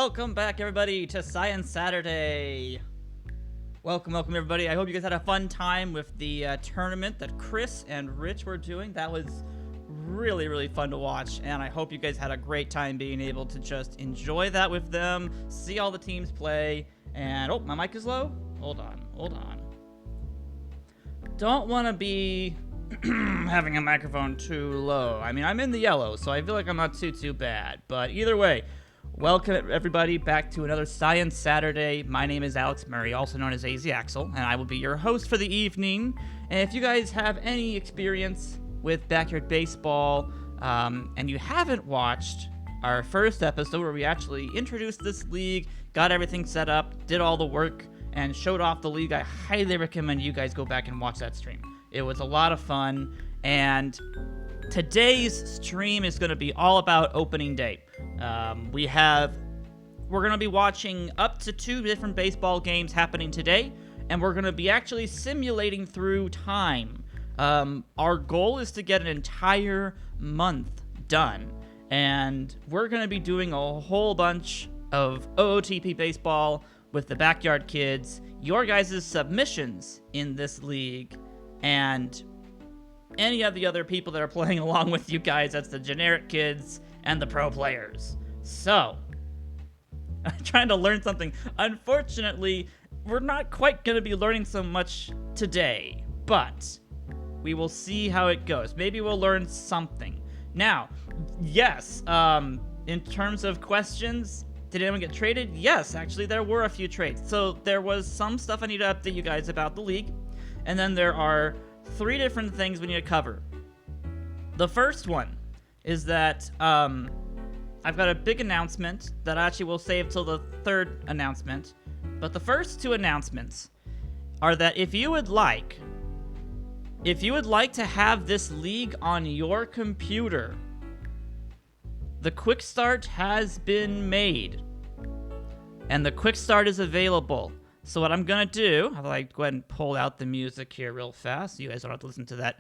Welcome back, everybody, to Science Saturday. Welcome, everybody. I hope you guys had a fun time with the tournament that Chris and Rich were doing. That was really fun to watch, and I hope you guys had a great time being able to just enjoy that with them, see all the teams play, and... Oh, my mic is low? Hold on. Don't want to be having a microphone too low. I mean, I'm in the yellow, so I feel like I'm not too bad, but either way... Welcome, everybody, back to another Science Saturday. My name is Alex Murray, also known as AZ Axel, and I will be your host for the evening. And if you guys have any experience with Backyard Baseball, and you haven't watched our first episode where we actually introduced this league, got everything set up, did all the work, and showed off the league, I highly recommend you guys go back and watch that stream. It was a lot of fun, and today's stream is going to be all about opening day. We're going to be watching up to 2 different baseball games happening today, and we're going to be actually simulating through time. Our goal is to get an entire month done, and we're going to be doing a whole bunch of OOTP baseball with the Backyard Kids, your guys' submissions in this league, and any of the other people that are playing along with you guys. That's the generic kids and the pro players. So, I'm trying to learn something. Unfortunately, we're not quite going to be learning so much today, but we will see how it goes. Maybe we'll learn something. Now, yes, in terms of questions, did anyone get traded? Yes, actually, there were a few trades. So, there was some stuff I need to update you guys about the league, and then there are 3 different things we need to cover. The first one is that I've got a big announcement that I actually will save till the 3rd announcement. But the first 2 announcements are that if you would like to have this league on your computer, the Quick Start has been made. And the Quick Start is available. So what I'm going to do, I'll go ahead and pull out the music here real fast so you guys don't have to listen to that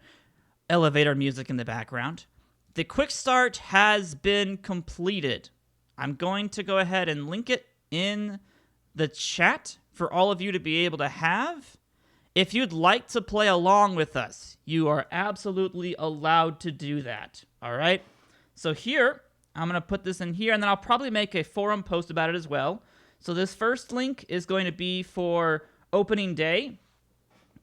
elevator music in the background. The Quick Start has been completed. I'm going to go ahead and link it in the chat for all of you to be able to have. If you'd like to play along with us, you are absolutely allowed to do that. All right? So here, I'm going to put this in here, and then I'll probably make a forum post about it as well. So this first link is going to be for opening day.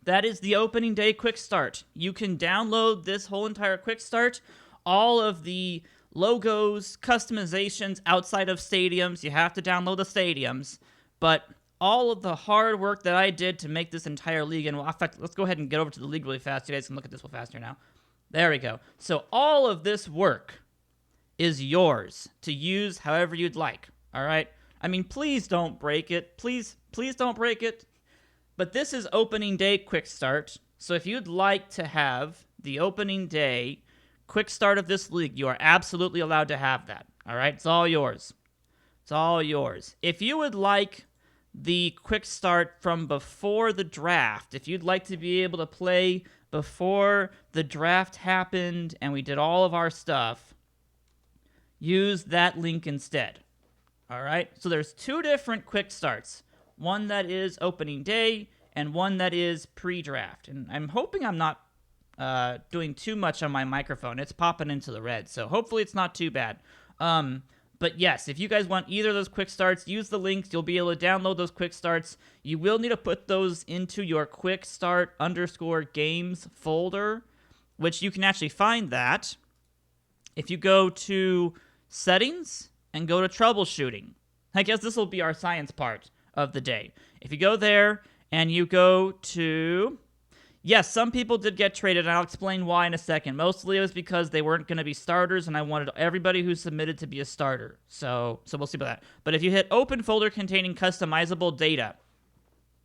That is the opening day Quick Start. You can download this whole entire Quick Start. All of the logos, customizations outside of stadiums. You have to download the stadiums. But all of the hard work that I did to make this entire league, and in fact, let's go ahead and get over to the league really fast. You guys can look at this real faster now. There we go. So all of this work is yours to use however you'd like. All right? I mean, please don't break it. Please don't break it. But this is opening day Quick Start. So if you'd like to have the opening day Quick Start of this league, you are absolutely allowed to have that. All right? It's all yours. It's all yours. If you would like the Quick Start from before the draft, if you'd like to be able to play before the draft happened and we did all of our stuff, use that link instead. All right? So there's 2 different Quick Starts. One that is opening day and one that is pre-draft. And I'm hoping I'm not doing too much on my microphone. It's popping into the red, so hopefully it's not too bad. But yes, if you guys want either of those Quick Starts, use the links. You'll be able to download those Quick Starts. You will need to put those into your Quick Start _games folder, which you can actually find that if you go to settings and go to troubleshooting. I guess this will be our science part of the day. If you go there and you go to... Yes, some people did get traded, and I'll explain why in a second. Mostly it was because they weren't going to be starters, and I wanted everybody who submitted to be a starter. So we'll see about that. But if you hit open folder containing customizable data,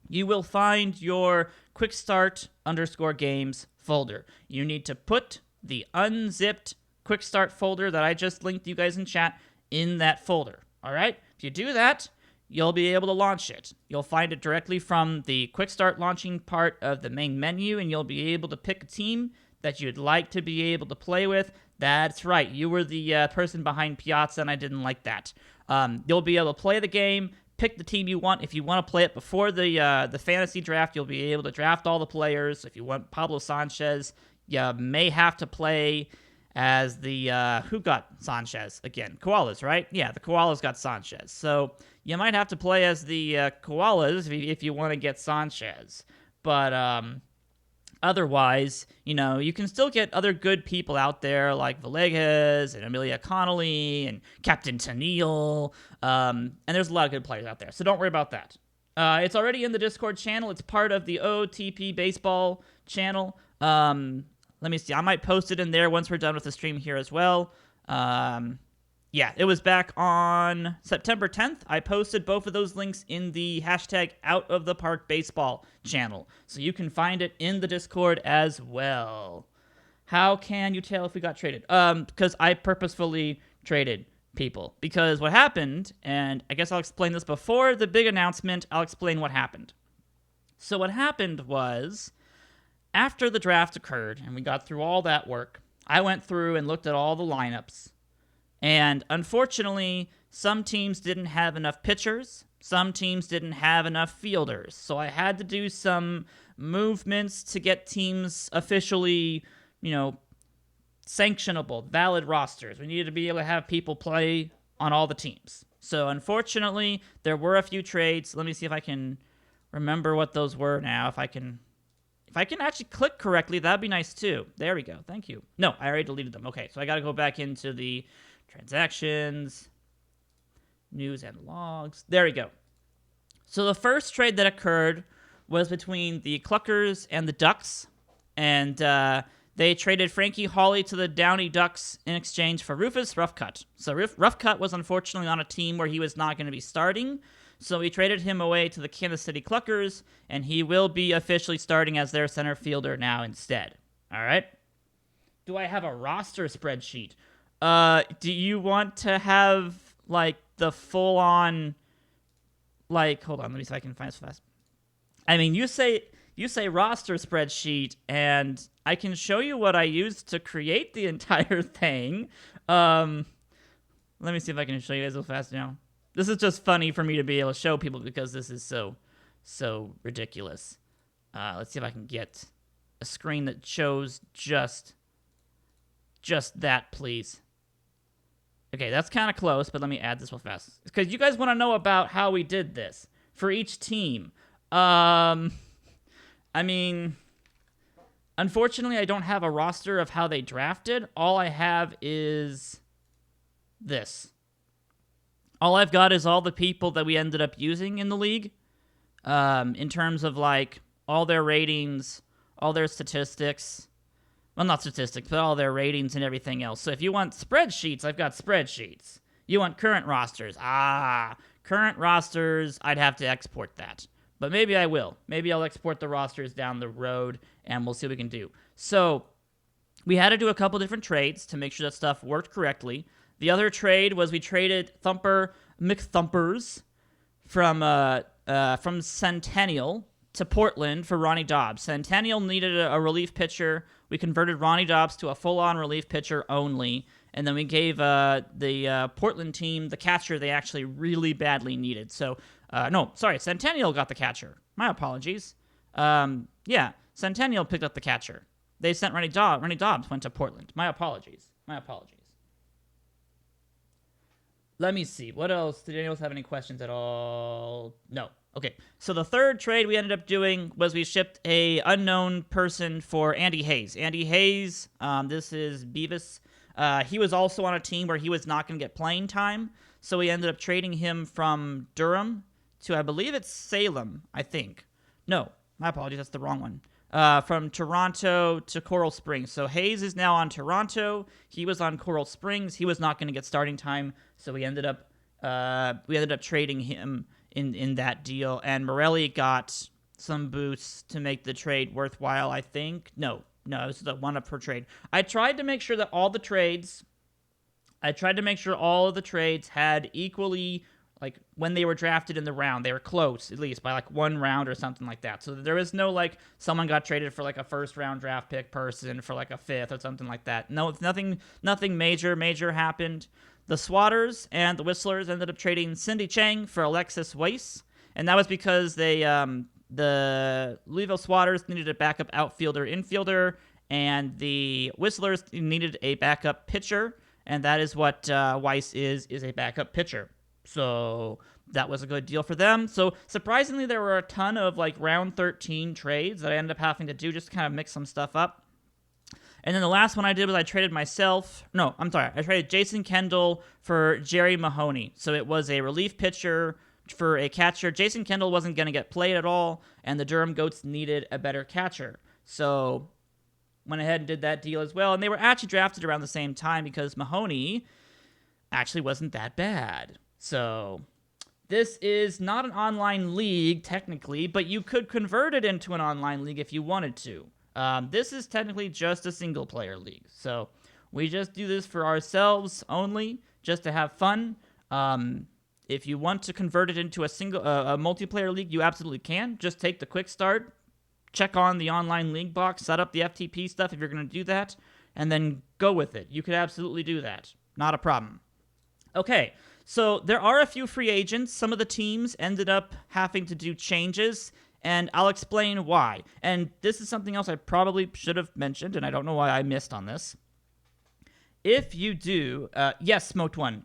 you will find your Quick Start _games folder. You need to put the unzipped Quick Start folder that I just linked you guys in chat in that folder. All right? If you do that, you'll be able to launch it. You'll find it directly from the Quick Start launching part of the main menu, and you'll be able to pick a team that you'd like to be able to play with. That's right. You were the person behind Piazza, and I didn't like that. You'll be able to play the game, pick the team you want. If you want to play it before the fantasy draft, you'll be able to draft all the players. If you want Pablo Sanchez, you may have to play as the who got Sanchez again? Koalas, right? Yeah, the Koalas got Sanchez. So you might have to play as the Koalas if you want to get Sanchez. But otherwise, you can still get other good people out there like Villegas and Amelia Connolly and Captain Tennille. And there's a lot of good players out there, so don't worry about that. It's already in the Discord channel. It's part of the OTP Baseball channel. Let me see. I might post it in there once we're done with the stream here as well. Yeah, it was back on September 10th. I posted both of those links in the hashtag Out of the Park Baseball channel. So you can find it in the Discord as well. How can you tell if we got traded? Because I purposefully traded people. Because what happened, and I guess I'll explain this before the big announcement, I'll explain what happened. So what happened was, after the draft occurred and we got through all that work, I went through and looked at all the lineups. And unfortunately, some teams didn't have enough pitchers. Some teams didn't have enough fielders. So I had to do some movements to get teams officially, sanctionable, valid rosters. We needed to be able to have people play on all the teams. So unfortunately, there were a few trades. Let me see if I can remember what those were now. If I can actually click correctly, that'd be nice too. There we go. Thank you. No, I already deleted them. Okay, so I got to go back into the transactions, news and logs. There we go. So the first trade that occurred was between the Cluckers and the Ducks, and they traded Frankie Hawley to the Downey Ducks in exchange for Rufus Roughcut. So Roughcut was unfortunately on a team where he was not going to be starting, so we traded him away to the Kansas City Cluckers, and he will be officially starting as their center fielder now instead. All right? Do I have a roster spreadsheet? Do you want to have, the full-on, hold on, let me see if I can find this fast. I mean, you say roster spreadsheet, and I can show you what I used to create the entire thing. Let me see if I can show you guys real fast now. This is just funny for me to be able to show people because this is so ridiculous. Let's see if I can get a screen that shows just that, please. Okay, that's kind of close, but let me add this real fast. Because you guys want to know about how we did this for each team. I mean, unfortunately, I don't have a roster of how they drafted. All I have is this. All I've got is all the people that we ended up using in the league, in terms of, all their ratings, all their statistics. Well, not statistics, but all their ratings and everything else. So if you want spreadsheets, I've got spreadsheets. You want current rosters. Current rosters, I'd have to export that. But maybe I will. Maybe I'll export the rosters down the road, and we'll see what we can do. So we had to do a couple different trades to make sure that stuff worked correctly. The other trade was we traded Thumper McThumpers from Centennial to Portland for Ronnie Dobbs. Centennial needed a relief pitcher. We converted Ronnie Dobbs to a full-on relief pitcher only, and then we gave the Portland team the catcher they actually really badly needed. So, Centennial got the catcher. My apologies. Centennial picked up the catcher. They sent Ronnie Dobbs. Ronnie Dobbs went to Portland. My apologies. Let me see. What else? Did anyone else have any questions at all? No. Okay. So the third trade we ended up doing was we shipped a unknown person for Andy Hayes. Andy Hayes, this is Beavis. He was also on a team where he was not going to get playing time, so we ended up trading him from Durham to, I believe it's Salem, I think. No, my apologies, that's the wrong one. From Toronto to Coral Springs. So Hayes is now on Toronto. He was on Coral Springs. He was not going to get starting time, so we ended up trading him in that deal. And Morelli got some boosts to make the trade worthwhile, I think. No, it was the one up per trade. I tried to make sure that all of the trades had equally like when they were drafted in the round, they were close at least by like 1 round or something like that. So there was no like someone got traded for like a first round draft pick person for like a 5th or something like that. No, it's nothing major happened. The Swatters and the Whistlers ended up trading Cindy Chang for Alexis Weiss, and that was because the Louisville Swatters needed a backup outfielder infielder, and the Whistlers needed a backup pitcher, and that is what Weiss is a backup pitcher. So that was a good deal for them. So surprisingly, there were a ton of like round 13 trades that I ended up having to do just to kind of mix some stuff up. And then the last one I did was I traded I traded Jason Kendall for Jerry Mahoney. So it was a relief pitcher for a catcher. Jason Kendall wasn't going to get played at all, and the Durham Goats needed a better catcher. So went ahead and did that deal as well. And they were actually drafted around the same time because Mahoney actually wasn't that bad. So this is not an online league technically, but you could convert it into an online league if you wanted to. This is technically just a single-player league. So we just do this for ourselves only, just to have fun. If you want to convert it into a multiplayer league, you absolutely can. Just take the quick start, check on the online league box, set up the FTP stuff if you're going to do that, and then go with it. You could absolutely do that. Not a problem. Okay, so there are a few free agents. Some of the teams ended up having to do changes, and I'll explain why. And this is something else I probably should have mentioned, and I don't know why I missed on this. If you do, yes, Smoked One,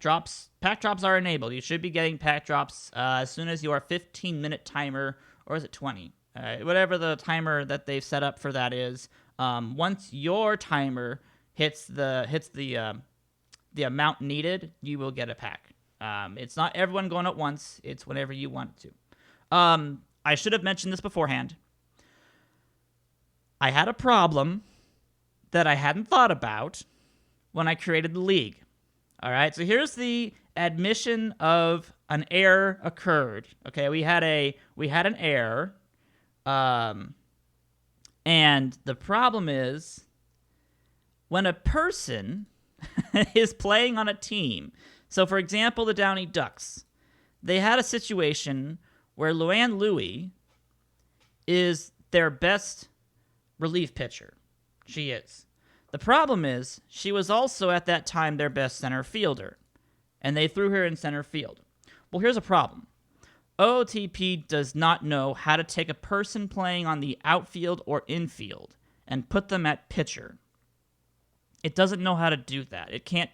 pack drops are enabled. You should be getting pack drops as soon as your 15-minute timer, or is it 20? Whatever the timer that they've set up for that is. Once your timer hits the amount needed, you will get a pack. It's not everyone going at once. It's whenever you want it to. I should have mentioned this beforehand. I had a problem that I hadn't thought about when I created the league. All right, so here's the admission of an error occurred. Okay, we had an error, and the problem is when a person is playing on a team. So, for example, the Downey Ducks, they had a situation where Luann Louie is their best relief pitcher. She is. The problem is, she was also at that time their best center fielder, and they threw her in center field. Well, here's a problem. OOTP does not know how to take a person playing on the outfield or infield and put them at pitcher. It doesn't know how to do that. It can't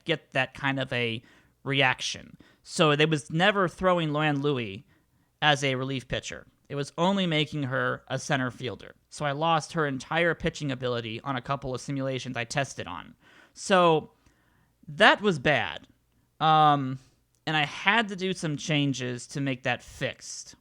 get that kind of a reaction. So it was never throwing Luann Louie as a relief pitcher. It was only making her a center fielder. So I lost her entire pitching ability on a couple of simulations I tested on. So that was bad. And I had to do some changes to make that fixed.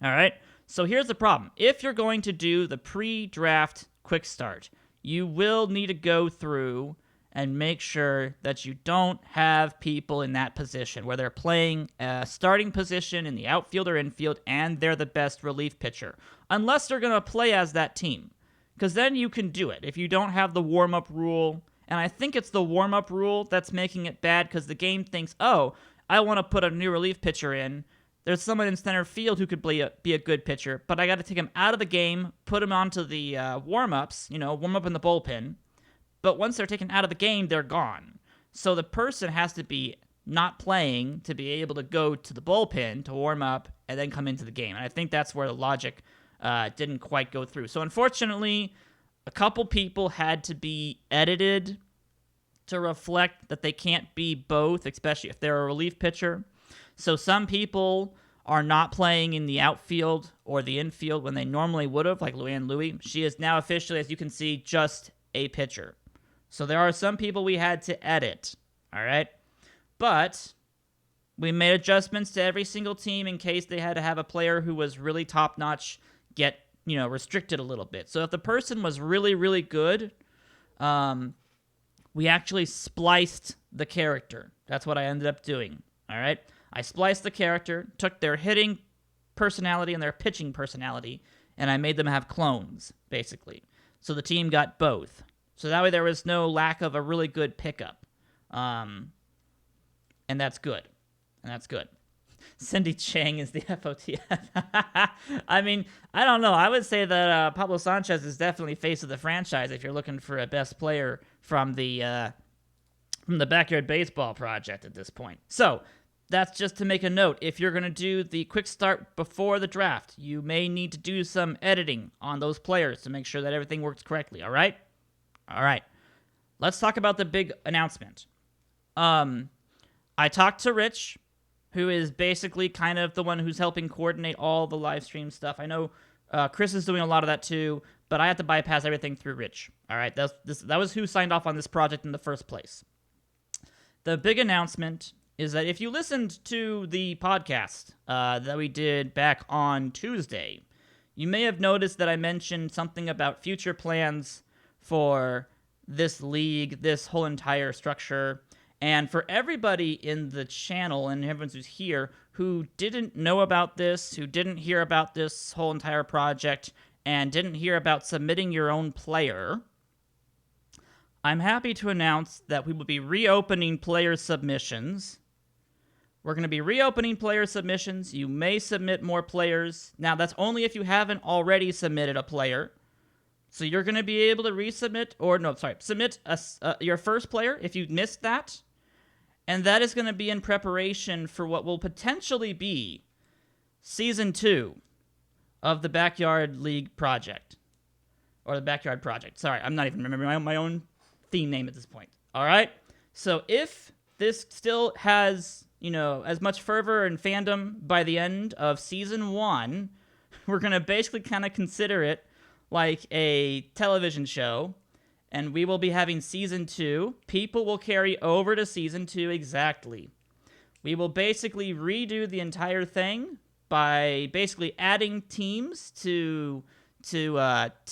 All right? So here's the problem. If you're going to do the pre-draft quick start, you will need to go through and make sure that you don't have people in that position where they're playing a starting position in the outfield or infield and they're the best relief pitcher. Unless they're going to play as that team. Because then you can do it. If you don't have the warm-up rule, and I think it's the warm-up rule that's making it bad because the game thinks, oh, I want to put a new relief pitcher in. There's someone in center field who could be a good pitcher, but I got to take him out of the game, put him onto the warm-ups, warm up in the bullpen. But once they're taken out of the game, they're gone. So the person has to be not playing to be able to go to the bullpen to warm up and then come into the game. And I think that's where the logic didn't quite go through. So unfortunately, a couple people had to be edited to reflect that they can't be both, especially if they're a relief pitcher. So some people are not playing in the outfield or the infield when they normally would have, like Luann Louie. She is now officially, as you can see, just a pitcher. So there are some people we had to edit, all right? But we made adjustments to every single team in case they had to have a player who was really top-notch get, restricted a little bit. So if the person was really, really good, we actually spliced the character. That's what I ended up doing, all right? I spliced the character, took their hitting personality and their pitching personality, and I made them have clones, basically. So the team got both. So that way there was no lack of a really good pickup. And that's good. and that's good. Cindy Chang is the FOTF. I mean, I don't know. I would say that Pablo Sanchez is definitely face of the franchise if you're looking for a best player from the Backyard Baseball project at this point. So that's just to make a note. If you're going to do the quick start before the draft, you may need to do some editing on those players to make sure that everything works correctly, all right? All right. Let's talk about the big announcement. I talked to Rich, who is basically kind of the one who's helping coordinate all the live stream stuff. I know Chris is doing a lot of that too, but I have to bypass everything through Rich. All right, that was who signed off on this project in the first place. The big announcement is that if you listened to the podcast that we did back on Tuesday, you may have noticed that I mentioned something about future plans for this league, this whole entire structure. And for everybody in the channel and everyone who's here who didn't know about this, who didn't hear about this whole entire project, and didn't hear about submitting your own player, I'm happy to announce that we will be reopening player submissions. We're going to be reopening player submissions. You may submit more players. Now, that's only if you haven't already submitted a player. So you're going to be able to submit your first player if you missed that. And that is going to be in preparation for what will potentially be Season 2 of the Backyard League project. Or the Backyard Project. Sorry, I'm not even remembering my own theme name at this point. All right? So if this still has, as much fervor and fandom by the end of Season 1, we're going to basically kind of consider it like a television show. And we will be having Season 2. People will carry over to Season 2 exactly. We will basically redo the entire thing by basically adding teams to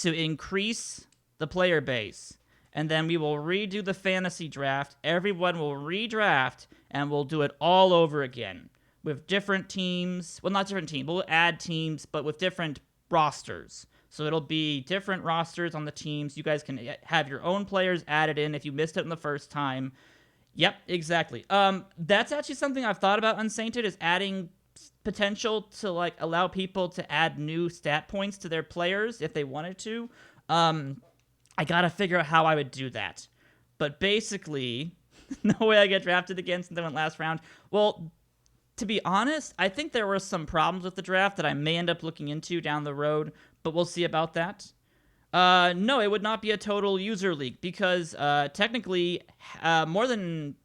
increase the player base. And then we will redo the fantasy draft. Everyone will redraft, and we'll do it all over again with different teams. Well, not different teams. We'll add teams, but with different rosters. So it'll be different rosters on the teams. You guys can have your own players added in if you missed it in the first time. Yep, exactly. That's actually something I've thought about Unsainted, is adding potential to allow people to add new stat points to their players if they wanted to. I gotta figure out how I would do that. But basically, no way I get drafted again since I went last round. Well, to be honest, I think there were some problems with the draft that I may end up looking into down the road, but we'll see about that. No, it would not be a total user league because technically more than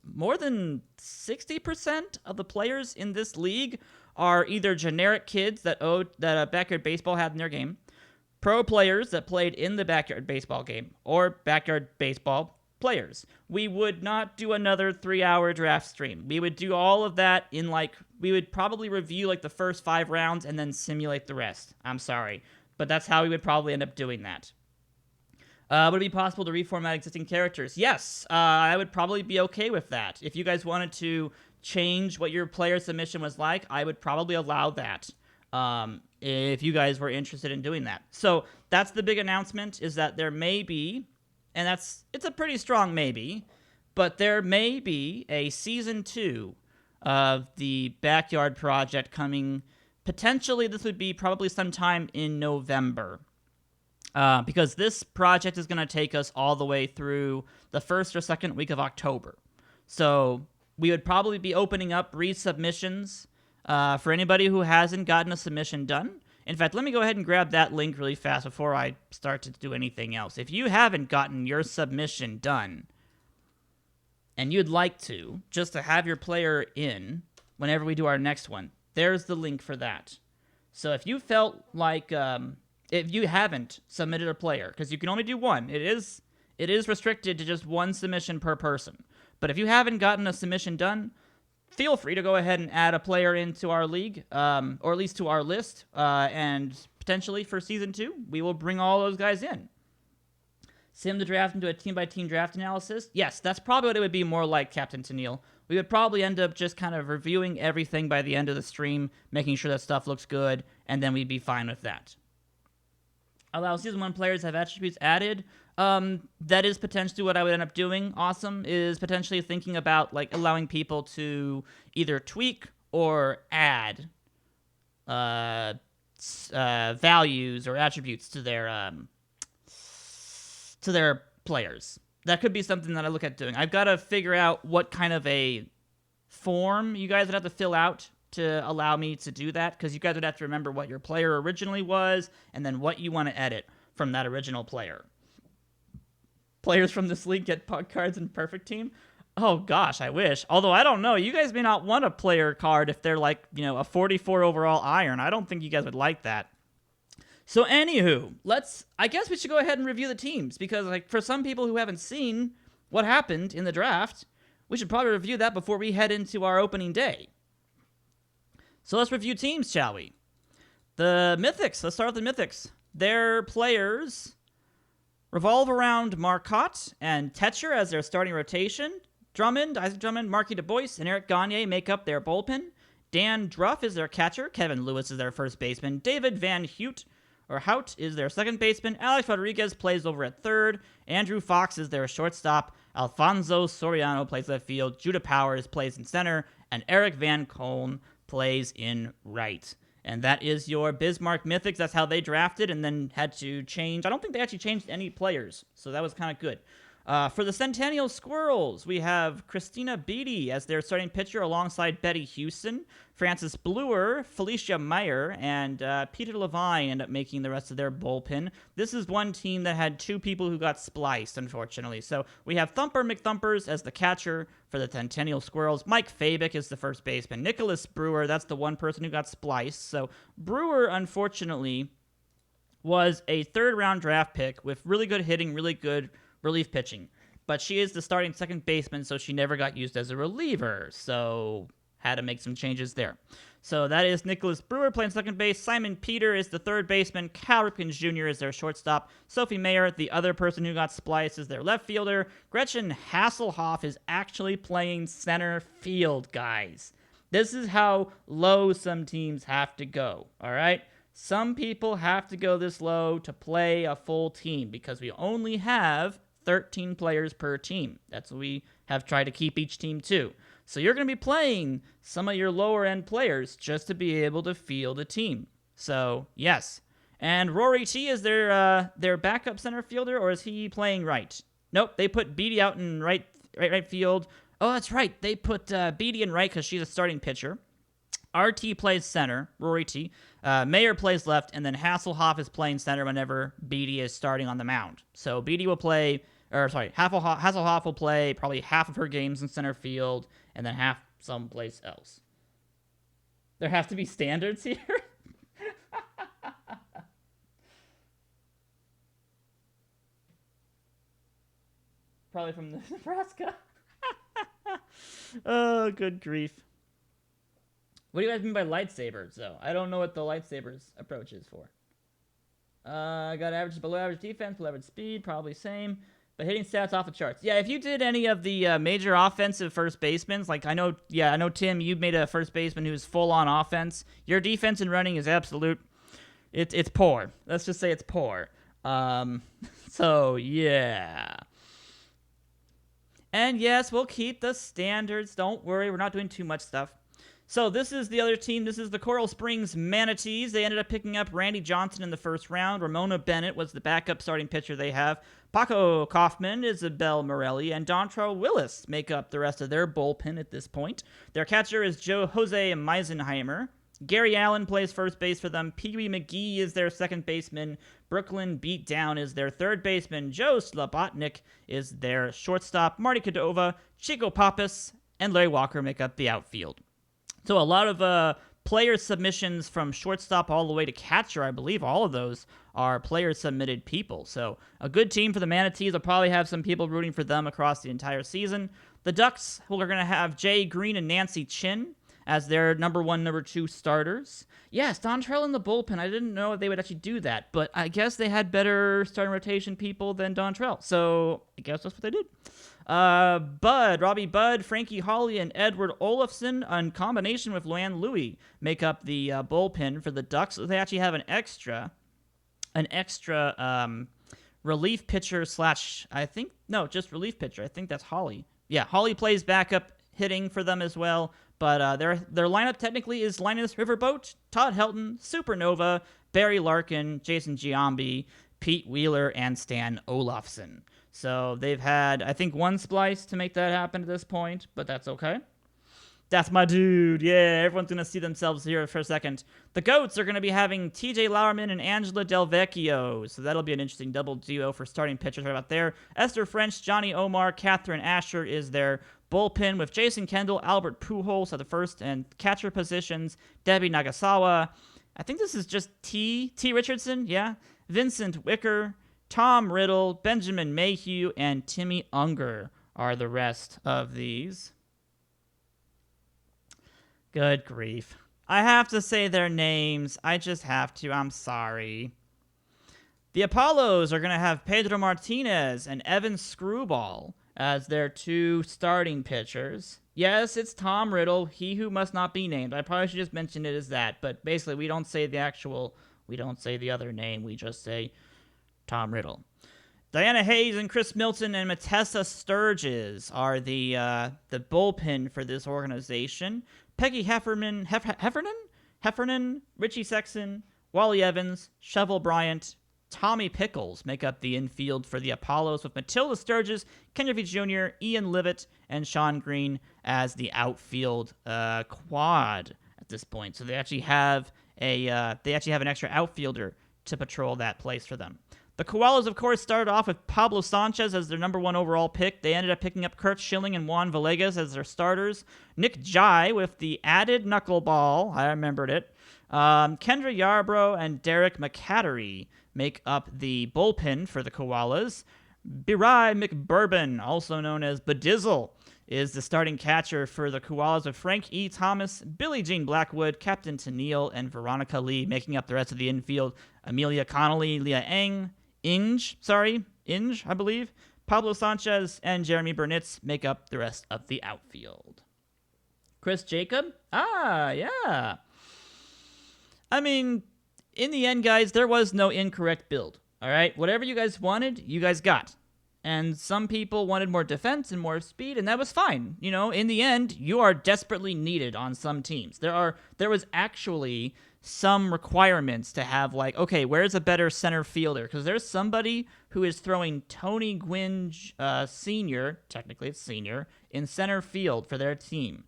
60% of the players in this league are either generic kids that Backyard Baseball had in their game, pro players that played in the Backyard Baseball game, or Backyard Baseball players. We would not do another 3-hour draft stream. We would do all of that in we would probably review the first 5 rounds and then simulate the rest. I'm sorry, but that's how we would probably end up doing that. Would it be possible to reformat existing characters? Yes, I would probably be okay with that. If you guys wanted to change what your player submission was like, I would probably allow that. If you guys were interested in doing that. So that's the big announcement, is that there may be, and it's a pretty strong maybe, but there may be a Season 2 of the Backyard Project coming. Potentially, this would be probably sometime in November. Because this project is going to take us all the way through the first or second week of October. So we would probably be opening up resubmissions for anybody who hasn't gotten a submission done. In fact, let me go ahead and grab that link really fast before I start to do anything else. If you haven't gotten your submission done, and you'd like to, just to have your player in whenever we do our next one, there's the link for that. So if you felt like, if you haven't submitted a player, because you can only do one, it is restricted to just one submission per person. But if you haven't gotten a submission done, feel free to go ahead and add a player into our league, or at least to our list, and potentially for Season 2, we will bring all those guys in. Sim the draft into a team-by-team draft analysis? Yes, that's probably what it would be more like, Captain Tennille. We would probably end up just kind of reviewing everything by the end of the stream, making sure that stuff looks good, and then we'd be fine with that. Allow Season 1 players to have attributes added. That is potentially what I would end up doing. Awesome is potentially thinking about allowing people to either tweak or add values or attributes to their players. That could be something that I look at doing. I've got to figure out what kind of a form you guys would have to fill out to allow me to do that, because you guys would have to remember what your player originally was and then what you want to edit from that original player. Players from this league get puck cards in Perfect Team. Oh gosh, I wish. Although I don't know, you guys may not want a player card if they're like, a 44 overall iron. I don't think you guys would like that. So anywho, I guess we should go ahead and review the teams, because like for some people who haven't seen what happened in the draft, we should probably review that before we head into our opening day. So let's review teams, shall we? The Mythics. Let's start with the Mythics. Their players revolve around Marcotte and Tetcher as their starting rotation. Isaac Drummond, Marky DuBois, and Eric Gagne make up their bullpen. Dan Druff is their catcher. Kevin Lewis is their first baseman. David Van Hout is their second baseman. Alex Rodriguez plays over at third. Andrew Fox is their shortstop. Alfonso Soriano plays left field. Judah Powers plays in center. And Eric Van Coln plays in right. And that is your Bismarck Mythics. That's how they drafted and then had to change. I don't think they actually changed any players, so that was kind of good. For the Centennial Squirrels, we have Christina Beatty as their starting pitcher alongside Betty Houston. Francis Bluer, Felicia Meyer, and Peter Levine end up making the rest of their bullpen. This is one team that had two people who got spliced, unfortunately. So we have Thumper McThumpers as the catcher for the Centennial Squirrels. Mike Fabic is the first baseman. Nicholas Brewer, that's the one person who got spliced. So Brewer, unfortunately, was a third-round draft pick with really good hitting, really good relief pitching, but she is the starting second baseman, so she never got used as a reliever, so had to make some changes there. So that is Nicholas Brewer playing second base. Simon Peter is the third baseman. Cal Ripken Jr. is their shortstop. Sophie Mayer, the other person who got spliced, is their left fielder. Gretchen Hasselhoff is actually playing center field, guys. This is how low some teams have to go, all right? Some people have to go this low to play a full team because we only have 13 players per team. That's what we have tried to keep each team to. So you're going to be playing some of your lower end players just to be able to field a team. So, yes. And Rory T is their backup center fielder, or is he playing right? Nope, they put Beatty out in right field. Oh, that's right. They put Beatty in right because she's a starting pitcher. RT plays center, Rory T. Mayer plays left, and then Hasselhoff is playing center whenever Beatty is starting on the mound. So Beatty will play, Hasselhoff will play probably half of her games in center field, and then half someplace else. There have to be standards here? Probably from Nebraska. Oh, good grief. What do you guys mean by lightsabers, though? I don't know what the lightsabers approach is for. Got average, below average defense, below average speed, probably same. But hitting stats off the charts. Yeah, if you did any of the major offensive first basemen, like I know Tim, you made a first baseman who's full on offense. Your defense and running is absolute. It's poor. Let's just say it's poor. So yeah. And yes, we'll keep the standards. Don't worry, we're not doing too much stuff. So this is the other team. This is the Coral Springs Manatees. They ended up picking up Randy Johnson in the first round. Ramona Bennett was the backup starting pitcher they have. Paco Kaufman, Isabel Morelli, and Dontrell Willis make up the rest of their bullpen at this point. Their catcher is Jose Meisenheimer. Gary Allen plays first base for them. Pee Wee McGee is their second baseman. Brooklyn Beatdown is their third baseman. Joe Slobotnik is their shortstop. Marty Cordova, Chico Pappas, and Larry Walker make up the outfield. So a lot of player submissions from shortstop all the way to catcher. I believe all of those are player-submitted people. So a good team for the Manatees. I'll probably have some people rooting for them across the entire season. The Ducks, who are going to have Jay Green and Nancy Chin as their number 1, number 2 starters. Yes, Dontrell in the bullpen. I didn't know they would actually do that, but I guess they had better starting rotation people than Dontrell. So I guess that's what they did. Robbie Budd, Frankie Hawley, and Edward Olafson, in combination with Luann Louie, make up the bullpen for the Ducks. So they actually have an extra relief pitcher just relief pitcher. I think that's Hawley. Yeah, Hawley plays backup hitting for them as well. But their lineup technically is Linus Riverboat, Todd Helton, Supernova, Barry Larkin, Jason Giambi, Pete Wheeler, and Stan Olafson. So they've had, I think, one splice to make that happen at this point, but that's okay. That's my dude. Yeah, everyone's going to see themselves here for a second. The Goats are going to be having TJ Lauerman and Angela Del Vecchio. So that'll be an interesting double duo for starting pitchers right about there. Esther French, Johnny Omar, Catherine Asher is their bullpen with Jason Kendall, Albert Pujols at the first and catcher positions. Debbie Nagasawa. I think this is just T. Richardson, yeah. Vincent Wicker, Tom Riddle, Benjamin Mayhew, and Timmy Unger are the rest of these. Good grief. I have to say their names. I just have to. I'm sorry. The Apollos are going to have Pedro Martinez and Evan Screwball as their two starting pitchers. Yes, it's Tom Riddle, he who must not be named. I probably should just mention it as that, but basically we don't say the other name. We just say Tom Riddle. Diana Hayes and Chris Milton and Matessa Sturgis are the bullpen for this organization. Peggy Heffernan, Richie Sexton, Wally Evans, Shovel Bryant, Tommy Pickles make up the infield for the Apollos, with Matilda Sturgis, Ken Griffey Jr., Ian Livett, and Sean Green as the outfield quad at this point. So they actually have an extra outfielder to patrol that place for them. The Koalas, of course, started off with Pablo Sanchez as their number 1 overall pick. They ended up picking up Kurt Schilling and Juan Villegas as their starters. Nick Jai with the added knuckleball. I remembered it. Kendra Yarbrough and Derek McCattery make up the bullpen for the Koalas. Birai McBourbon, also known as Bedizzle, is the starting catcher for the Koalas, with Frank E. Thomas, Billie Jean Blackwood, Captain Tennille, and Veronica Lee making up the rest of the infield. Amelia Connolly, Leah Inge, I believe. Pablo Sanchez and Jeremy Burnitz make up the rest of the outfield. Chris Jacob? Yeah. I mean, in the end, guys, there was no incorrect build. All right? Whatever you guys wanted, you guys got. And some people wanted more defense and more speed, and that was fine. You know, in the end, you are desperately needed on some teams. There was actually some requirements to have, like, okay, where's a better center fielder? Because there's somebody who is throwing Tony Gwynn Sr., technically it's senior, in center field for their team.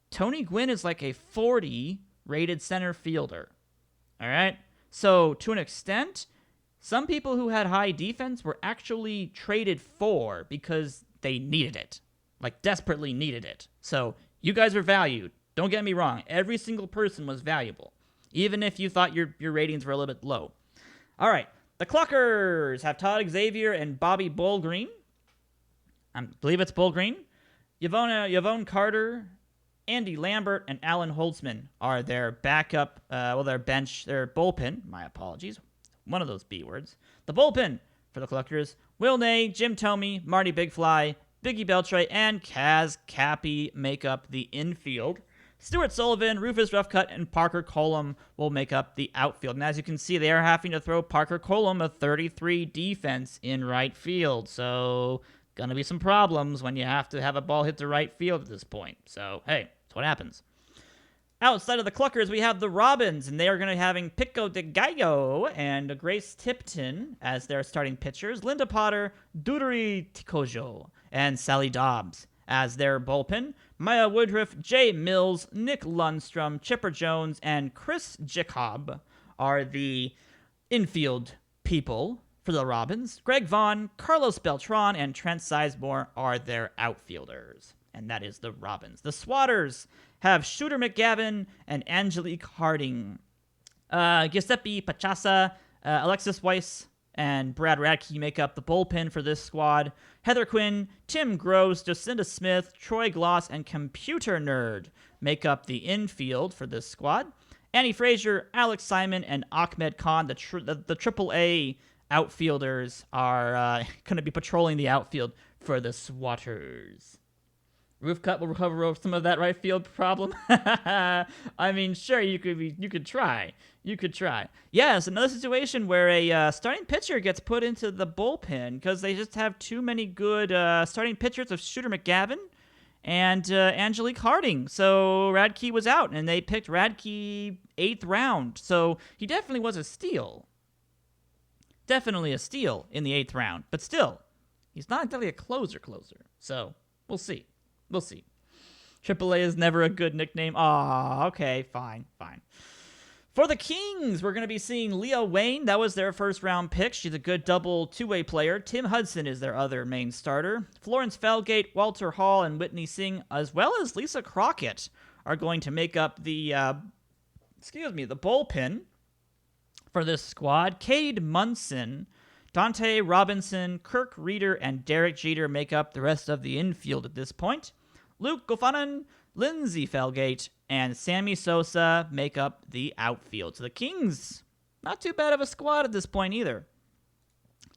Tony Gwynn is like a 40 rated center fielder. All right? So, to an extent, some people who had high defense were actually traded for because they needed it. Like, desperately needed it. So, you guys were valued. Don't get me wrong. Every single person was valuable, even if you thought your ratings were a little bit low. All right. The Cluckers have Todd Xavier and Bobby Bullgreen. I believe it's Bullgreen. Yvonne Carter, Andy Lambert, and Alan Holtzman are their backup, their bullpen. My apologies. One of those B words. The bullpen for the Cluckers: Will Nay, Jim Thome, Marty Big Fly, Biggie Beltray, and Kaz Cappy make up the infield. Stuart Sullivan, Rufus Roughcut, and Parker Colum will make up the outfield. And as you can see, they are having to throw Parker Colum a 33 defense in right field. So, gonna be some problems when you have to have a ball hit to right field at this point. So, hey, that's what happens. Outside of the Cluckers, we have the Robins, and they are going to be having Pico de Gallo and Grace Tipton as their starting pitchers. Linda Potter, Duderi Tikojo, and Sally Dobbs as their bullpen. Maya Woodruff, Jay Mills, Nick Lundstrom, Chipper Jones, and Chris Jacob are the infield people for the Robins. Greg Vaughn, Carlos Beltran, and Trent Sizemore are their outfielders. And that is the Robins. The Swatters have Shooter McGavin and Angelique Harding. Giuseppe Pachasa, Alexis Weiss, and Brad Radke make up the bullpen for this squad. Heather Quinn, Tim Gross, Jacinda Smith, Troy Gloss, and Computer Nerd make up the infield for this squad. Annie Frazier, Alex Simon, and Ahmed Khan, the AAA outfielders, are going to be patrolling the outfield for the Swatters. Roofcut will recover some of that right field problem. I mean, sure, you could try. Yes, another situation where a starting pitcher gets put into the bullpen because they just have too many good starting pitchers of Shooter McGavin and Angelique Harding. So Radke was out, and they picked Radke 8th round. So he definitely was a steal. Definitely a steal in the 8th round. But still, he's not exactly a closer. So we'll see. We'll see. AAA is never a good nickname. Aw, okay, fine. For the Kings, we're going to be seeing Leah Wayne. That was their first round pick. She's a good double two-way player. Tim Hudson is their other main starter. Florence Felgate, Walter Hall, and Whitney Singh, as well as Lisa Crockett, are going to make up the bullpen for this squad. Cade Munson, Dante Robinson, Kirk Reeder, and Derek Jeter make up the rest of the infield at this point. Luke Gofanan, Lindsey Felgate, and Sammy Sosa make up the outfield. So the Kings, not too bad of a squad at this point either.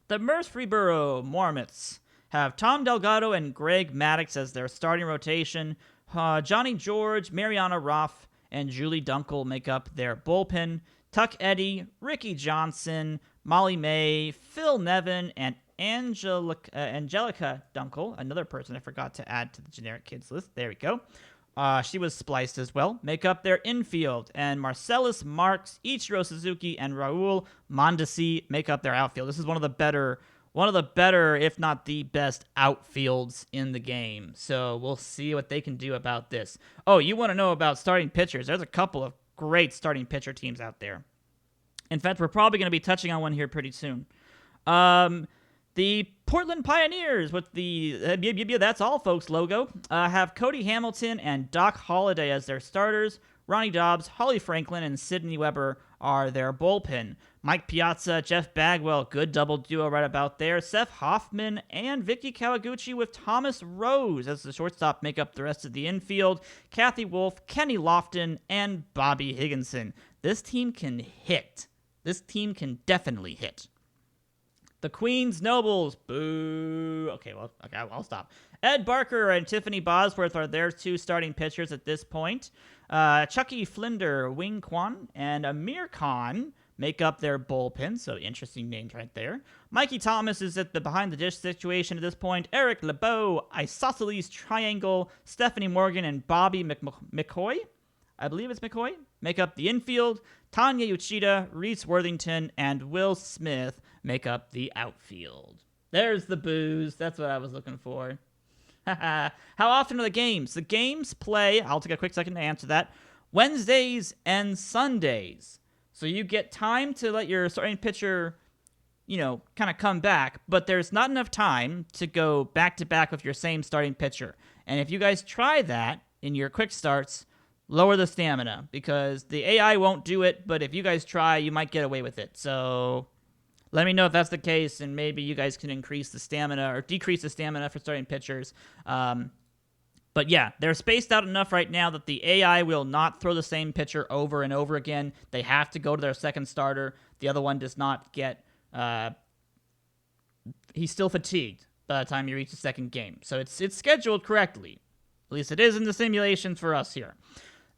The Murfreesboro Marmots have Tom Delgado and Greg Maddux as their starting rotation. Johnny George, Mariana Roth, and Julie Dunkel make up their bullpen. Tuck Eddy, Ricky Johnson, Molly May, Phil Nevin, and Angelica Dunkel, another person I forgot to add to the generic kids list. There we go. She was spliced as well. Make up their infield. And Marcellus Marks, Ichiro Suzuki, and Raul Mondesi make up their outfield. This is one of the better, if not the best, outfields in the game. So we'll see what they can do about this. Oh, you want to know about starting pitchers? There's a couple of great starting pitcher teams out there. In fact, we're probably going to be touching on one here pretty soon. The Portland Pioneers with the That's All Folks logo have Cody Hamilton and Doc Holliday as their starters. Ronnie Dobbs, Holly Franklin, and Sidney Weber are their bullpen. Mike Piazza, Jeff Bagwell, good double duo right about there. Seth Hoffman and Vicky Kawaguchi with Thomas Rose as the shortstop make up the rest of the infield. Kathy Wolf, Kenny Lofton, and Bobby Higginson. This team can hit. This team can definitely hit. The Queens Nobles, boo. Okay, I'll stop. Ed Barker and Tiffany Bosworth are their two starting pitchers at this point. Chucky Flinder, Wing Kwan, and Amir Khan make up their bullpen, so interesting names right there. Mikey Thomas is at the behind-the-dish situation at this point. Eric LeBeau, Isosceles Triangle, Stephanie Morgan, and Bobby McCoy, I believe it's McCoy, make up the infield. Tanya Uchida, Reese Worthington, and Will Smith make up the outfield. There's the booze. That's what I was looking for. How often are the games? The games play, I'll take a quick second to answer that, Wednesdays and Sundays. So you get time to let your starting pitcher, kind of come back, but there's not enough time to go back-to-back with your same starting pitcher. And if you guys try that in your quick starts, lower the stamina, because the AI won't do it, but if you guys try, you might get away with it. So let me know if that's the case, and maybe you guys can increase the stamina or decrease the stamina for starting pitchers. But yeah, they're spaced out enough right now that the AI will not throw the same pitcher over and over again. They have to go to their second starter. The other one does not get... he's still fatigued by the time you reach the second game. So it's scheduled correctly. At least it is in the simulations for us here.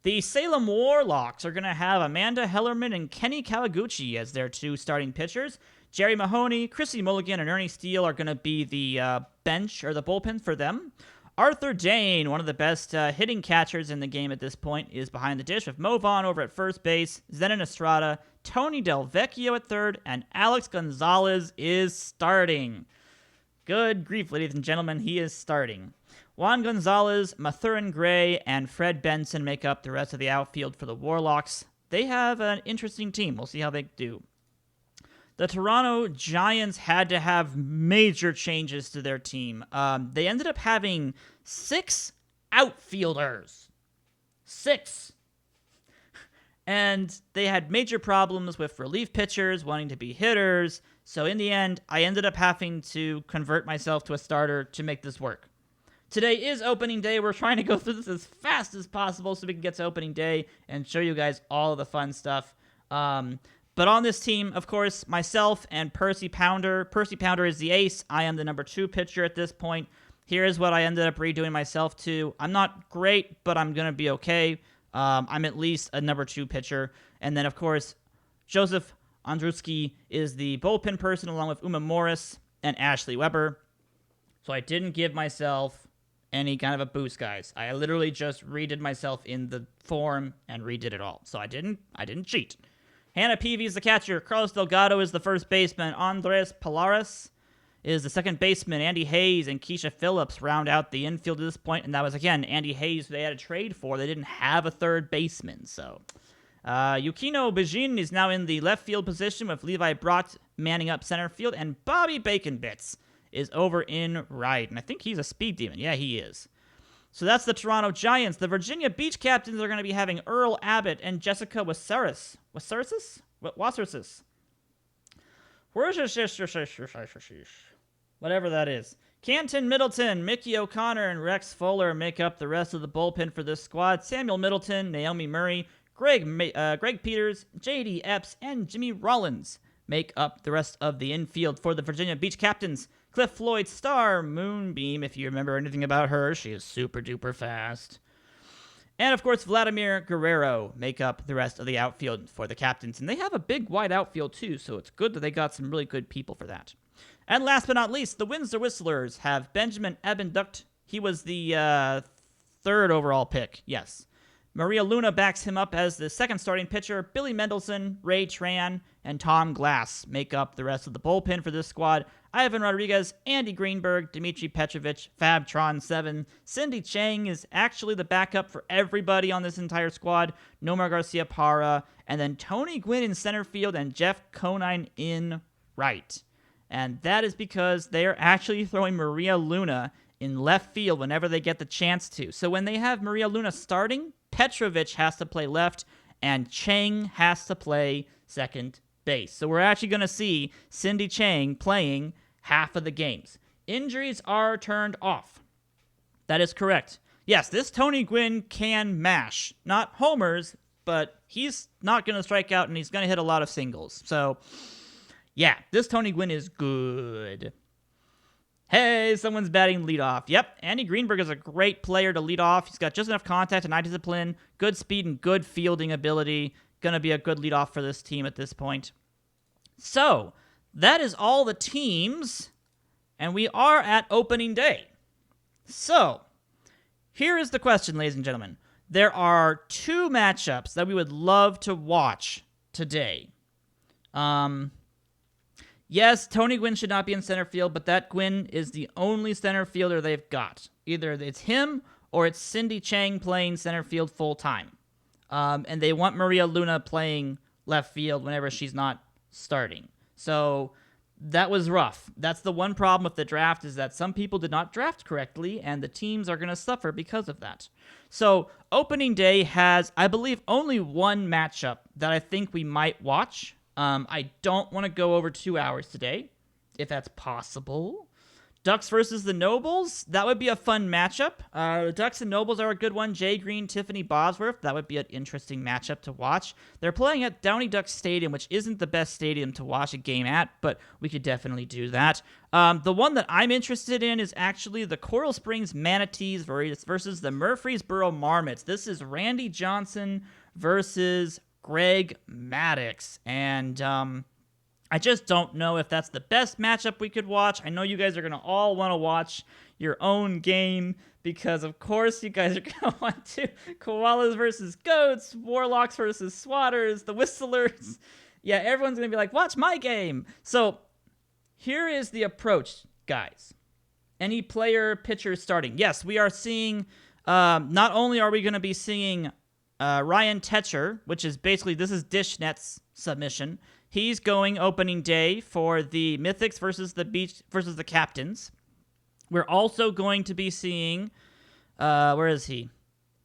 The Salem Warlocks are going to have Amanda Hellerman and Kenny Kawaguchi as their two starting pitchers. Jerry Mahoney, Chrissy Mulligan, and Ernie Steele are going to be the bench or the bullpen for them. Arthur Dane, one of the best hitting catchers in the game at this point, is behind the dish with Mo Vaughn over at first base, Zenon Estrada, Tony Del Vecchio at third, and Alex Gonzalez is starting. Good grief, ladies and gentlemen, he is starting. Juan Gonzalez, Mathurin Gray, and Fred Benson make up the rest of the outfield for the Warlocks. They have an interesting team. We'll see how they do. The Toronto Giants had to have major changes to their team. They ended up having 6 outfielders. 6. And they had major problems with relief pitchers wanting to be hitters. So in the end, I ended up having to convert myself to a starter to make this work. Today is opening day. We're trying to go through this as fast as possible so we can get to opening day and show you guys all of the fun stuff. But on this team, of course, myself and Percy Pounder. Percy Pounder is the ace. I am the number 2 pitcher at this point. Here's what I ended up redoing myself to. I'm not great, but I'm going to be okay. I'm at least a number 2 pitcher. And then, of course, Joseph Andruski is the bullpen person along with Uma Morris and Ashley Weber. So I didn't give myself any kind of a boost, guys. I literally just redid myself in the form and redid it all. So I didn't cheat. Hannah Peavy is the catcher. Carlos Delgado is the first baseman. Andres Pilares is the second baseman. Andy Hayes and Keisha Phillips round out the infield at this point. And that was, again, Andy Hayes, who they had a trade for. They didn't have a third baseman. So Yukino Bijin is now in the left field position with Levi Brott manning up center field. And Bobby Bacon Bits is over in right. And I think he's a speed demon. Yeah, he is. So that's the Toronto Giants. The Virginia Beach Captains are going to be having Earl Abbott and Jessica Wasserus. Wasserus? Whatever that is. Canton Middleton, Mickey O'Connor, and Rex Fuller make up the rest of the bullpen for this squad. Samuel Middleton, Naomi Murray, Greg Peters, J.D. Epps, and Jimmy Rollins make up the rest of the infield for the Virginia Beach Captains. Cliff Floyd Star Moonbeam, if you remember anything about her, she is super duper fast. And of course, Vladimir Guerrero make up the rest of the outfield for the Captains. And they have a big wide outfield too, so it's good that they got some really good people for that. And last but not least, the Windsor Whistlers have Benjamin Ebenduct. He was the third overall pick, yes. Maria Luna backs him up as the second starting pitcher. Billy Mendelson, Ray Tran, and Tom Glass make up the rest of the bullpen for this squad. Ivan Rodriguez, Andy Greenberg, Dmitry Petrovich, Fabtron7. Cindy Chang is actually the backup for everybody on this entire squad. Nomar Garcia Parra, and then Tony Gwynn in center field and Jeff Conine in right. And that is because they are actually throwing Maria Luna in left field whenever they get the chance to. So when they have Maria Luna starting, Petrovich has to play left, and Chang has to play second base. So we're actually going to see Cindy Chang playing half of the games. Injuries are turned off. That is correct. Yes, this Tony Gwynn can mash. Not homers, but he's not going to strike out, and he's going to hit a lot of singles. So, yeah, this Tony Gwynn is good. Hey, someone's batting leadoff. Yep, Andy Greenberg is a great player to lead off. He's got just enough contact and eye discipline, good speed, and good fielding ability. Going to be a good leadoff for this team at this point. So, that is all the teams, and we are at opening day. So, here is the question, ladies and gentlemen. There are two matchups that we would love to watch today. Yes, Tony Gwynn should not be in center field, but that Gwynn is the only center fielder they've got. Either it's him or it's Cindy Chang playing center field full time. And they want Maria Luna playing left field whenever she's not starting. So that was rough. That's the one problem with the draft, is that some people did not draft correctly, and the teams are going to suffer because of that. So opening day has, I believe, only one matchup that I think we might watch. I don't want to go over 2 hours today, if that's possible. Ducks versus the Nobles, that would be a fun matchup. The Ducks and Nobles are a good one. Jay Green, Tiffany Bosworth, that would be an interesting matchup to watch. They're playing at Downey Duck Stadium, which isn't the best stadium to watch a game at, but we could definitely do that. The one that I'm interested in is actually the Coral Springs Manatees versus the Murfreesboro Marmots. This is Randy Johnson versus Greg Maddux, and I just don't know if that's the best matchup we could watch. I know you guys are going to all want to watch your own game, because of course you guys are going to want to. Koalas versus Goats, Warlocks versus Swatters, the Whistlers. Yeah, everyone's going to be like, watch my game. So here is the approach, guys. Any player, pitcher starting. Yes, we are seeing, not only are we going to be seeing Ryan Tetcher, which is basically, this is Dishnet's submission. He's going opening day for the Mythics versus the Captains. We're also going to be seeing, where is he?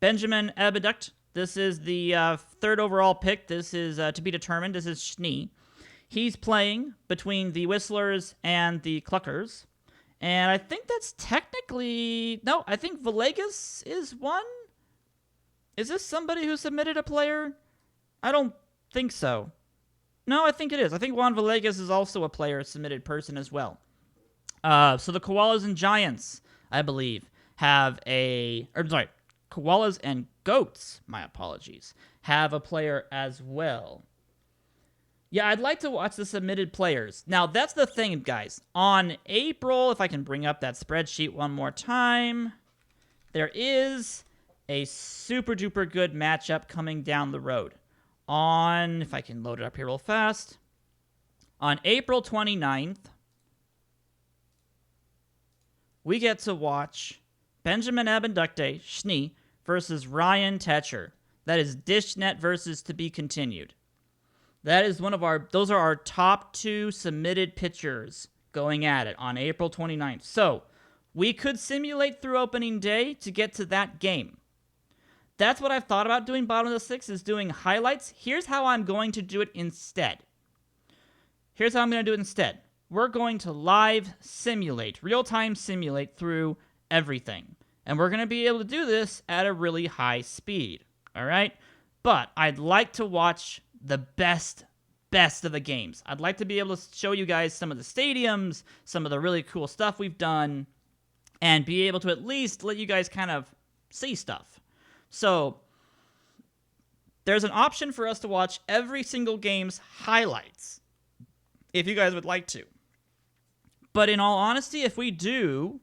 Benjamin Ebenduct. This is the third overall pick. This is to be determined. This is Schnee. He's playing between the Whistlers and the Cluckers. And I think that's technically, no, I think Villegas is one. Is this somebody who submitted a player? I don't think so. No, I think it is. I think Juan Villegas is also a player submitted person as well. So the Koalas and Giants, I believe, Koalas and Goats, my apologies, have a player as well. Yeah, I'd like to watch the submitted players. Now, that's the thing, guys. On April, if I can bring up that spreadsheet one more time. there is a super duper good matchup coming down the road. On, if I can load it up here real fast, on April 29th, we get to watch Benjamin Abendukte, Schnee, versus Ryan Techer. That is DishNet versus to be continued. That is those are our top 2 submitted pitchers going at it on April 29th. So, we could simulate through opening day to get to that game. That's what I've thought about doing bottom of the 6th, is doing highlights. Here's how I'm going to do it instead. We're going to live simulate, real-time simulate through everything. And we're going to be able to do this at a really high speed. All right? But I'd like to watch the best of the games. I'd like to be able to show you guys some of the stadiums, some of the really cool stuff we've done, and be able to at least let you guys kind of see stuff. So, there's an option for us to watch every single game's highlights, if you guys would like to. But in all honesty, if we do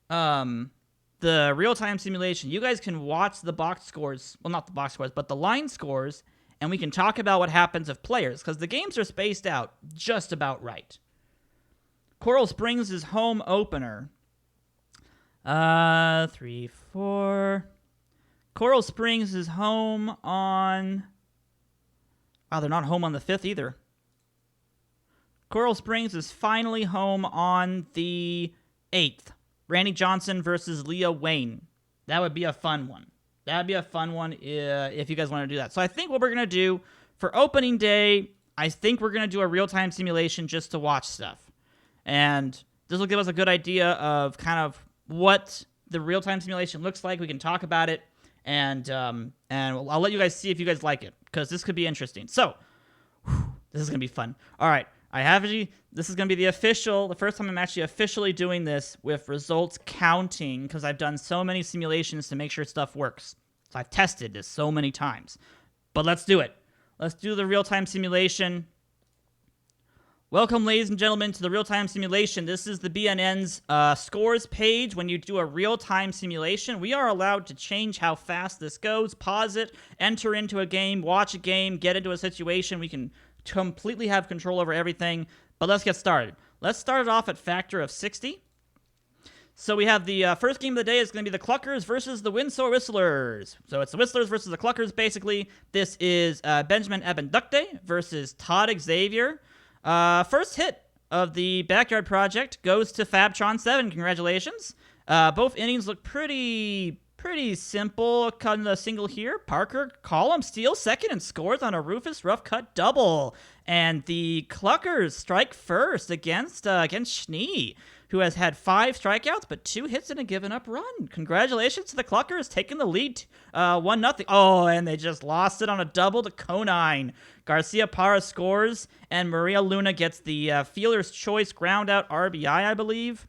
the real-time simulation, you guys can watch the box scores, well, not the box scores, but the line scores, and we can talk about what happens with players, because the games are spaced out just about right. Coral Springs is home opener. 3, 4. Coral Springs is home on... Wow, they're not home on the 5th either. Coral Springs is finally home on the 8th. Randy Johnson versus Leah Wayne. That would be a fun one. That'd be a fun one if you guys want to do that. So I think what we're going to do for opening day, I think we're going to do a real-time simulation just to watch stuff. And this will give us a good idea of kind of what the real-time simulation looks like. We can talk about it, and I'll let you guys see if you guys like it, because this could be interesting. So, this is going to be fun. All right. This is going to be the first time I'm actually officially doing this with results counting, because I've done so many simulations to make sure stuff works. So I've tested this so many times. But let's do it. Let's do the real-time simulation. Welcome, ladies and gentlemen, to the real-time simulation. This is the BNN's scores page. When you do a real-time simulation, we are allowed to change how fast this goes, pause it, enter into a game, watch a game, get into a situation. We can completely have control over everything. But let's get started. Let's start it off at factor of 60. So we have the first game of the day is going to be the Cluckers versus the Windsor Whistlers. So it's the Whistlers versus the Cluckers, basically. This is Benjamin Abendukte versus Todd Xavier. First hit of the Backyard Project goes to Fabtron7. Congratulations. Both innings look pretty simple. Cutting the single here. Parker Column steals second and scores on a Rufus rough cut double. And the Cluckers strike first against Schnee, who has had 5 strikeouts but 2 hits and a given up run. Congratulations to the Cluckers, taking the lead 1-0. Oh, and they just lost it on a double to Conine. Garcia Parra scores, and Maria Luna gets the fielder's choice ground out RBI, I believe.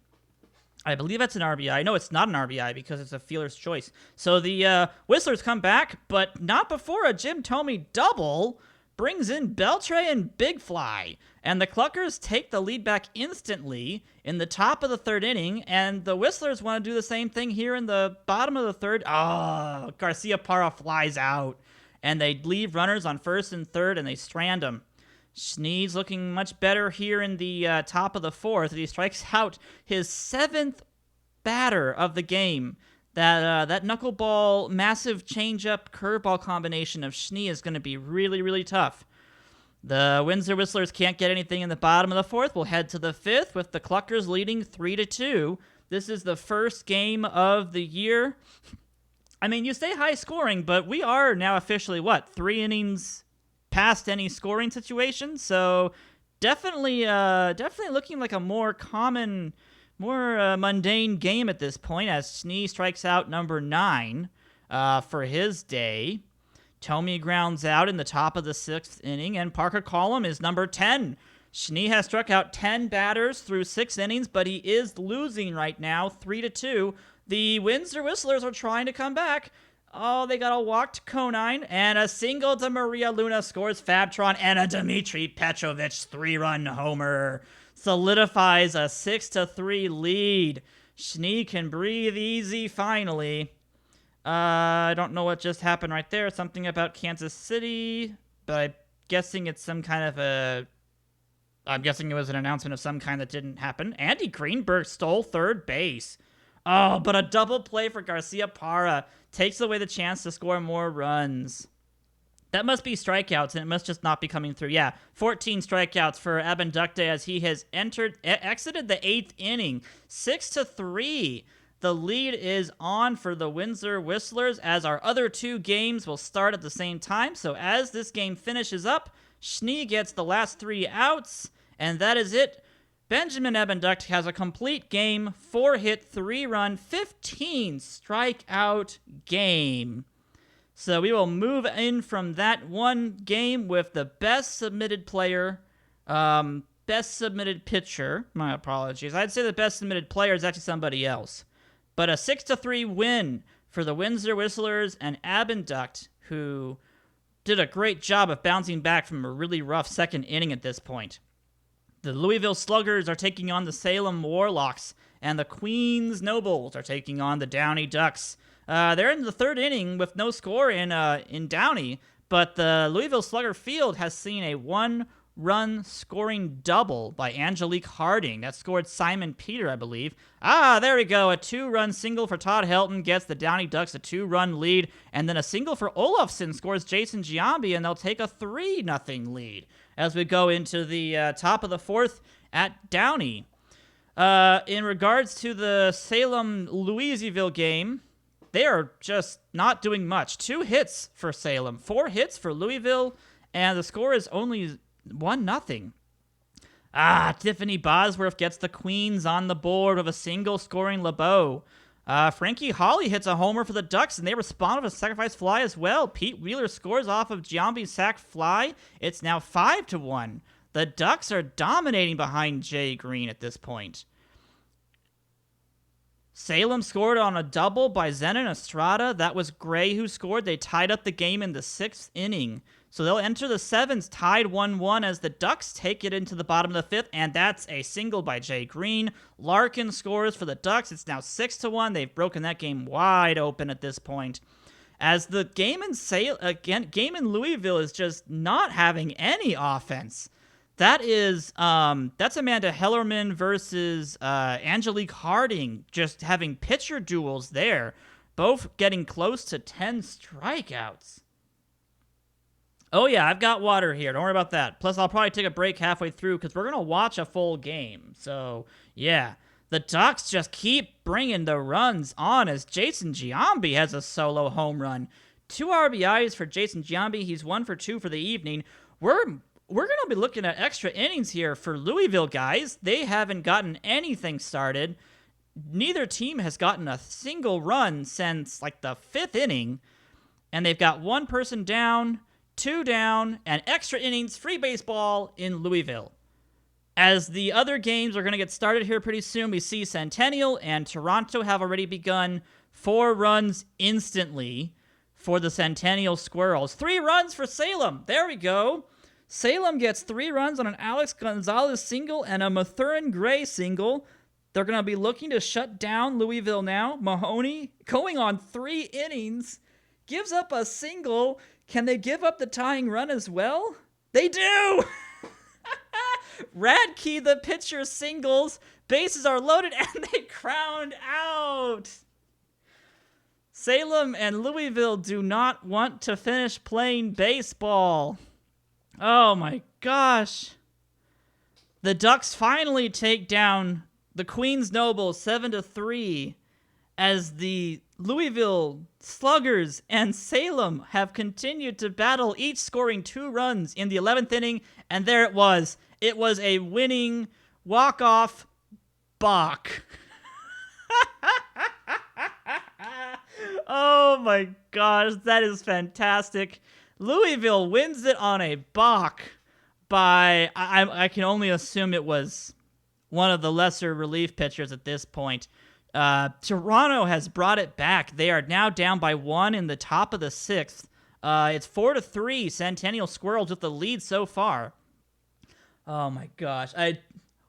I believe that's an RBI. No, it's not an RBI because it's a fielder's choice. So the Whistlers come back, but not before a Jim Thome double brings in Beltre and Big Fly. And the Cluckers take the lead back instantly in the top of the 3rd inning, and the Whistlers want to do the same thing here in the bottom of the 3rd. Oh, Garcia Parra flies out, and they leave runners on 1st and 3rd, and they strand them. Schnee's looking much better here in the top of the 4th. He strikes out his 7th batter of the game. That knuckleball, massive changeup, curveball combination of Schnee is going to be really, really tough. The Windsor Whistlers can't get anything in the bottom of the 4th. We'll head to the 5th with the Cluckers leading 3-2. This is the first game of the year. I mean, you say high scoring, but we are now officially, 3 innings past any scoring situation? So definitely looking like a more common, more mundane game at this point, as Schnee strikes out number 9 for his day. Thome grounds out in the top of the 6th inning, and Parker Column is number 10. Schnee has struck out 10 batters through 6 innings, but he is losing right now, 3-2. The Windsor Whistlers are trying to come back. Oh, they got a walk to Conine, and a single to Maria Luna scores Fabtron, and a Dmitry Petrovich 3-run homer solidifies a 6-3 lead. Schnee can breathe easy finally. I don't know what just happened right there. Something about Kansas City, but I'm guessing it's some kind of a... I'm guessing it was an announcement of some kind that didn't happen. Andy Greenberg stole third base. Oh, but a double play for Garcia Parra takes away the chance to score more runs. That must be strikeouts, and it must just not be coming through. Yeah, 14 strikeouts for Abinducte as he has exited the 8th inning. 6-3. The lead is on for the Windsor Whistlers as our other two games will start at the same time. So as this game finishes up, Schnee gets the last 3 outs, and that is it. Benjamin Abinducte has a complete game, 4-hit, 3-run, 15 strikeout game. So we will move in from that one game with the best submitted player, best submitted pitcher. My apologies. I'd say the best submitted player is actually somebody else. But a 6-3 win for the Windsor Whistlers and Abinducte, who did a great job of bouncing back from a really rough second inning at this point. The Louisville Sluggers are taking on the Salem Warlocks, and the Queens Nobles are taking on the Downey Ducks. They're in the 3rd inning with no score in Downey, but the Louisville Slugger Field has seen a 1-run scoring double by Angelique Harding. That scored Simon Peter, I believe. There we go. A 2-run single for Todd Helton gets the Downey Ducks a 2-run lead, and then a single for Olofsson scores Jason Giambi, and they'll take a 3-0 lead as we go into the top of the 4th at Downey. In regards to the Salem-Louisville game, they are just not doing much. 2 hits for Salem, 4 hits for Louisville, and the score is only 1-0. Tiffany Bosworth gets the Queens on the board with a single scoring LeBeau. Frankie Hawley hits a homer for the Ducks, and they respond with a sacrifice fly as well. Pete Wheeler scores off of Giambi's sac fly. It's now 5-1. The Ducks are dominating behind Jay Green at this point. Salem scored on a double by Zenon Estrada. That was Gray who scored. They tied up the game in the 6th inning. So they'll enter the 7th tied 1-1 as the Ducks take it into the bottom of the 5th, and that's a single by Jay Green. Larkin scores for the Ducks. It's now 6-1. They've broken that game wide open at this point. As the game in Louisville is just not having any offense. That's Amanda Hellerman versus Angelique Harding, just having pitcher duels there, both getting close to 10 strikeouts. Oh yeah, I've got water here. Don't worry about that. Plus, I'll probably take a break halfway through because we're going to watch a full game. So, yeah. The Ducks just keep bringing the runs on as Jason Giambi has a solo home run. 2 RBIs for Jason Giambi. He's 1 for 2 for the evening. We're going to be looking at extra innings here for Louisville, guys. They haven't gotten anything started. Neither team has gotten a single run since, like, the 5th inning. And they've got 1 person down, 2 down, and extra innings, free baseball in Louisville. As the other games are going to get started here pretty soon, we see Centennial and Toronto have already begun. 4 runs instantly for the Centennial Squirrels. 3 runs for Salem. There we go. Salem gets 3 runs on an Alex Gonzalez single and a Mathurin Gray single. They're going to be looking to shut down Louisville now. Mahoney, going on 3 innings, gives up a single. Can they give up the tying run as well? They do! Radke, the pitcher, singles. Bases are loaded, and they ground out. Salem and Louisville do not want to finish playing baseball. Oh my gosh. The Ducks finally take down the Queens Nobles 7-3 as the Louisville Sluggers and Salem have continued to battle, each scoring 2 runs in the 11th inning, and there it was. It was a winning walk-off balk. Oh my gosh, that is fantastic. Louisville wins it on a balk by, I can only assume it was one of the lesser relief pitchers at this point. Toronto has brought it back. They are now down by 1 in the top of the 6th. It's 4-3. Centennial Squirrels with the lead so far. Oh my gosh.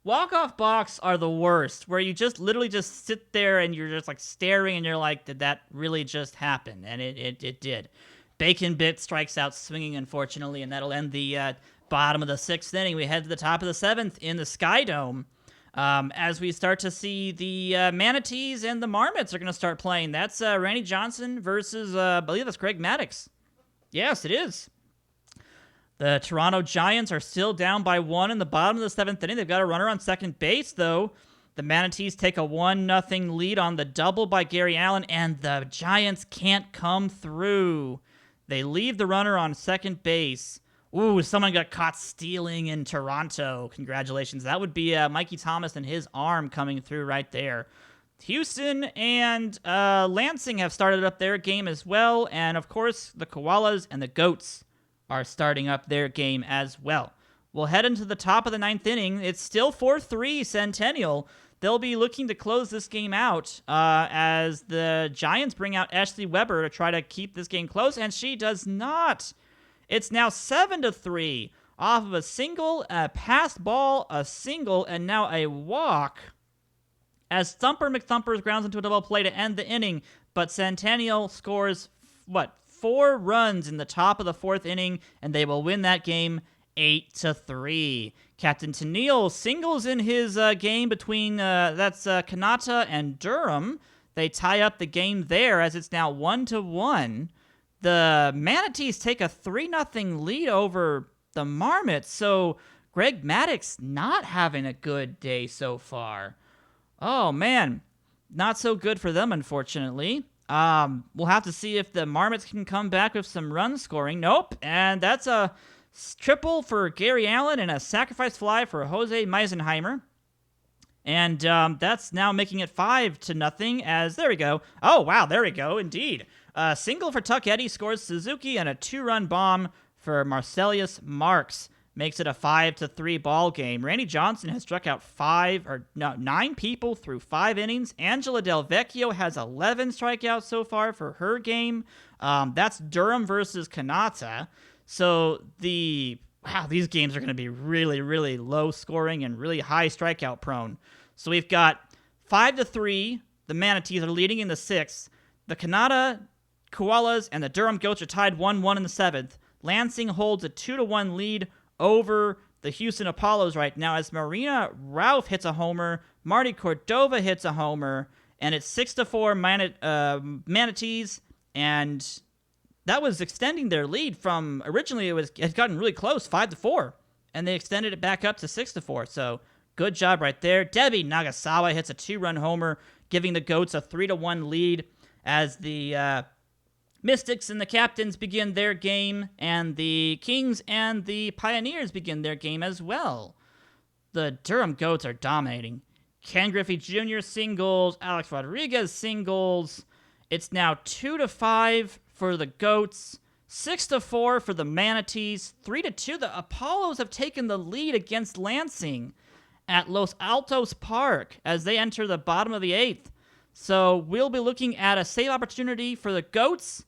Walk-off balks are the worst, where you just literally just sit there and you're just like staring and you're like, did that really just happen? And it did. Bacon Bit strikes out swinging, unfortunately, and that'll end the bottom of the 6th inning. We head to the top of the 7th in the Sky Dome. As we start to see the Manatees and the Marmots are going to start playing. That's Randy Johnson versus, I believe that's Greg Maddux. Yes, it is. The Toronto Giants are still down by 1 in the bottom of the 7th inning. They've got a runner on second base, though. The Manatees take a 1-0 lead on the double by Gary Allen, and the Giants can't come through. They leave the runner on second base. Ooh, someone got caught stealing in Toronto. Congratulations. That would be Mikey Thomas and his arm coming through right there. Houston and Lansing have started up their game as well, and of course, the Koalas and the Goats are starting up their game as well. We'll head into the top of the 9th inning. It's still 4-3 Centennial. They'll be looking to close this game out as the Giants bring out Ashley Weber to try to keep this game close, and she does not. It's now 7-3 off of a single, a passed ball, a single, and now a walk as Thumper McThumpers grounds into a double play to end the inning, but Centennial scores, 4 runs in the top of the 4th inning, and they will win that game 8-3. Captain Tennille singles in his game between Kanata and Durham. They tie up the game there as it's now 1-1. The Manatees take a 3-0 lead over the Marmots, so Greg Maddux not having a good day so far. Oh, man. Not so good for them, unfortunately. We'll have to see if the Marmots can come back with some run scoring. Nope, and that's a triple for Gary Allen and a sacrifice fly for Jose Meisenheimer. And that's now making it 5-0 as, there we go. Oh, wow, there we go, indeed. A single for Tuck Eddy scores Suzuki, and a 2-run bomb for Marcellus Marks makes it a 5-3 ball game. Randy Johnson has struck out 9 people through 5 innings. Angela Del Vecchio has 11 strikeouts so far for her game. That's Durham versus Kanata. So these games are going to be really, really low scoring and really high strikeout prone. So we've got 5-3. The Manatees are leading in the 6th. The Kanata Koalas and the Durham Goats are tied 1-1 in the 7th. Lansing holds a 2-1 lead over the Houston Apollos right now as Marina Ralph hits a homer, Marty Cordova hits a homer, and it's 6-4 Manatees, and that was extending their lead from originally it had gotten really close, 5-4, and they extended it back up to 6-4. So good job right there. Debbie Nagasawa hits a 2-run homer, giving the Goats a 3-1 lead as the Mystics and the Captains begin their game, and the Kings and the Pioneers begin their game as well. The Durham Goats are dominating. Ken Griffey Jr. singles, Alex Rodriguez singles. It's now 2-5 for the Goats, 6-4 for the Manatees, 3-2. The Apollos have taken the lead against Lansing at Los Altos Park as they enter the bottom of the 8th. So we'll be looking at a save opportunity for the Goats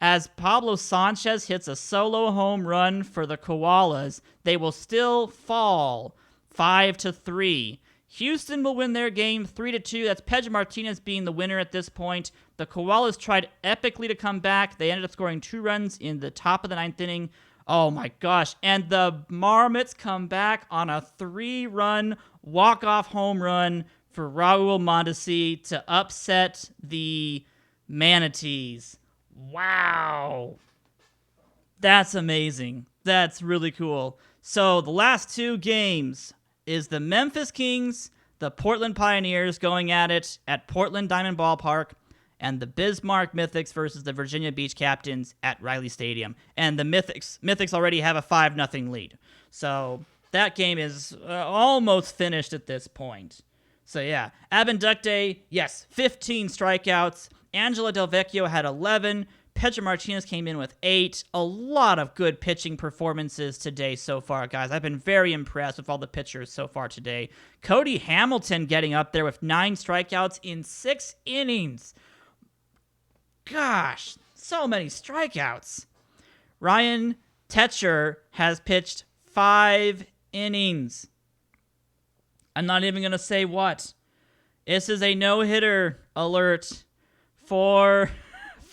as Pablo Sanchez hits a solo home run for the Koalas. They will still fall 5-3. Houston will win their game 3-2. That's Pedro Martinez being the winner at this point. The Koalas tried epically to come back. They ended up scoring 2 runs in the top of the 9th inning. Oh my gosh. And the Marmots come back on a 3-run walk-off home run for Raul Mondesi to upset the Manatees. Wow. That's amazing. That's really cool. So the last 2 games is the Memphis Kings, the Portland Pioneers going at it at Portland Diamond Ballpark, and the Bismarck Mythics versus the Virginia Beach Captains at Riley Stadium. And the Mythics already have a 5-0 lead. So that game is almost finished at this point. So yeah, Abinducte, yes, 15 strikeouts. Angela Del Vecchio had 11. Pedro Martinez came in with 8. A lot of good pitching performances today so far, guys. I've been very impressed with all the pitchers so far today. Cody Hamilton getting up there with 9 strikeouts in 6 innings. Gosh, so many strikeouts. Ryan Tetcher has pitched 5 innings. I'm not even going to say what. This is a no-hitter alert for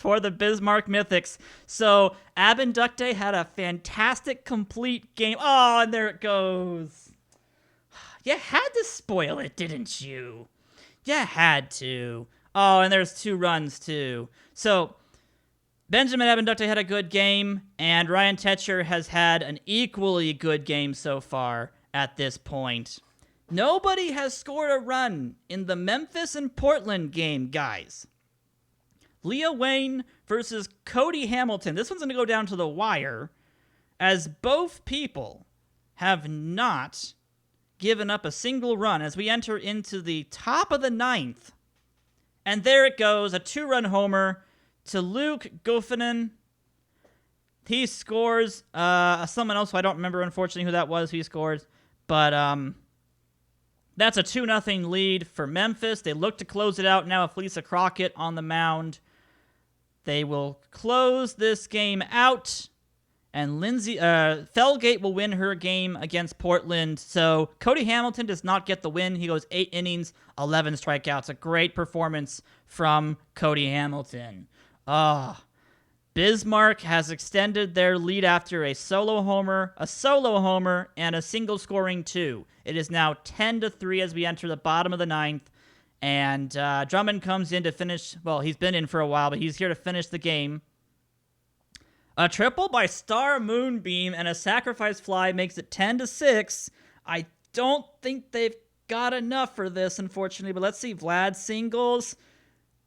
the Bismarck Mythics. So Abinducte had a fantastic complete game. Oh, and there it goes. You had to spoil it, didn't you? You had to. Oh, and there's 2 runs, too. So Benjamin Abinducte had a good game, and Ryan Tetcher has had an equally good game so far at this point. Nobody has scored a run in the Memphis and Portland game, guys. Leah Wayne versus Cody Hamilton. This one's going to go down to the wire, as both people have not given up a single run as we enter into the top of the 9th. And there it goes, a 2-run homer to Luke Goffinen. He scores someone else who I don't remember, unfortunately, who that was, who he scored. But that's a 2-0 lead for Memphis. They look to close it out now with Lisa Crockett on the mound. They will close this game out, and Felgate will win her game against Portland. So Cody Hamilton does not get the win. He goes 8 innings, 11 strikeouts. A great performance from Cody Hamilton. Bismarck has extended their lead after a solo homer, and a single scoring 2. It is now 10-3 as we enter the bottom of the 9th. And Drummond comes in to finish. Well, he's been in for a while, but he's here to finish the game. A triple by Star Moonbeam and a sacrifice fly makes it 10-6. I don't think they've got enough for this, unfortunately. But let's see. Vlad singles.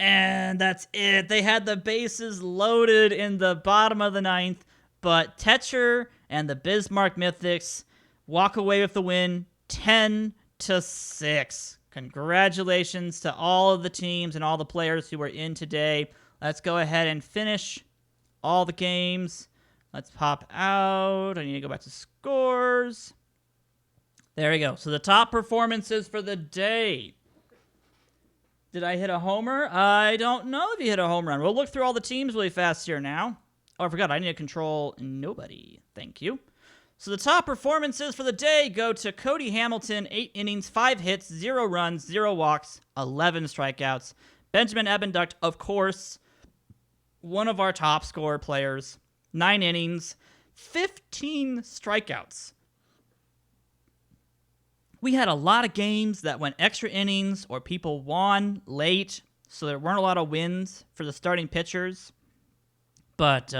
And that's it. They had the bases loaded in the bottom of the 9th. But Tetcher and the Bismarck Mythics walk away with the win 10-6. Congratulations to all of the teams and all the players who were in today. Let's go ahead and finish all the games. Let's pop out. I need to go back to scores. There we go. So the top performances for the day. Did I hit a homer? I don't know if you hit a home run. We'll look through all the teams really fast here now. Oh, I forgot. I need to control nobody. Thank you. So the top performances for the day go to Cody Hamilton, 8 innings, 5 hits, 0 runs, 0 walks, 11 strikeouts. Benjamin Abinducte, of course, one of our top scorer players, 9 innings, 15 strikeouts. We had a lot of games that went extra innings or people won late, so there weren't a lot of wins for the starting pitchers. But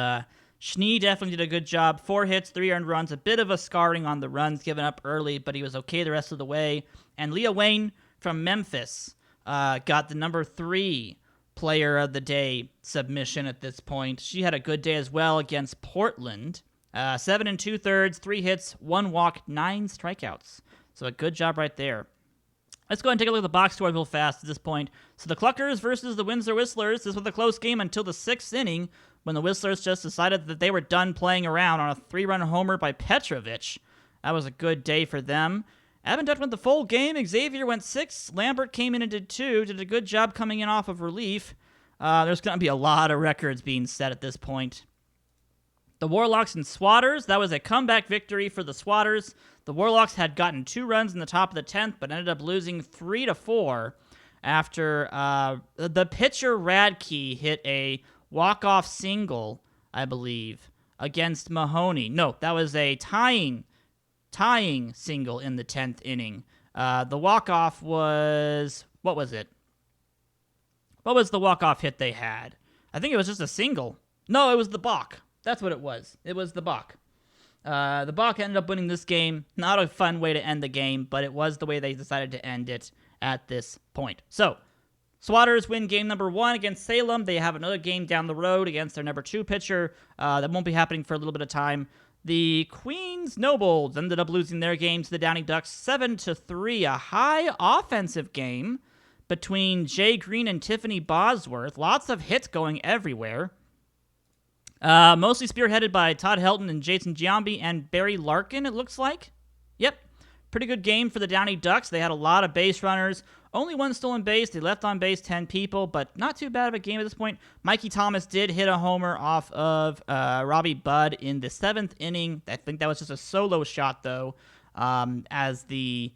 Schnee definitely did a good job. 4 hits, 3 earned runs, a bit of a scarring on the runs given up early, but he was okay the rest of the way. And Leah Wayne from Memphis got the number 3 player of the day submission at this point. She had a good day as well against Portland. 7 2/3, 3 hits, 1 walk, 9 strikeouts. So a good job right there. Let's go ahead and take a look at the box score real fast at this point. So the Cluckers versus the Windsor Whistlers. This was a close game until the 6th inning when the Whistlers just decided that they were done playing around on a 3-run homer by Petrovich. That was a good day for them. Abinducte went the full game. Xavier went 6. Lambert came in and did 2. Did a good job coming in off of relief. There's going to be a lot of records being set at this point. The Warlocks and Swatters. That was a comeback victory for the Swatters. The Warlocks had gotten 2 runs in the top of the 10th, but ended up losing 3-4 after the pitcher Radke hit a walk-off single, I believe, against Mahoney. No, that was a tying single in the 10th inning. The walk-off was... What was it? What was the walk-off hit they had? I think it was just a single. No, it was the balk. That's what it was. It was the balk. The Bach ended up winning this game. Not a fun way to end the game, but it was the way they decided to end it at this point. So, Swatters win game number 1 against Salem. They have another game down the road against their number 2 pitcher. That won't be happening for a little bit of time. The Queens Nobles ended up losing their game to the Downey Ducks 7-3. A high offensive game between Jay Green and Tiffany Bosworth. Lots of hits going everywhere. Mostly spearheaded by Todd Helton and Jason Giambi and Barry Larkin, it looks like. Yep. Pretty good game for the Downey Ducks. They had a lot of base runners. Only 1 stolen base. They left on base 10 people, but not too bad of a game at this point. Mikey Thomas did hit a homer off of Robbie Budd in the 7th inning. I think that was just a solo shot, though, as the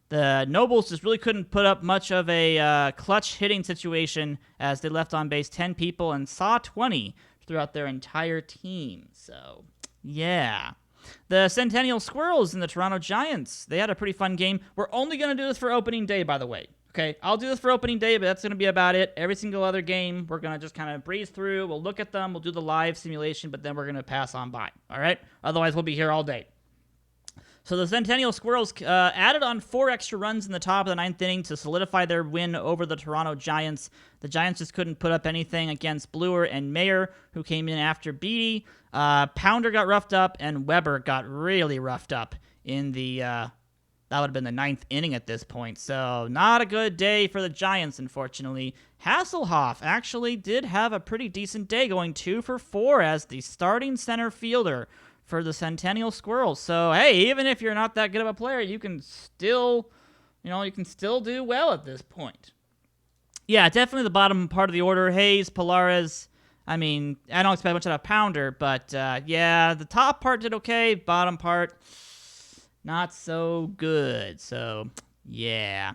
The Nobles just really couldn't put up much of a clutch hitting situation as they left on base 10 people and saw 20 throughout their entire team. So, yeah. The Centennial Squirrels and the Toronto Giants, they had a pretty fun game. We're only going to do this for opening day, by the way. Okay, I'll do this for opening day, but that's going to be about it. Every single other game, we're going to just kind of breeze through. We'll look at them. We'll do the live simulation, but then we're going to pass on by. All right? Otherwise, we'll be here all day. So the Centennial Squirrels added on 4 extra runs in the top of the 9th inning to solidify their win over the Toronto Giants. The Giants just couldn't put up anything against Bluer and Mayer, who came in after Beatty. Pounder got roughed up, and Weber got really roughed up in the, that would have been the 9th inning at this point. So not a good day for the Giants, unfortunately. Hasselhoff actually did have a pretty decent day, going 2 for 4 as the starting center fielder for the Centennial Squirrels. So, hey, even if you're not that good of a player, you can still, do well at this point. Yeah, definitely the bottom part of the order. Hayes, Pilares. I mean, I don't expect much out of Pounder, but yeah, the top part did okay. Bottom part, not so good. So, yeah.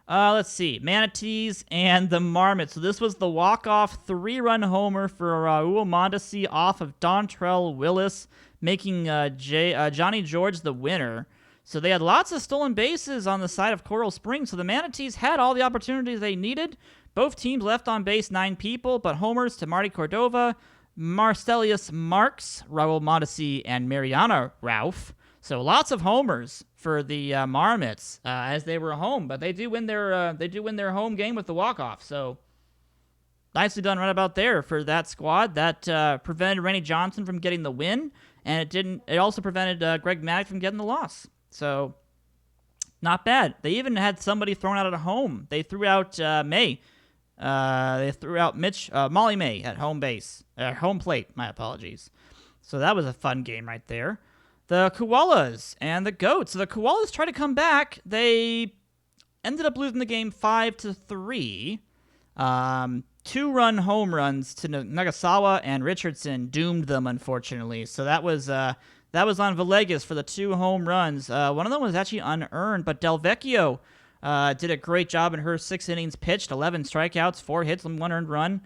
Let's see. Manatees and the Marmots. So this was the walk-off 3-run homer for Raul Mondesi off of Dontrell Willis, making Johnny George the winner. So they had lots of stolen bases on the side of Coral Springs, so the Manatees had all the opportunities they needed. Both teams left on base 9 people, but homers to Marty Cordova, Marcellus Marks, Raul Mondesi, and Mariana Ralph. So lots of homers for the Marmots as they were home, but they do win their home game with the walk-off. So nicely done right about there for that squad. That prevented Randy Johnson from getting the win, and it also prevented Greg Maddux from getting the loss. So not bad. They even had somebody thrown out at home. They threw out May. They threw out Molly May at home plate. My apologies. So that was a fun game right there. The Koalas and the Goats. So the Koalas tried to come back. They ended up losing the game 5-3. 2-run home runs to Nagasawa and Richardson doomed them, unfortunately. So that was on Villegas for the 2 home runs. One of them was actually unearned, but Del Vecchio did a great job in her 6 innings pitched, 11 strikeouts, 4 hits, and 1 earned run.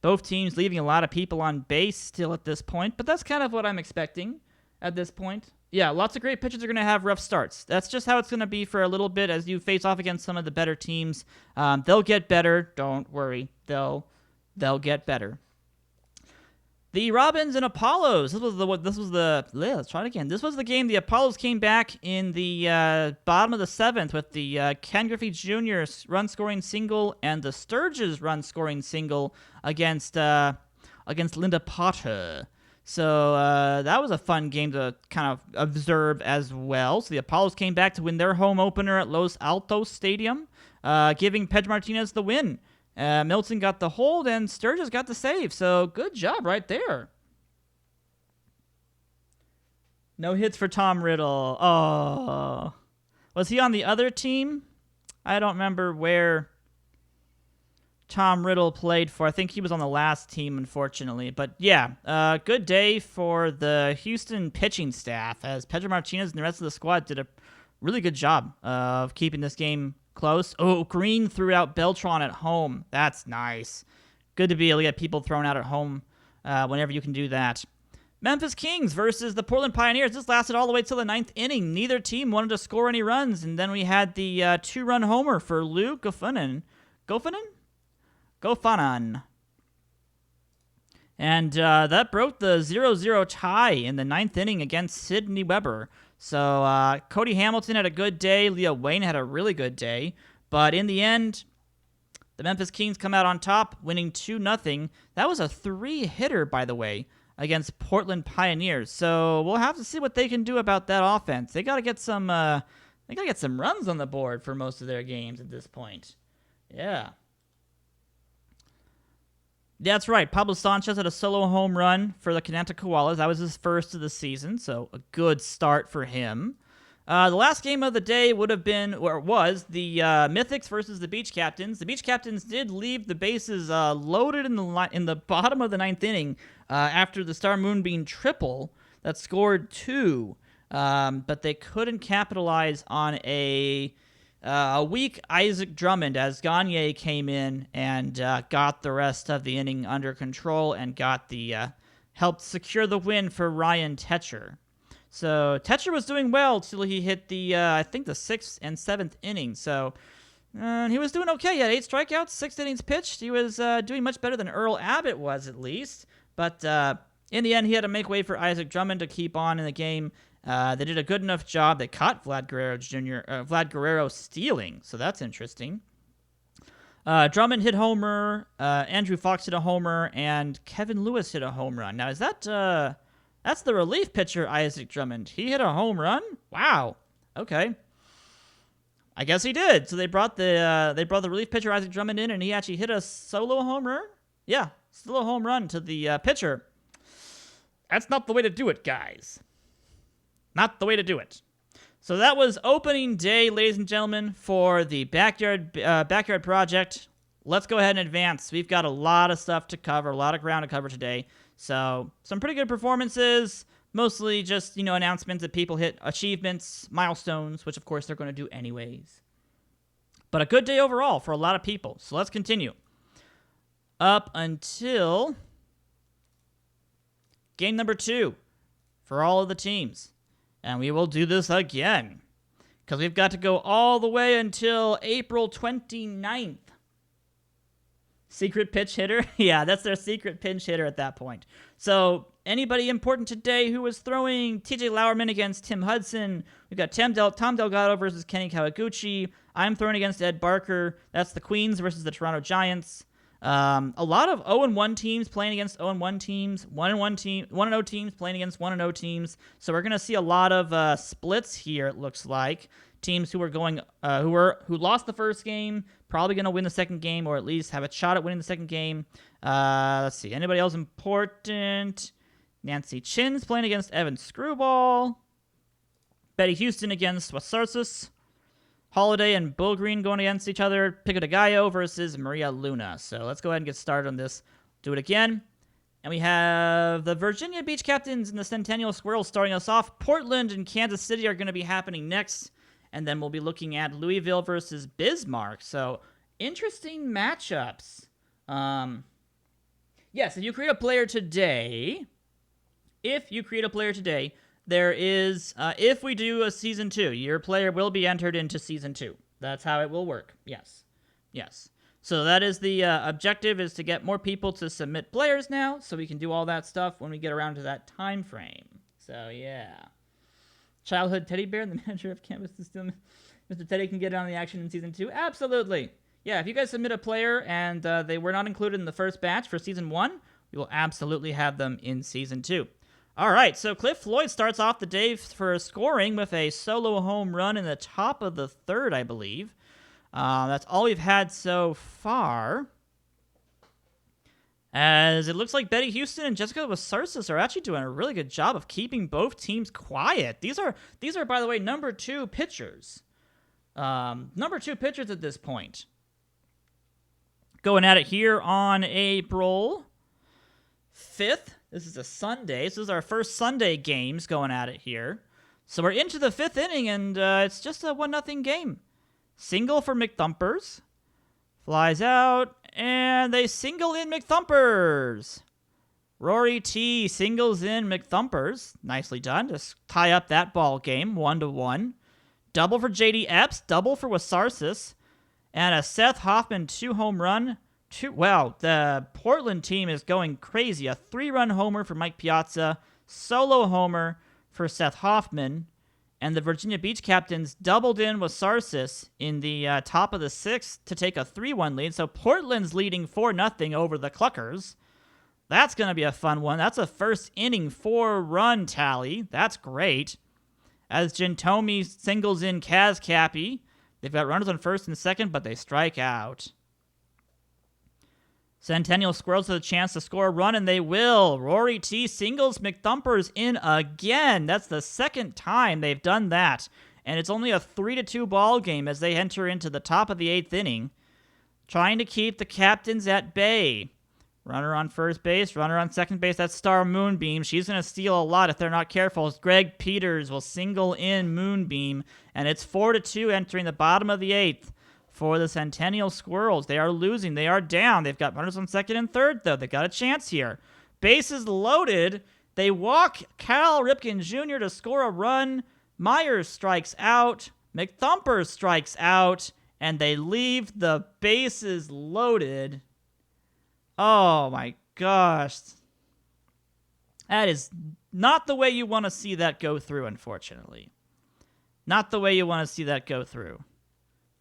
Both teams leaving a lot of people on base still at this point, but that's kind of what I'm expecting at this point. Yeah, lots of great pitchers are going to have rough starts. That's just how it's going to be for a little bit as you face off against some of the better teams. They'll get better. Don't worry. They'll get better. The Robins and Apollos. Let's try it again. This was the game. The Apollos came back in the bottom of the 7th with the Ken Griffey Jr. run-scoring single and the Sturgis run-scoring single against Linda Potter. So that was a fun game to kind of observe as well. So the Apollos came back to win their home opener at Los Altos Stadium, giving Pedro Martinez the win. Milton got the hold, and Sturgis got the save. So good job right there. No hits for Tom Riddle. Oh. Was he on the other team? I don't remember where Tom Riddle played for. I think he was on the last team, unfortunately. But yeah, good day for the Houston pitching staff as Pedro Martinez and the rest of the squad did a really good job of keeping this game close. Oh, Green threw out Beltran at home. That's nice. Good to be able to get people thrown out at home whenever you can do that. Memphis Kings versus the Portland Pioneers. This lasted all the way till the 9th inning. Neither team wanted to score any runs, and then we had the 2-run homer for Lou Gofanan. Gofanan. And that broke the 0-0 tie in the 9th inning against Sidney Weber. So Cody Hamilton had a good day. Leo Wayne had a really good day. But in the end, the Memphis Kings come out on top, winning 2-0. That was a 3-hitter, by the way, against Portland Pioneers. So we'll have to see what they can do about that offense. They got to get some runs on the board for most of their games at this point. Yeah. That's right. Pablo Sanchez had a solo home run for the Cananta Koalas. That was his first of the season, so a good start for him. The last game of the day was the Mythics versus the Beach Captains. The Beach Captains did leave the bases loaded in the bottom of the 9th inning after the Star Moonbeam triple that scored 2. but they couldn't capitalize on a weak Isaac Drummond as Gagne came in and got the rest of the inning under control and got the helped secure the win for Ryan Tetcher. So Tetcher was doing well till he hit the I think the 6th and 7th inning. So he was doing okay. He had 8 strikeouts, 6 innings pitched. He was doing much better than Earl Abbott was, at least. But in the end, he had to make way for Isaac Drummond to keep on in the game. They did a good enough job. They caught Vlad Guerrero stealing, so that's interesting. Drummond hit homer, Andrew Fox hit a homer, and Kevin Lewis hit a home run. Now, is that that's the relief pitcher, Isaac Drummond? He hit a home run? Wow. Okay. I guess he did. So they brought the relief pitcher Isaac Drummond in, and he actually hit a solo homer. Yeah, solo home run to the pitcher. That's not the way to do it, guys. Not the way to do it. So that was opening day, ladies and gentlemen, for the Backyard Project. Let's go ahead and advance. We've got a lot of stuff to cover, a lot of ground to cover today. So some pretty good performances, mostly just, announcements that people hit achievements, milestones, which of course they're going to do anyways. But a good day overall for a lot of people. So let's continue. Up until game number 2 for all of the teams. And we will do this again, because we've got to go all the way until April 29th. Secret pitch hitter? Yeah, that's their secret pinch hitter at that point. So anybody important today who was throwing? TJ Lauerman against Tim Hudson. We've got Tom Delgado versus Kenny Kawaguchi. I'm throwing against Ed Barker. That's the Queens versus the Toronto Giants. A lot of 0-1 teams playing against 0-1 teams, 1-0 teams playing against 1-0 teams. So we're gonna see a lot of splits here. It looks like teams who lost the first game probably gonna win the second game, or at least have a shot at winning the second game. Let's see, anybody else important? Nancy Chin's playing against Evan Screwball. Betty Houston against Wasarsis. Holiday and Bull Green going against each other. Pico de Gallo versus Maria Luna. So let's go ahead and get started on this. Do it again. And we have the Virginia Beach Captains and the Centennial Squirrels starting us off. Portland and Kansas City are going to be happening next. And then we'll be looking at Louisville versus Bismarck. So interesting matchups. Yes, if you create a player today, there is, if we do a Season 2, your player will be entered into Season 2. That's how it will work. Yes. So that is the objective, is to get more people to submit players now, so we can do all that stuff when we get around to that time frame. So, yeah. Childhood Teddy Bear, the manager of campus is still... Mr. Teddy can get on the action in Season 2? Absolutely. Yeah, if you guys submit a player and they were not included in the first batch for Season 1, we will absolutely have them in Season 2. All right, so Cliff Floyd starts off the day for scoring with a solo home run in the top of the 3rd, I believe. That's all we've had so far. As it looks like Betty Houston and Jessica Wasarsis are actually doing a really good job of keeping both teams quiet. These are, by the way, number 2 pitchers. Number 2 pitchers at this point. Going at it here on April 5th. This is a Sunday. So this is our first Sunday games going at it here. So we're into the 5th inning, and it's just a 1-0 game. Single for McThumpers. Flies out, and they single in McThumpers. Rory T singles in McThumpers. Nicely done. Just tie up that ball game, 1-1. Double for J.D. Epps. Double for Wasarsis. And a Seth Hoffman 2-home run. Wow, the Portland team is going crazy. A 3-run homer for Mike Piazza, solo homer for Seth Hoffman, and the Virginia Beach Captains doubled in with Wasarsis in the top of the 6th to take a 3-1 lead. So Portland's leading 4-0 over the Cluckers. That's going to be a fun one. That's a first inning 4-run tally. That's great. As Jintomi singles in Kaz Cappy. They've got runners on first and second, but they strike out. Centennial Squirrels have a chance to score a run, and they will. Rory T singles McThumpers in again. That's the 2nd time they've done that. And it's only a 3-2 ball game as they enter into the top of the 8th inning, trying to keep the Captains at bay. Runner on first base, runner on second base. That's Star Moonbeam. She's going to steal a lot if they're not careful. Greg Peters will single in Moonbeam, and it's 4-2 entering the bottom of the 8th for the Centennial Squirrels. They are losing. They are down. They've got runners on second and third, though. They got a chance here. Bases loaded. They walk Cal Ripken Jr. to score a run. Myers strikes out. McThumper strikes out. And they leave the bases loaded. Oh my gosh. That is not the way you want to see that go through, unfortunately. Not the way you want to see that go through.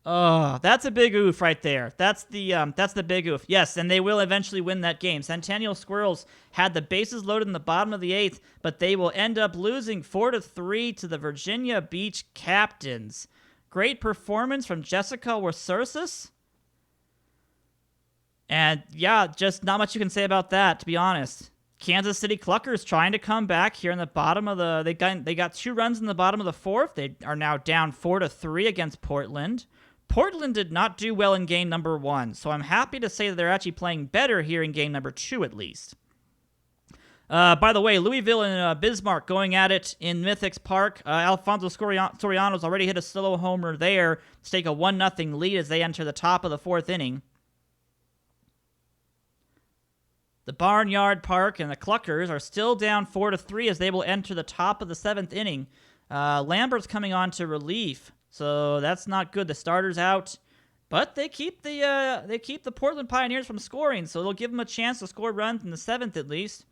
Oh, that's a big oof right there. That's the big oof. Yes, and they will eventually win that game. Centennial Squirrels had the bases loaded in the bottom of the 8th, but they will end up losing 4-3 to the Virginia Beach Captains. Great performance from Jessica Wersursis. And yeah, just not much you can say about that, to be honest. Kansas City Cluckers trying to come back here in the bottom of the... They got 2 runs in the bottom of the 4th. They are now down 4-3 against Portland. Portland did not do well in game number 1, so I'm happy to say that they're actually playing better here in game number 2 at least. By the way, Louisville and Bismarck going at it in Mythics Park. Alfonso Soriano's already hit a solo homer there to take a 1-0 lead as they enter the top of the 4th inning. The Barnyard Park and the Cluckers are still down 4-3 as they will enter the top of the 7th inning. Lambert's coming on to relief, so that's not good. The starter's out, but they keep the Portland Pioneers from scoring, so they'll give them a chance to score runs in the 7th at least.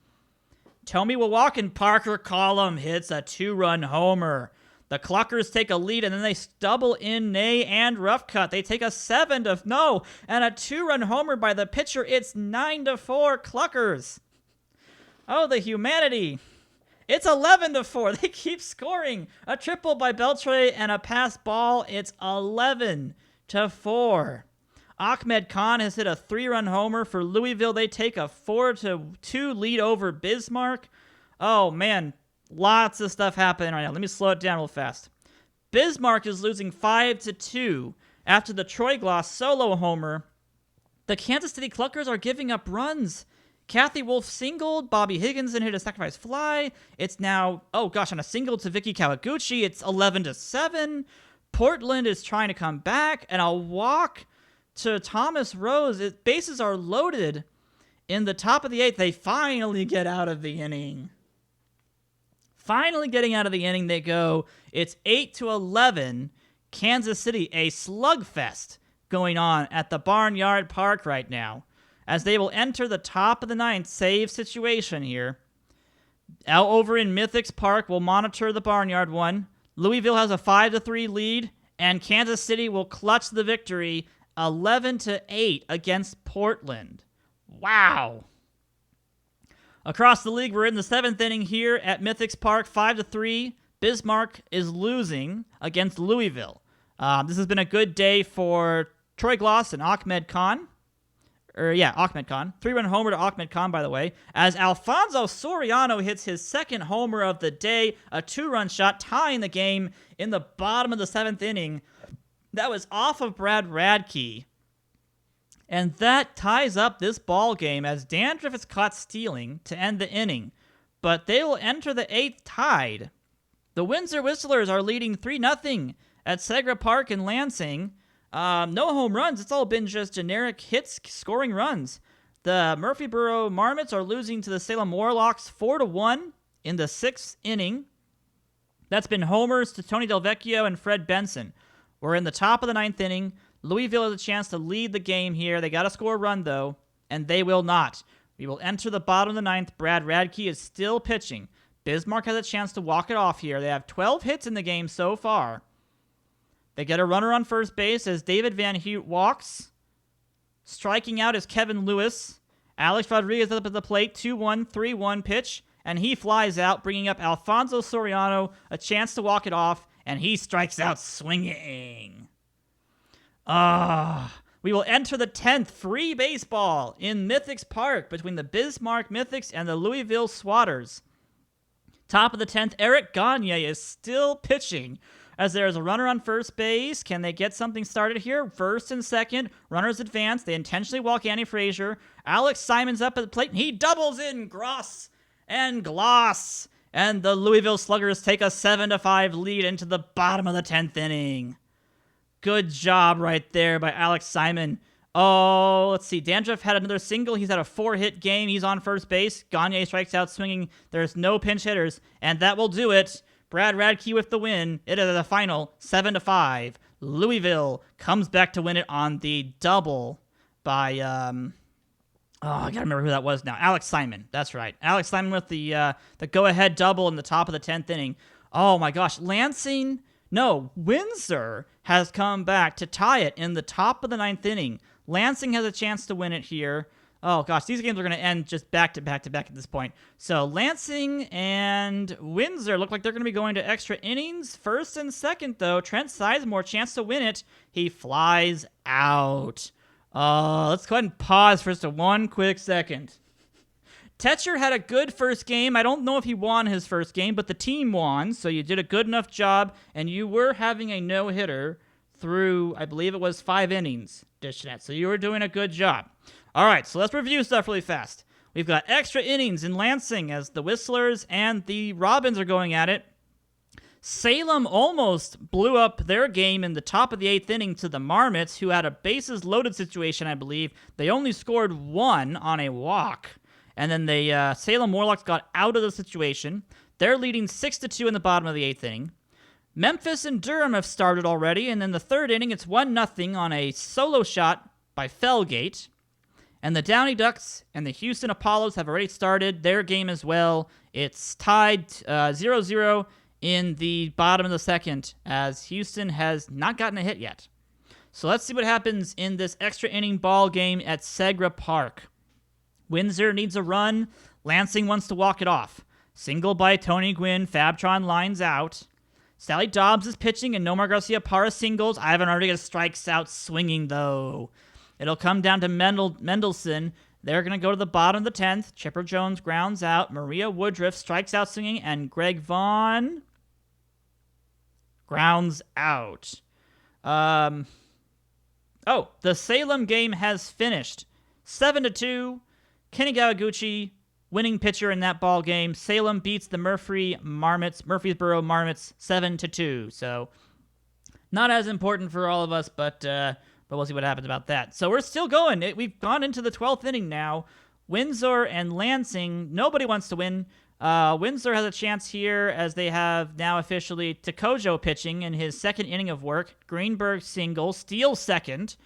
Tommy Wilwakin Parker Column hits a 2-run homer. The Cluckers take a lead, and then they double in Nay and Roughcut. They take a 7-0 and a 2-run homer by the pitcher. It's 9-4 Cluckers. Oh, the humanity. It's 11-4. They keep scoring. A triple by Beltre and a pass ball. It's 11-4. Ahmed Khan has hit a 3-run homer for Louisville. They take a 4-2 lead over Bismarck. Oh, man. Lots of stuff happening right now. Let me slow it down real fast. Bismarck is losing 5-2 after the Troy Gloss solo homer. The Kansas City Cluckers are giving up runs. Kathy Wolf singled. Bobby Higginson hit a sacrifice fly. It's now, oh gosh, on a single to Vicky Kawaguchi. It's 11-7. Portland is trying to come back, and a walk to Thomas Rose. Bases are loaded in the top of the 8th. They finally get out of the inning. Finally getting out of the inning they go. It's 8-11. Kansas City, a slugfest going on at the Barnyard Park right now, as they will enter the top of the 9th save situation here. Out over in Mythics Park, we'll monitor the Barnyard one. Louisville has a 5-3 lead, and Kansas City will clutch the victory 11-8 against Portland. Wow. Across the league, we're in the 7th inning here at Mythics Park, 5-3. Bismarck is losing against Louisville. This has been a good day for Troy Gloss and Ahmed Khan. Ahmed Khan. 3-run homer to Ahmed Khan, by the way, as Alfonso Soriano hits his 2nd homer of the day, a 2-run shot, tying the game in the bottom of the 7th inning. That was off of Brad Radke. And that ties up this ball game as Dandruff is caught stealing to end the inning. But they will enter the 8th tied. The Windsor Whistlers are leading 3-0 at Segra Park in Lansing. No home runs. It's all been just generic hits scoring runs. The Murphyboro Marmots are losing to the Salem Warlocks 4-1 in the 6th inning. That's been homers to Tony Del Vecchio and Fred Benson. We're in the top of the 9th inning. Louisville has a chance to lead the game here. They got to score a run, though, and they will not. We will enter the bottom of the 9th. Brad Radke is still pitching. Bismarck has a chance to walk it off here. They have 12 hits in the game so far. They get a runner on first base as David Van Hoot walks. Striking out is Kevin Lewis. Alex Rodriguez up at the plate. 2-1, 3-1 pitch, and he flies out, bringing up Alfonso Soriano, a chance to walk it off, and he strikes out swinging. We will enter the 10th free baseball in Mythics Park between the Bismarck Mythics and the Louisville Swatters. Top of the 10th, Eric Gagne is still pitching as there is a runner on first base. Can they get something started here? First and second, runners advance. They intentionally walk Andy Frazier. Alex Simon's up at the plate, and he doubles in Gross and Gloss. And the Louisville Sluggers take a 7-5 lead into the bottom of the 10th inning. Good job right there by Alex Simon. Oh, let's see. Dandruff had another single. He's had a 4-hit game. He's on first base. Gagne strikes out swinging. There's no pinch hitters, and that will do it. Brad Radke with the win. It is the final 7-5. Louisville comes back to win it on the double by I gotta remember who that was now. Alex Simon. That's right. Alex Simon with the go-ahead double in the top of the 10th inning. Oh my gosh, Windsor has come back to tie it in the top of the 9th inning. Lansing has a chance to win it here. Oh gosh, these games are going to end just back to back at this point. So Lansing and Windsor look like they're going to be going to extra innings. First and second, though, Trent Sizemore, chance to win it. He flies out. Let's go ahead and pause for just one quick second. Tetcher had a good first game. I don't know if he won his first game, but the team won, so you did a good enough job, and you were having a no-hitter through, I believe it was 5 innings, Dishnet, so you were doing a good job. All right, so let's review stuff really fast. We've got extra innings in Lansing as the Whistlers and the Robins are going at it. Salem almost blew up their game in the top of the 8th inning to the Marmots, who had a bases-loaded situation, I believe. They only scored 1 on a walk. And then the Salem Warlocks got out of the situation. They're leading 6-2 in the bottom of the 8th inning. Memphis and Durham have started already, and in the 3rd inning, it's 1-0 on a solo shot by Felgate. And the Downey Ducks and the Houston Apollos have already started their game as well. It's tied 0-0 in the bottom of the 2nd, as Houston has not gotten a hit yet. So let's see what happens in this extra inning ball game at Segra Park. Windsor needs a run. Lansing wants to walk it off. Single by Tony Gwynn. Fabtron lines out. Sally Dobbs is pitching, and Nomar Garcia-Parra singles. Ivan Rodriguez strikes out swinging, though. It'll come down to Mendelson. They're going to go to the bottom of the 10th. Chipper Jones grounds out. Maria Woodruff strikes out swinging, and Greg Vaughn grounds out. The Salem game has finished. 7-2. Kenny Gawaguchi, winning pitcher in that ball game. Salem beats the Murfreesboro Marmots 7-2. So not as important for all of us, but we'll see what happens about that. So we're still going. We've gone into the 12th inning now. Windsor and Lansing, nobody wants to win. Windsor has a chance here as they have now officially Takojo pitching in his 2nd inning of work. Greenberg single, Steele second.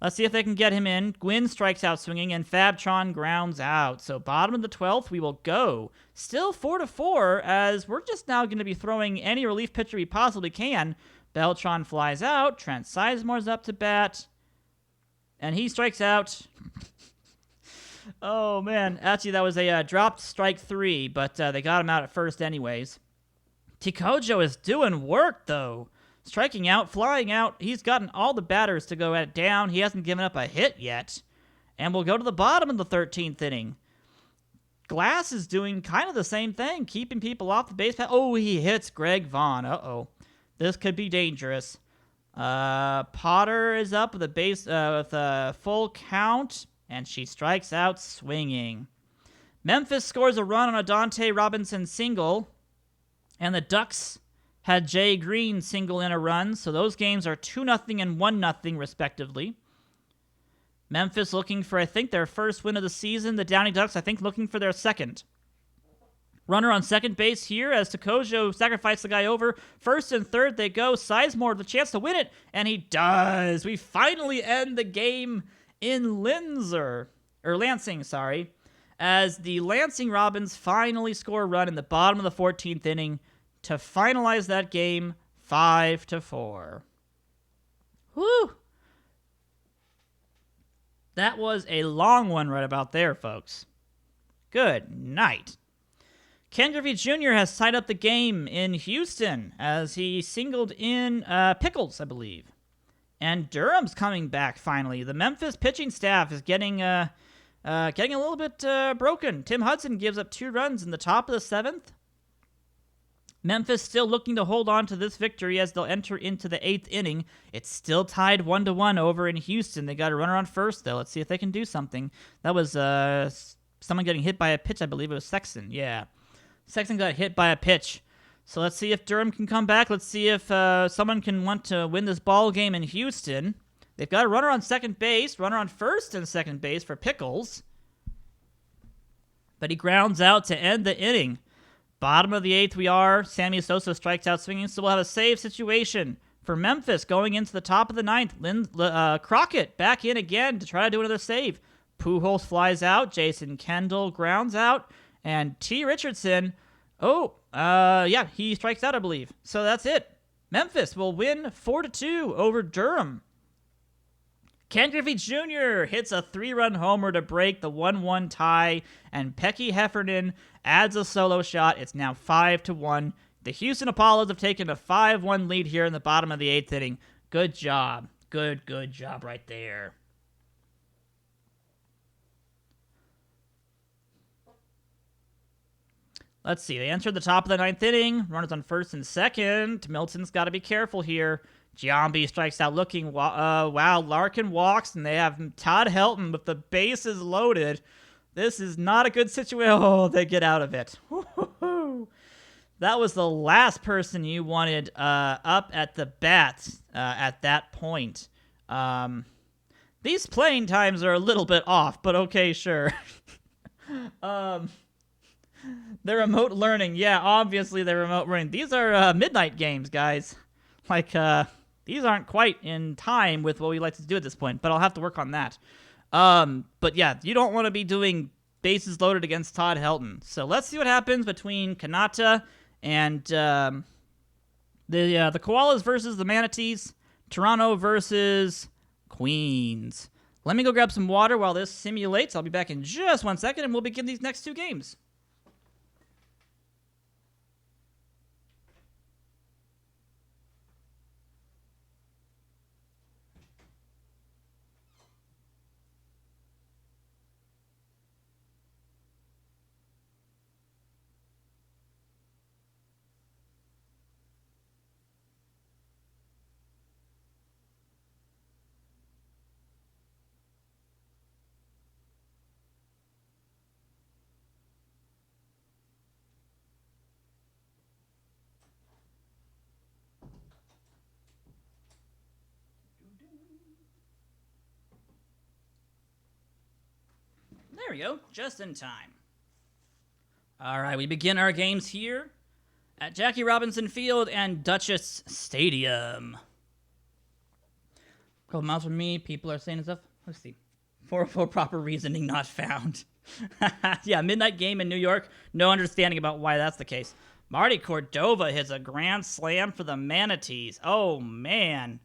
Let's see if they can get him in. Gwynn strikes out swinging, and Fabtron grounds out. So bottom of the 12th, we will go. Still 4-4, as we're just now going to be throwing any relief pitcher we possibly can. Beltran flies out. Trent Sizemore's up to bat. And he strikes out. Oh, man. Actually, that was a dropped strike 3, but they got him out at first anyways. Takojo is doing work, though. Striking out, flying out. He's gotten all the batters to go at it down. He hasn't given up a hit yet. And we'll go to the bottom of the 13th inning. Glass is doing kind of the same thing, keeping people off the base path. Oh, he hits Greg Vaughn. Uh-oh. This could be dangerous. Potter is up with a full count, and she strikes out swinging. Memphis scores a run on a Dante Robinson single, and the Ducks had Jay Green single in a run, so those games are 2-0 and 1-0 respectively. Memphis looking for, I think, their first win of the season. The Downey Ducks, I think, looking for their second. Runner on second base here as Takojo sacrificed the guy over. First and third they go. Sizemore the chance to win it, and he does. We finally end the game in Lansing, as the Lansing Robins finally score a run in the bottom of the 14th inning to finalize that game 5-4. Whew. That was a long one right about there, folks. Good night. Ken Griffey Jr. has tied up the game in Houston as he singled in Pickles, I believe. And Durham's coming back finally. The Memphis pitching staff is getting a little bit broken. Tim Hudson gives up 2 runs in the top of the 7th. Memphis still looking to hold on to this victory as they'll enter into the 8th inning. It's still tied 1-1 over in Houston. They got a runner on first, though. Let's see if they can do something. That was someone getting hit by a pitch. I believe it was Sexton. Yeah. Sexton got hit by a pitch. So let's see if Durham can come back. Let's see if someone can want to win this ball game in Houston. They've got a runner on second base, runner on first and second base for Pickles. But he grounds out to end the inning. Bottom of the 8th we are. Sammy Sosa strikes out swinging, so we'll have a save situation for Memphis going into the top of the 9th. Crockett back in again to try to do another save. Pujols flies out. Jason Kendall grounds out. And T. Richardson, he strikes out, I believe. So that's it. Memphis will win 4-2 over Durham. Ken Griffey Jr. hits a 3-run homer to break the 1-1 tie, and Pecky Heffernan adds a solo shot. It's now 5-1. The Houston Apollos have taken a 5-1 lead here in the bottom of the 8th inning. Good job. Good job right there. Let's see. They entered the top of the 9th inning. Runners on first and second. Milton's got to be careful here. Giambi strikes out looking. Larkin walks, and they have Todd Helton with the bases loaded. This is not a good situation. Oh, they get out of it. That was the last person you wanted up at the bat at that point. These playing times are a little bit off, but okay, sure. The remote learning. Yeah, obviously they're remote learning. These are midnight games, guys. These aren't quite in time with what we like to do at this point, but I'll have to work on that. But yeah, you don't want to be doing bases loaded against Todd Helton. So let's see what happens between Kanata and the Koalas versus the Manatees. Toronto versus Queens. Let me go grab some water while this simulates. I'll be back in just 1 second, and we'll begin these next 2 games. There we go, just in time. All right, we begin our games here at Jackie Robinson Field and Duchess Stadium. Couple miles from me, people are saying stuff. Let's see. For proper reasoning not found. Yeah, midnight game in New York. No understanding about why that's the case. Marty Cordova hits a grand slam for the Manatees. Oh, man.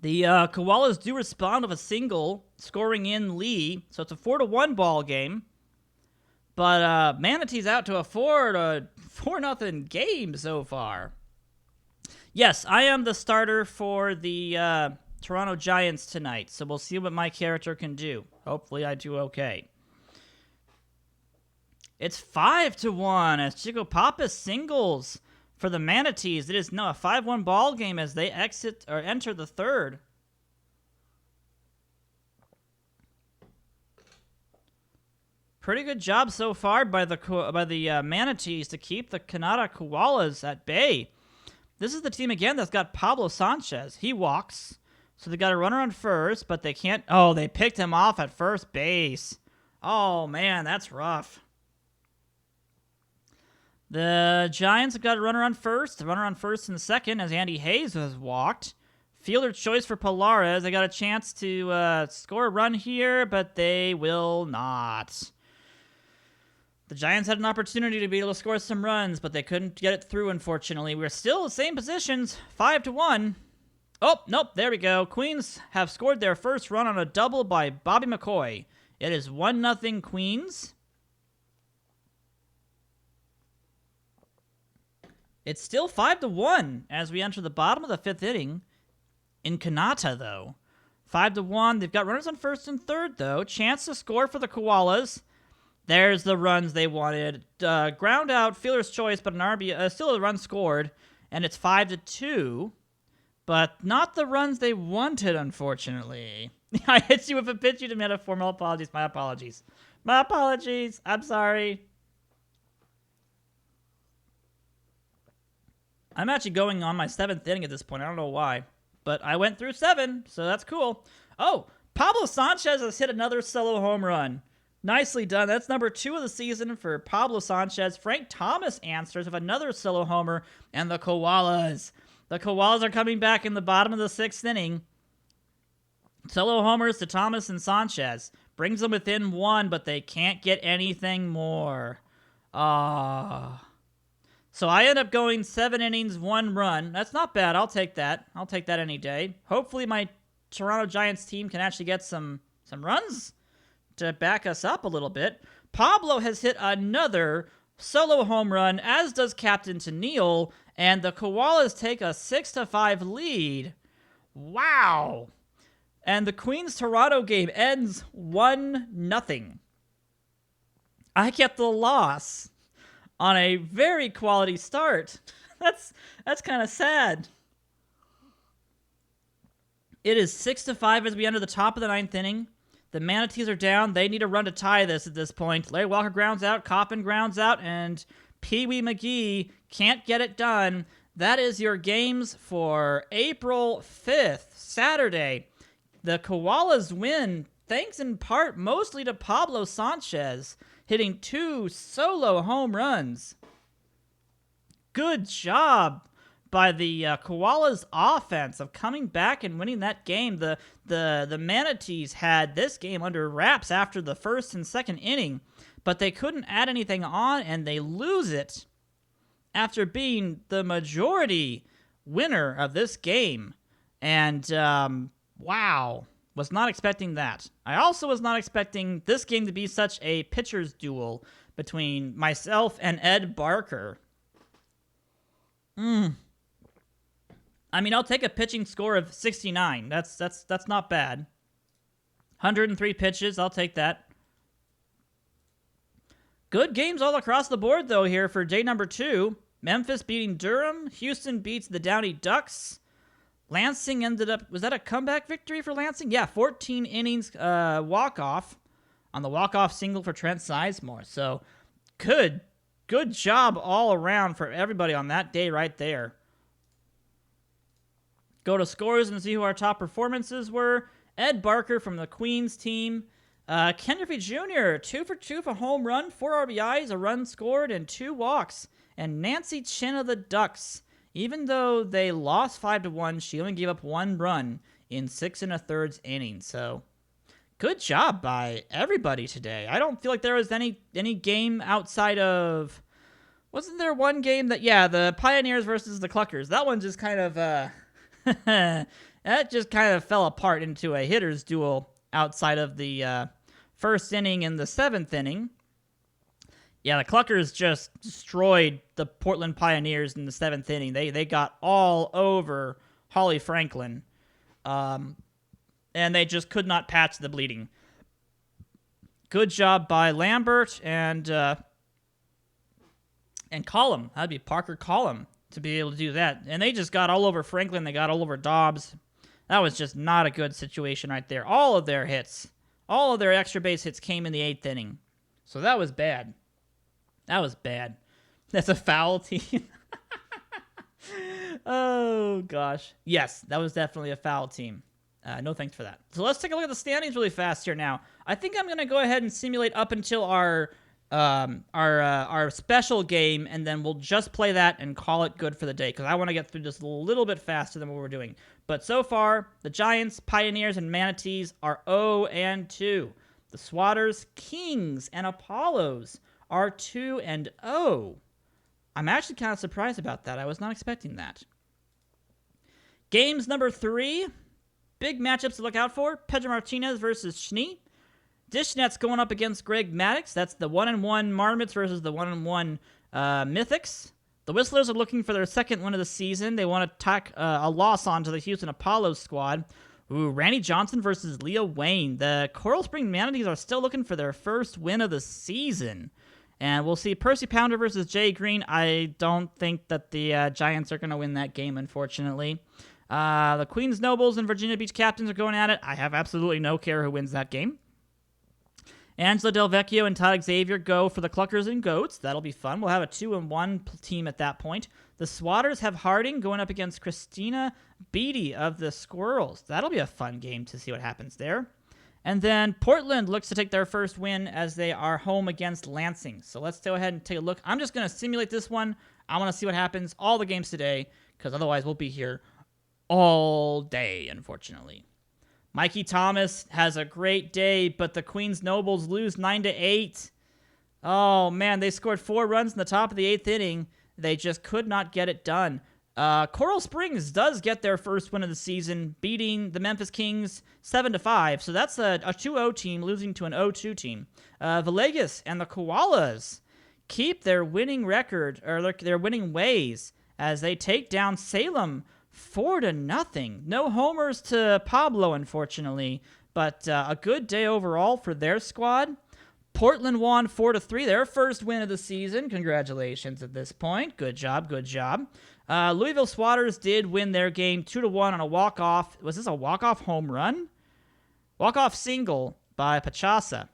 The Koalas do respond with a single, scoring in Lee, so it's a 4-1 ball game. But Manatees out to a 4-0 game so far. Yes, I am the starter for the Toronto Giants tonight, so we'll see what my character can do. Hopefully I do okay. It's 5-1 as Chico Pappas singles for the Manatees. It is now a 5-1 ball game as they enter the 3rd. Pretty good job so far by the Manatees to keep the Kanata Koalas at bay. This is the team again that's got Pablo Sanchez. He walks, so they got a runner on first, but they can't. Oh, they picked him off at first base. Oh man, that's rough. The Giants have got a runner on first in the second as Andy Hayes was walked. Fielder choice for Polares. They got a chance to score a run here, but they will not. The Giants had an opportunity to be able to score some runs, but they couldn't get it through, unfortunately. We're still the same positions, 5-1. Oh, nope, there we go. Queens have scored their first run on a double by Bobby McCoy. It is 1-0 Queens. It's still 5-1 as we enter the bottom of the 5th inning. In Kanata, though. 5-1. They've got runners on first and third, though. Chance to score for the Koalas. There's the runs they wanted. Ground out, fielder's choice, but an RBI, still a run scored, and it's 5-2. But not the runs they wanted, unfortunately. I hit you with a pitch you demand a formal apologies. My apologies. My apologies. I'm sorry. I'm actually going on my 7th inning at this point. I don't know why. But I went through 7, so that's cool. Oh, Pablo Sanchez has hit another solo home run. Nicely done. That's number 2 of the season for Pablo Sanchez. Frank Thomas answers with another solo homer. And the Koalas. The Koalas are coming back in the bottom of the 6th inning. Solo homers to Thomas and Sanchez. Brings them within 1, but they can't get anything more. So I end up going 7 innings, 1 run. That's not bad. I'll take that. I'll take that any day. Hopefully my Toronto Giants team can actually get some runs to back us up a little bit. Pablo has hit another solo home run, as does Captain Tennille, and the Koalas take a 6-5 lead. Wow. And the Queens-Toronto game ends 1-0. I get the loss on a very quality start. That's kind of sad. It is 6-5 as we enter the top of the 9th inning. The Manatees are down. They need a run to tie this at this point. Larry Walker grounds out, Coppin grounds out, and Pee Wee McGee can't get it done. That is your games for April 5th, Saturday. The Koalas win, thanks in part mostly to Pablo Sanchez, hitting 2 solo home runs. Good job by the Koalas offense of coming back and winning that game. The Manatees had this game under wraps after the 1st and 2nd inning, but they couldn't add anything on, and they lose it after being the majority winner of this game. And, wow, was not expecting that. I also was not expecting this game to be such a pitcher's duel between myself and Ed Barker. I mean, I'll take a pitching score of 69. That's not bad. 103 pitches, I'll take that. Good games all across the board, though, here for day number 2. Memphis beating Durham. Houston beats the Downey Ducks. Lansing ended up... Was that a comeback victory for Lansing? Yeah, 14 innings walk-off on the walk-off single for Trent Sizemore. So, good job all around for everybody on that day right there. Go to scores and see who our top performances were. Ed Barker from the Queens team. Ken Griffey Jr., 2 for 2 for home run, 4 RBIs, a run scored, and 2 walks. And Nancy Chin of the Ducks, even though they lost 5-1, she only gave up 1 run in 6 1/3 innings. So, good job by everybody today. I don't feel like there was any game outside of... Wasn't there one game that... Yeah, the Pioneers versus the Cluckers. That one just kind of... that just kind of fell apart into a hitter's duel outside of the 1st inning and the 7th inning. Yeah, the Cluckers just destroyed the Portland Pioneers in the 7th inning. They got all over Holly Franklin. And they just could not patch the bleeding. Good job by Lambert and Collum. That'd be Parker Collum to be able to do that. And they just got all over Franklin. They got all over Dobbs. That was just not a good situation right there. All of their hits, all of their extra base hits came in the 8th inning. So that was bad. That was bad. That's a foul team. Oh, gosh. Yes, that was definitely a foul team. No thanks for that. So let's take a look at the standings really fast here now. I think I'm going to go ahead and simulate up until our special game, and then we'll just play that and call it good for the day, because I want to get through this a little bit faster than what we're doing. But so far, the Giants, Pioneers, and Manatees are 0-2. The Swatters, Kings, and Apollos are 2-0. I'm actually kind of surprised about that. I was not expecting that. Games number 3. Big matchups to look out for. Pedro Martinez versus Schnee. Dishnet's going up against Greg Maddux. That's the 1-1 Marmots versus the 1-1 Mythics. The Whistlers are looking for their 2nd win of the season. They want to tack a loss onto the Houston Apollos squad. Ooh, Randy Johnson versus Leah Wayne. The Coral Spring Manatees are still looking for their first win of the season. And we'll see Percy Pounder versus Jay Green. I don't think that the Giants are going to win that game, unfortunately. The Queens Nobles and Virginia Beach Captains are going at it. I have absolutely no care who wins that game. Angela Del Vecchio and Todd Xavier go for the Cluckers and Goats. That'll be fun. We'll have a 2-1 team at that point. The Swatters have Harding going up against Christina Beatty of the Squirrels. That'll be a fun game to see what happens there. And then Portland looks to take their first win as they are home against Lansing. So let's go ahead and take a look. I'm just going to simulate this one. I want to see what happens all the games today, because otherwise we'll be here all day, unfortunately. Mikey Thomas has a great day, but the Queens Nobles lose 9-8. Oh, man, they scored 4 runs in the top of the 8th inning. They just could not get it done. Coral Springs does get their first win of the season, beating the Memphis Kings 7-5. So that's a 2-0 team losing to an 0-2 team. Villegas and the Koalas keep their winning record, or their winning ways, as they take down Salem 4-0. No homers to Pablo, unfortunately, but a good day overall for their squad. Portland won 4-3, their first win of the season. Congratulations at this point. Good job, good job. Louisville Swatters did win their game 2-1 on a walk-off. Was this a walk-off home run? Walk-off single by Pachasa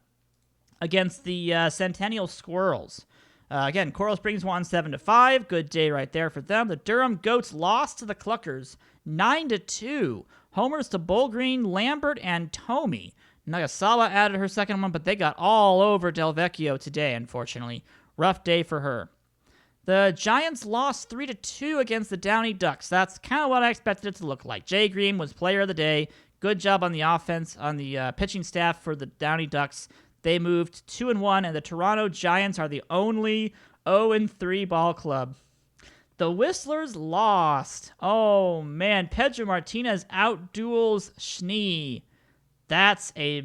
against the Centennial Squirrels. Again, Coral Springs won 7-5. Good day right there for them. The Durham Goats lost to the Cluckers 9-2. Homers to Bullgreen, Lambert, and Tomey. Nagasawa added her second one, but they got all over Del Vecchio today, unfortunately. Rough day for her. The Giants lost 3-2 against the Downey Ducks. That's kind of what I expected it to look like. Jay Green was player of the day. Good job on the offense, on the pitching staff for the Downey Ducks. They moved 2-1, and the Toronto Giants are the only 0-3 ball club. The Whistlers lost. Oh, man. Pedro Martinez outduels Schnee. That's a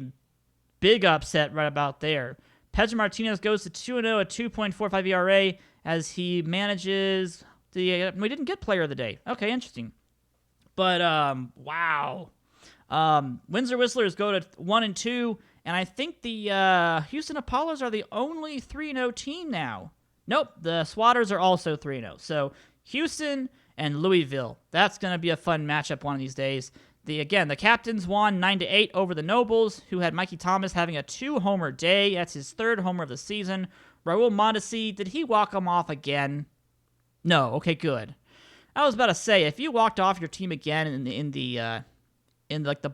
big upset right about there. Pedro Martinez goes to 2-0 at 2.45 ERA as he manages the... we didn't get player of the day. Okay, interesting. But, wow. Windsor Whistlers go to 1-2, and I think the Houston Apollos are the only 3-0 team now. Nope, the Swatters are also 3-0. So, Houston and Louisville. That's going to be a fun matchup one of these days. The Captains won 9-8 over the Nobles, who had Mikey Thomas having a 2-homer day. That's his 3rd homer of the season. Raul Mondesi, did he walk him off again? No. Okay, good. I was about to say, if you walked off your team again in the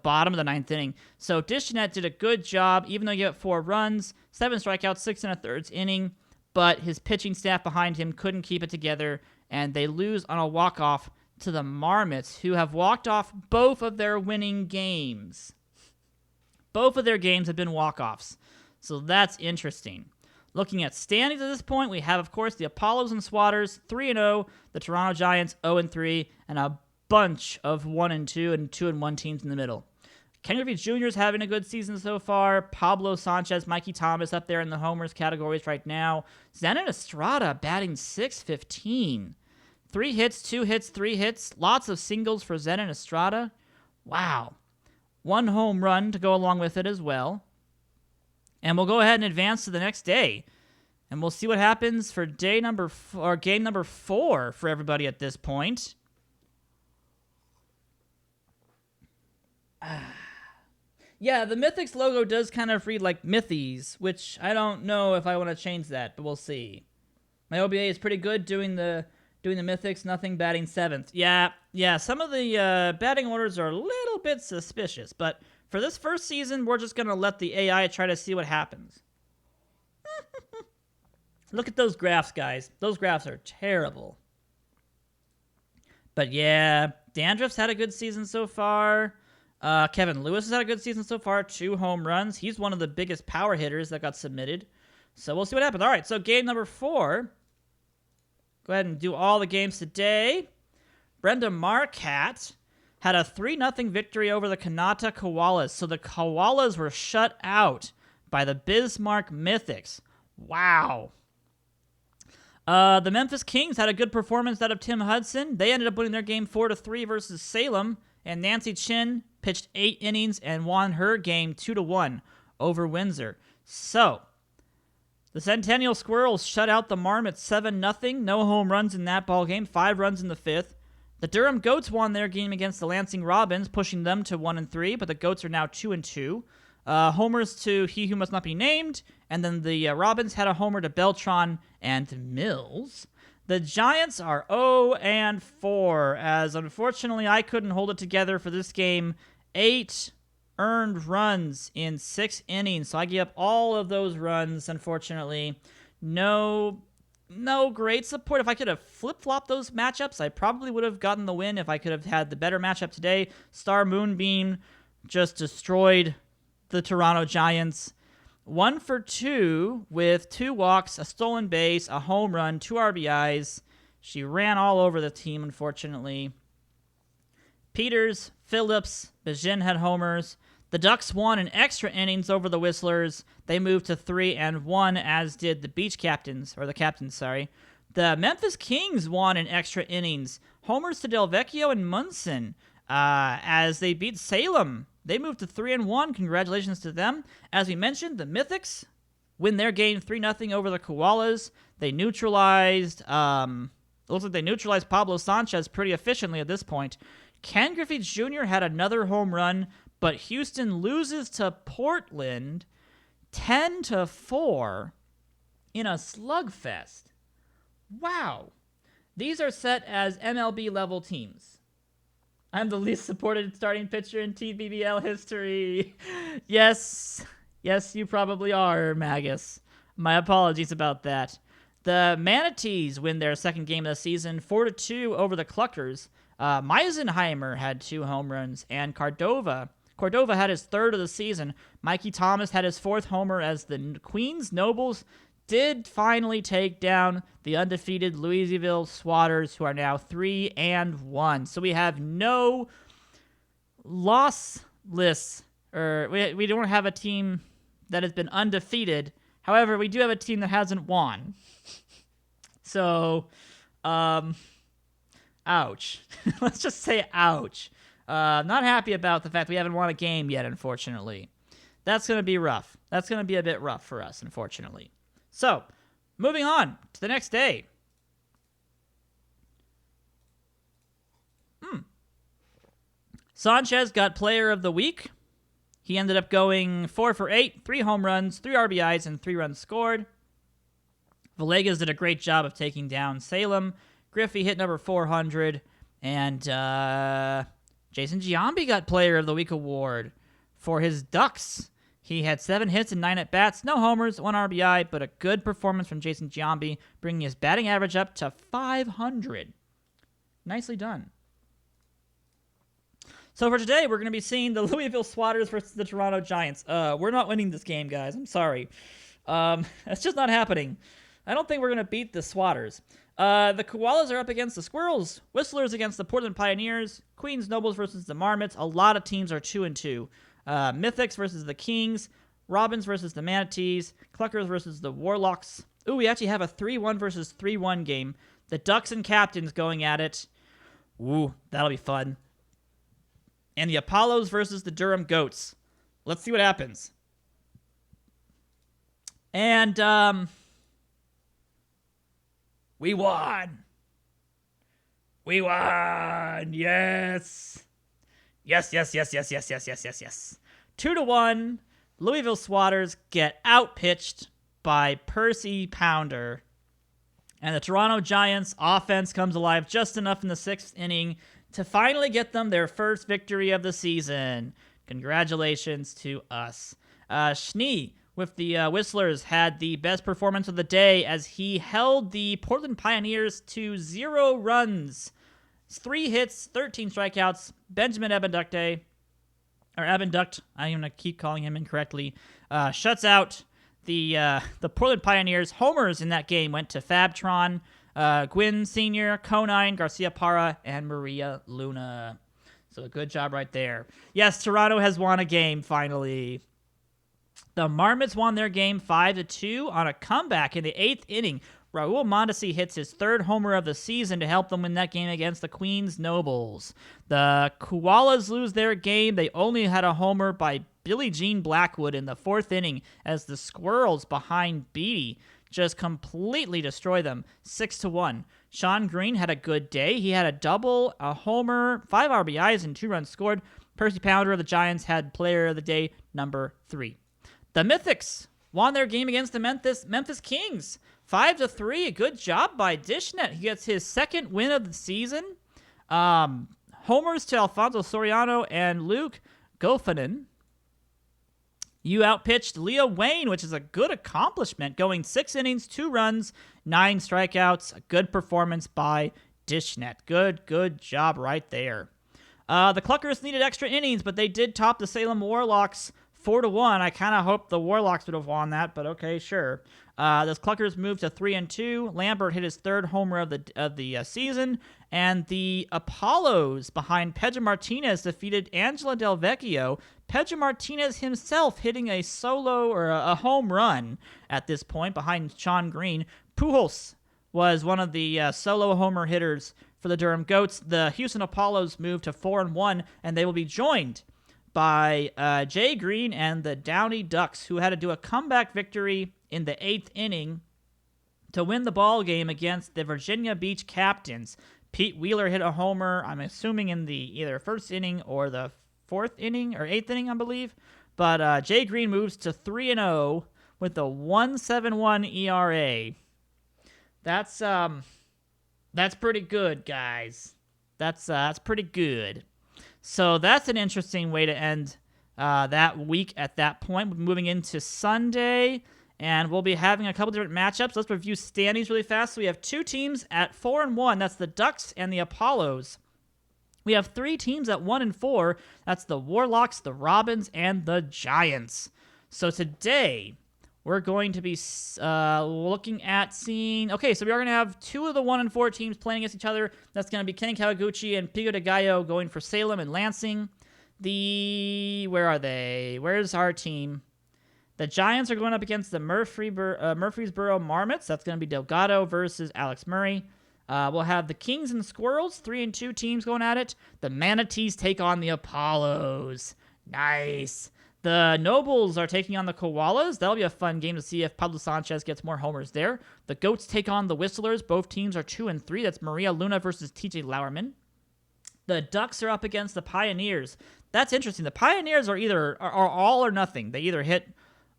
bottom of the 9th inning. So Dishnet did a good job, even though he got 4 runs, 7 strikeouts, 6 1/3 inning. But his pitching staff behind him couldn't keep it together, and they lose on a walk-off to the Marmots, who have walked off both of their winning games. Both of their games have been walk-offs. So that's interesting. Looking at standings at this point, we have, of course, the Apollos and Swatters 3-0, the Toronto Giants 0-3, and a bunch of 1-2 and 2-1 teams in the middle. Ken Griffey Jr. is having a good season so far. Pablo Sanchez, Mikey Thomas up there in the homers categories right now. Zenon Estrada batting .615. 3 hits, 2 hits, 3 hits. Lots of singles for Zenon Estrada. Wow. 1 home run to go along with it as well. And we'll go ahead and advance to the next day. And we'll see what happens for game number 4 for everybody at this point. Yeah, the Mythics logo does kind of read like Mythies, which I don't know if I want to change that, but we'll see. My OBA is pretty good doing the Mythics, nothing batting 7th. Yeah, some of the batting orders are a little bit suspicious, but for this first season, we're just going to let the AI try to see what happens. Look at those graphs, guys. Those graphs are terrible. But yeah, Dandruff's had a good season so far. Kevin Lewis has had a good season so far. 2 home runs. He's one of the biggest power hitters that got submitted. So we'll see what happens. All right, so game number 4. Go ahead and do all the games today. Brenda Marquardt had a 3-0 victory over the Kanata Koalas. So the Koalas were shut out by the Bismarck Mythics. Wow. The Memphis Kings had a good performance out of Tim Hudson. They ended up winning their game 4-3 versus Salem. And Nancy Chin pitched 8 innings and won her game 2-1 over Windsor. So, the Centennial Squirrels shut out the Marmots 7-0. No home runs in that ball game. 5 runs in the 5th. The Durham Goats won their game against the Lansing Robins, pushing them to 1-3, but the Goats are now 2-2. Homers to He Who Must Not Be Named, and then the Robins had a homer to Beltran and Mills. The Giants are 0-4, as unfortunately I couldn't hold it together for this game. 8 earned runs in 6 innings, so I gave up all of those runs, unfortunately. No great support. If I could have flip-flopped those matchups, I probably would have gotten the win if I could have had the better matchup today. Star Moonbeam just destroyed the Toronto Giants. 1 for 2 with 2 walks, a stolen base, a home run, 2 RBIs. She ran all over the team, unfortunately. Peters, Phillips, Bajin had homers. The Ducks won in extra innings over the Whistlers. They moved to 3-1, as did the Beach Captains, or the Captains, sorry. The Memphis Kings won in extra innings. Homers to Delvecchio and Munson, as they beat Salem. They moved to 3-1. Congratulations to them. As we mentioned, the Mythics win their game 3-0 over the Koalas. They neutralized, it looks like they neutralized Pablo Sanchez pretty efficiently at this point. Ken Griffey Jr. had another home run, but Houston loses to Portland 10-4 in a slugfest. Wow. These are set as MLB level teams. I'm the least supported starting pitcher in TBBL history. Yes, you probably are, Magus. My apologies about that. The Manatees win their second game of the season, 4-2 over the Cluckers. Meisenheimer had 2 home runs, and Cordova had his 3rd of the season. Mikey Thomas had his 4th homer, as the Queens Nobles did finally take down the undefeated Louisville Swatters, who are now 3-1. So we have no lossless, or we don't have a team that has been undefeated. However, we do have a team that hasn't won. So, ouch. Let's just say ouch. Not happy about the fact we haven't won a game yet, unfortunately. That's going to be rough. That's going to be a bit rough for us, unfortunately. So, moving on to the next day. Sanchez got Player of the Week. He ended up going 4 for 8, 3 home runs, 3 RBIs, and 3 runs scored. Villegas did a great job of taking down Salem. Griffey hit number 400. And Jason Giambi got Player of the Week award for his Ducks. He had 7 hits and 9 at-bats, no homers, 1 RBI, but a good performance from Jason Giambi, bringing his batting average up to 500. Nicely done. So for today, we're going to be seeing the Louisville Swatters versus the Toronto Giants. We're not winning this game, guys. I'm sorry. That's just not happening. I don't think we're going to beat the Swatters. The Koalas are up against the Squirrels. Whistlers against the Portland Pioneers. Queens Nobles versus the Marmots. A lot of teams are 2-2. Mythics versus the Kings. Robins versus the Manatees. Cluckers versus the Warlocks. Ooh, we actually have a 3-1 versus 3-1 game. The Ducks and Captains going at it. Ooh, that'll be fun. And the Apollos versus the Durham Goats. Let's see what happens. And, we won! We won! Yes! Yes. 2-1. Louisville Swatters get outpitched by Percy Pounder. And the Toronto Giants offense comes alive just enough in the 6th inning to finally get them their first victory of the season. Congratulations to us. Schnee with the Whistlers had the best performance of the day as he held the Portland Pioneers to 0 runs. 3 hits, 13 strikeouts. Benjamin Abenduct, I'm going to keep calling him incorrectly, shuts out the Portland Pioneers. Homers in that game went to Fabtron, Gwynn Sr., Conine, Garcia Parra, and Maria Luna. So a good job right there. Yes, Toronto has won a game, finally. The Marmots won their game 5-2 on a comeback in the 8th inning. Raul Mondesi hits his third homer of the season to help them win that game against the Queens Nobles. The Koalas lose their game. They only had a homer by Billie Jean Blackwood in the fourth inning as the Squirrels behind Beatty just completely destroy them 6-1. Sean Green had a good day. He had a double, a homer, 5 RBIs, and 2 runs scored. Percy Pounder of the Giants had player of the day number 3. The Mythics won their game against the Memphis Kings 5-3. A good job by Dishnet. He gets his second win of the season. Homers to Alfonso Soriano and Luke Gofanen. You outpitched Leo Wayne, which is a good accomplishment, going 6 innings, 2 runs, 9 strikeouts. A good performance by Dishnet. Good job right there. The Cluckers needed extra innings, but they did top the Salem Warlocks 4-1. I kind of hoped the Warlocks would have won that, but okay, sure. The Cluckers moved to 3-2. Lambert hit his third homer of the season, and the Apollos behind Pedro Martinez defeated Angela Del Vecchio. Pedro Martinez himself hitting a solo or a home run at this point behind Sean Green. Pujols was one of the solo homer hitters for the Durham Goats. The Houston Apollos moved to 4-1, and they will be joined by Jay Green and the Downey Ducks, who had to do a comeback victory in the 8th inning to win the ball game against the Virginia Beach Captains. Pete Wheeler hit a homer, I'm assuming in the either first inning or the 4th inning or 8th inning, I believe. But Jay Green moves to 3-0 with a 1.71 ERA. That's pretty good, guys. That's pretty good. So that's an interesting way to end that week at that point. We're moving into Sunday, and we'll be having a couple different matchups. Let's review standings really fast. So we have 2 teams at 4-1. That's the Ducks and the Apollos. We have 3 teams at 1-4. That's the Warlocks, the Robins, and the Giants. So today, we're going to be looking at seeing... Okay, so we are going to have 2 of the 1-4 teams playing against each other. That's going to be Kenny Kawaguchi and Pico de Gallo going for Salem and Lansing. Where are they? Where's our team? The Giants are going up against the Murfreesboro Marmots. That's going to be Delgado versus Alex Murray. We'll have the Kings and Squirrels, 3-2 teams going at it. The Manatees take on the Apollos. Nice. The Nobles are taking on the Koalas. That'll be a fun game to see if Pablo Sanchez gets more homers there. The Goats take on the Whistlers. Both teams are 2-3. That's Maria Luna versus TJ Lauerman. The Ducks are up against the Pioneers. That's interesting. The Pioneers are all or nothing. They either hit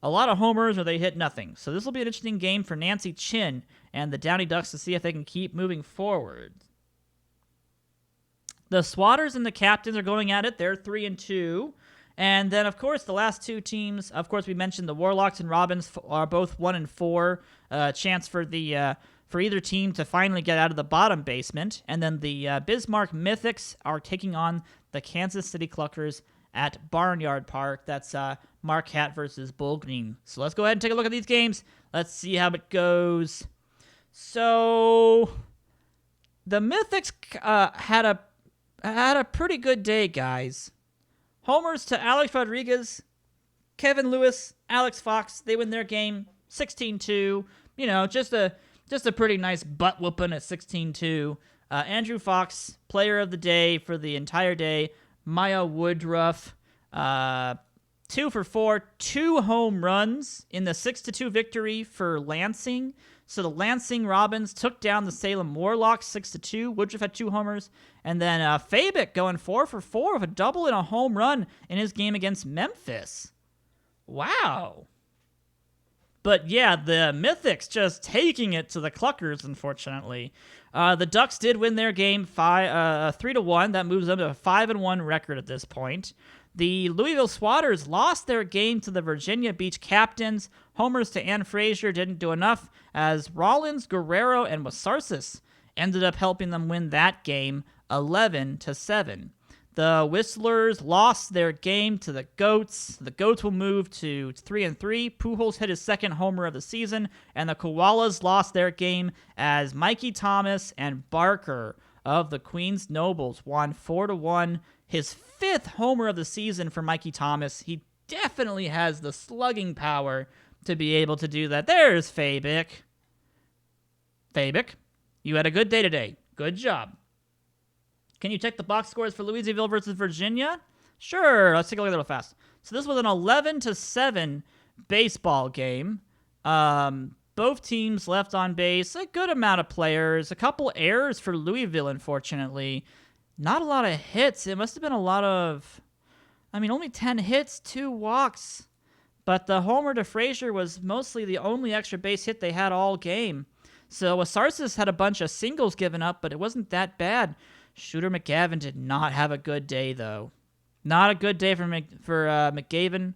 a lot of homers or they hit nothing. So this will be an interesting game for Nancy Chin and the Downey Ducks to see if they can keep moving forward. The Swatters and the Captains are going at it. They're 3-2. And then, of course, the last 2 teams, of course, we mentioned the Warlocks and Robins are both 1-4. Chance for either team to finally get out of the bottom basement. And then the Bismarck Mythics are taking on the Kansas City Cluckers at Barnyard Park. That's Marquette versus Bull Green. So let's go ahead and take a look at these games. Let's see how it goes. So the Mythics had a pretty good day, guys. Homers to Alex Rodriguez, Kevin Lewis, Alex Fox. They win their game 16-2. You know, just a pretty nice butt whooping at 16-2. Andrew Fox, player of the day for the entire day. Maya Woodruff, 2 for 4, 2 home runs in the 6-2 victory for Lansing. So the Lansing Robins took down the Salem Warlocks 6-2. Woodruff had 2 homers. And then Fabic going 4 for 4 with a double and a home run in his game against Memphis. Wow. But yeah, the Mythics just taking it to the Cluckers, unfortunately. The Ducks did win their game 3-1. That moves them to a 5-1 record at this point. The Louisville Swatters lost their game to the Virginia Beach Captains. Homers to Ann Frazier didn't do enough, as Rollins, Guerrero, and Wasarsis ended up helping them win that game 11-7. The Whistlers lost their game to the Goats. The Goats will move to 3-3. Pujols hit his second homer of the season, and the Koalas lost their game as Mikey Thomas and Barker of the Queens Nobles won 4-1. His 5th homer of the season for Mikey Thomas. He definitely has the slugging power to be able to do that. There's Fabic. Fabic, you had a good day today. Good job. Can you check the box scores for Louisville versus Virginia? Sure. Let's take a look at that real fast. So this was an 11-7 baseball game. Both teams left on base. A good amount of players. A couple errors for Louisville, unfortunately. Not a lot of hits. It must have been a lot of... only 10 hits, 2 walks. But the homer to Frazier was mostly the only extra base hit they had all game. So Wasarsis had a bunch of singles given up, but it wasn't that bad. Shooter McGavin did not have a good day, though. Not a good day for McGavin,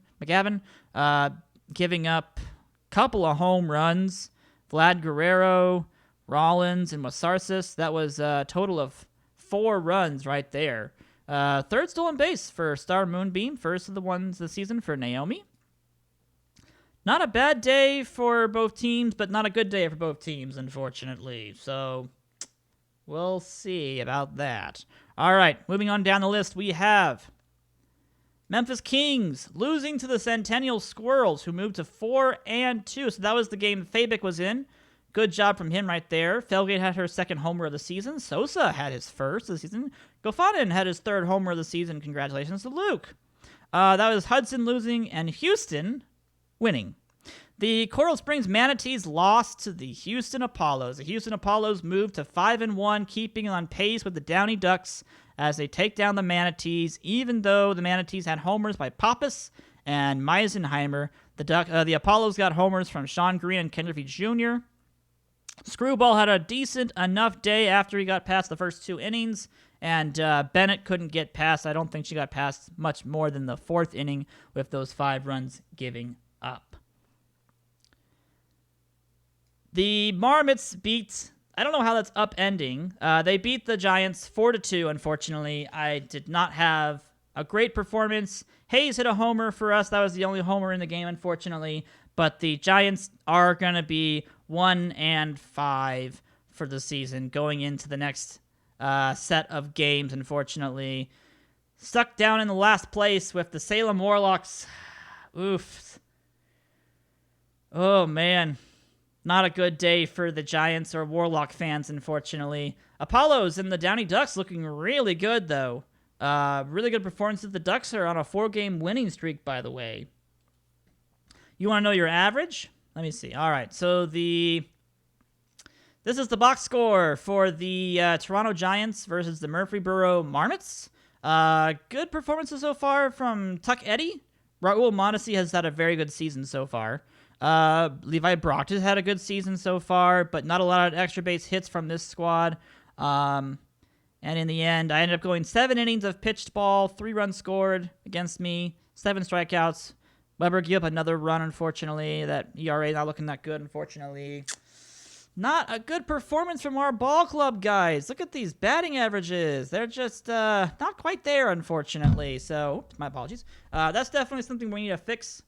giving up a couple of home runs. Vlad Guerrero, Rollins, and Wasarsis. That was a total of 4 runs right there. Third stolen base for Star Moonbeam. First of the ones this season for Naomi. Not a bad day for both teams, but not a good day for both teams, unfortunately. So... we'll see about that. All right, moving on down the list, we have Memphis Kings losing to the Centennial Squirrels, who moved to 4-2. So that was the game Fabic was in. Good job from him right there. Felgate had her second homer of the season. Sosa had his first of the season. Gofanin had his third homer of the season. Congratulations to Luke. That was Hudson losing and Houston winning. The Coral Springs Manatees lost to the Houston Apollos. The Houston Apollos moved to 5-1, keeping on pace with the Downey Ducks as they take down the Manatees, even though the Manatees had homers by Pappas and Meisenheimer. The Apollos got homers from Sean Green and Ken Griffey Jr. Screwball had a decent enough day after he got past the first 2 innings, and Bennett couldn't get past. I don't think she got past much more than the 4th inning with those 5 runs giving up. The Marmots beat, I don't know how that's upending. They beat the Giants 4-2, unfortunately. I did not have a great performance. Hayes hit a homer for us. That was the only homer in the game, unfortunately. But the Giants are going to be 1-5 for the season going into the next set of games, unfortunately. Stuck down in the last place with the Salem Warlocks. Oof. Oh, man. Not a good day for the Giants or Warlock fans, unfortunately. Apollos and the Downey Ducks looking really good, though. Really good performances. The Ducks are on a 4-game winning streak, by the way. You want to know your average? Let me see. All right, so this is the box score for the Toronto Giants versus the Murfreesboro Marmots. Good performances so far from Tuck Eddy. Raul Mondesi has had a very good season so far. Levi Brock has had a good season so far, but not a lot of extra base hits from this squad. And in the end, I ended up going 7 innings of pitched ball, 3 runs scored against me, 7 strikeouts. Weber gave up another run, unfortunately. That ERA not looking that good, unfortunately. Not a good performance from our ball club, guys. Look at these batting averages. They're just not quite there, unfortunately. So, oops, my apologies. That's definitely something we need to fix.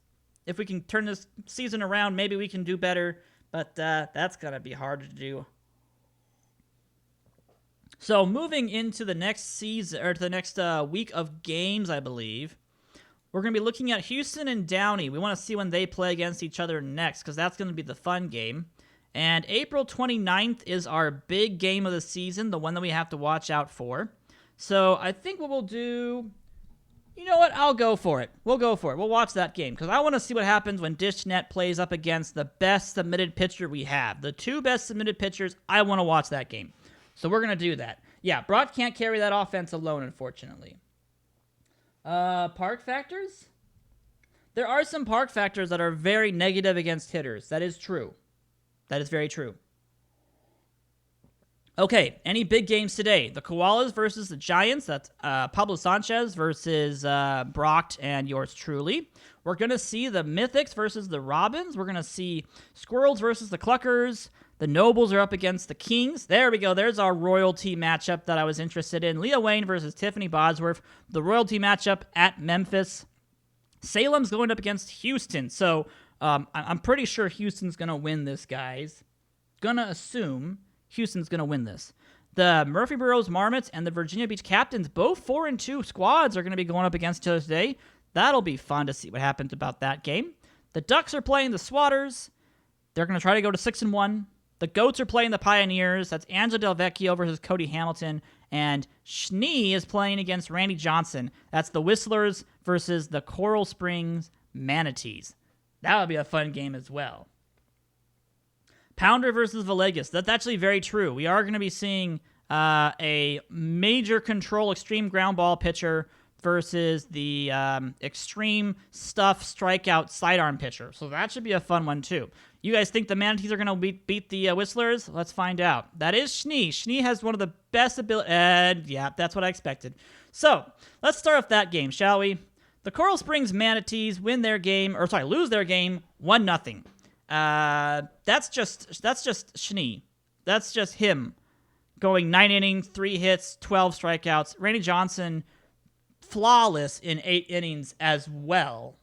If we can turn this season around, maybe we can do better. But that's going to be hard to do. So, moving into the next season, or to the next week of games, I believe, we're going to be looking at Houston and Downey. We want to see when they play against each other next, because that's going to be the fun game. And April 29th is our big game of the season, the one that we have to watch out for. So, I think what we'll do... You know what? I'll go for it. We'll go for it. We'll watch that game because I want to see what happens when DishNet plays up against the best submitted pitcher we have. The 2 best submitted pitchers, I want to watch that game. So we're going to do that. Yeah, Brock can't carry that offense alone, unfortunately. Park factors? There are some park factors that are very negative against hitters. That is true. That is very true. Okay, any big games today? The Koalas versus the Giants. That's Pablo Sanchez versus Brock and yours truly. We're going to see the Mythics versus the Robins. We're going to see Squirrels versus the Cluckers. The Nobles are up against the Kings. There we go. There's our royalty matchup that I was interested in. Leah Wayne versus Tiffany Bosworth. The royalty matchup at Memphis. Salem's going up against Houston. So I'm pretty sure Houston's going to win this, guys. Gonna assume Houston's going to win this. The Murfreesboro Marmots and the Virginia Beach Captains, both 4-2 squads, are going to be going up against each other today. That'll be fun to see what happens about that game. The Ducks are playing the Swatters. They're going to try to go to 6-1. The Goats are playing the Pioneers. That's Angelo Delvecchio versus Cody Hamilton. And Schnee is playing against Randy Johnson. That's the Whistlers versus the Coral Springs Manatees. That would be a fun game as well. Pounder versus Villegas. That's actually very true. We are going to be seeing a major control extreme ground ball pitcher versus the extreme stuff strikeout sidearm pitcher. So that should be a fun one too. You guys think the Manatees are going to beat the Whistlers? Let's find out. That is Schnee. Schnee has one of the best abilities. Yeah, that's what I expected. So let's start with that game, shall we? The Coral Springs Manatees lose their game 1-0. That's just Schnee. That's just him going 9 innings, 3 hits, 12 strikeouts. Randy Johnson, flawless in 8 innings as well.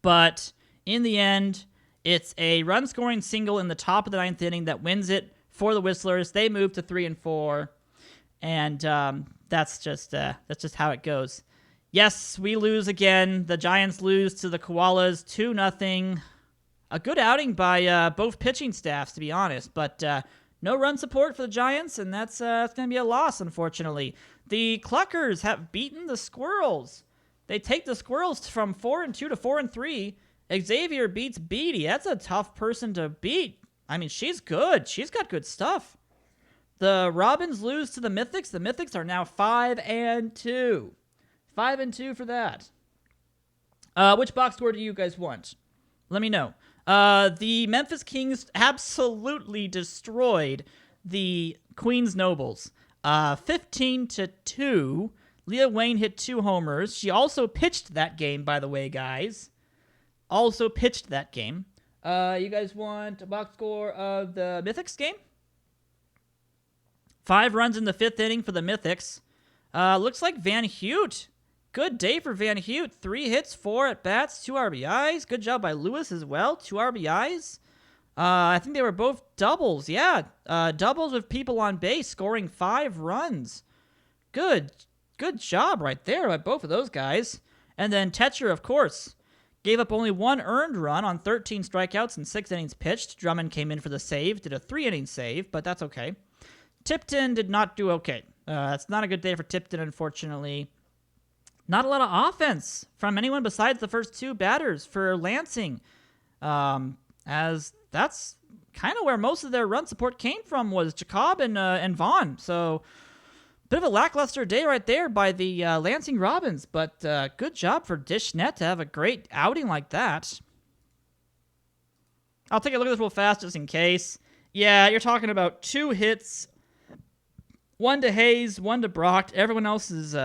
But in the end, it's a run-scoring single in the top of the 9th inning that wins it for the Whistlers. They move to 3-4, and that's just how it goes. Yes, we lose again. The Giants lose to the Koalas 2-0. A good outing by both pitching staffs, to be honest, but no run support for the Giants, and that's going to be a loss, unfortunately. The Cluckers have beaten the Squirrels. They take the Squirrels from 4-2 to 4-3. Xavier beats Beatty. That's a tough person to beat. I mean, she's good. She's got good stuff. The Robins lose to the Mythics. The Mythics are now 5-2. 5-2 for that. Which box score do you guys want? Let me know. The Memphis Kings absolutely destroyed the Queens Nobles. 15-2. Leah Wayne hit 2 homers. She also pitched that game, by the way, guys. Also pitched that game. You guys want a box score of the Mythics game? 5 runs in the 5th inning for the Mythics. Looks like Van Hoot. Good day for Van Hoot. 3 hits, 4 at-bats, 2 RBIs. Good job by Lewis as well. 2 RBIs. I think they were both doubles. Yeah, doubles with people on base, scoring 5 runs. Good job right there by both of those guys. And then Tetcher, of course, gave up only 1 earned run on 13 strikeouts and 6 innings pitched. Drummond came in for the save, did a 3-inning save, but that's okay. Tipton did not do okay. It's not a good day for Tipton, unfortunately. Not a lot of offense from anyone besides the first 2 batters for Lansing, as that's kind of where most of their run support came from, was Jacob and Vaughn. So bit of a lackluster day right there by the Lansing Robins, but good job for Dishnet to have a great outing like that. I'll take a look at this real fast just in case. Yeah, you're talking about 2 hits, 1 to Hayes, 1 to Brock. Everyone else is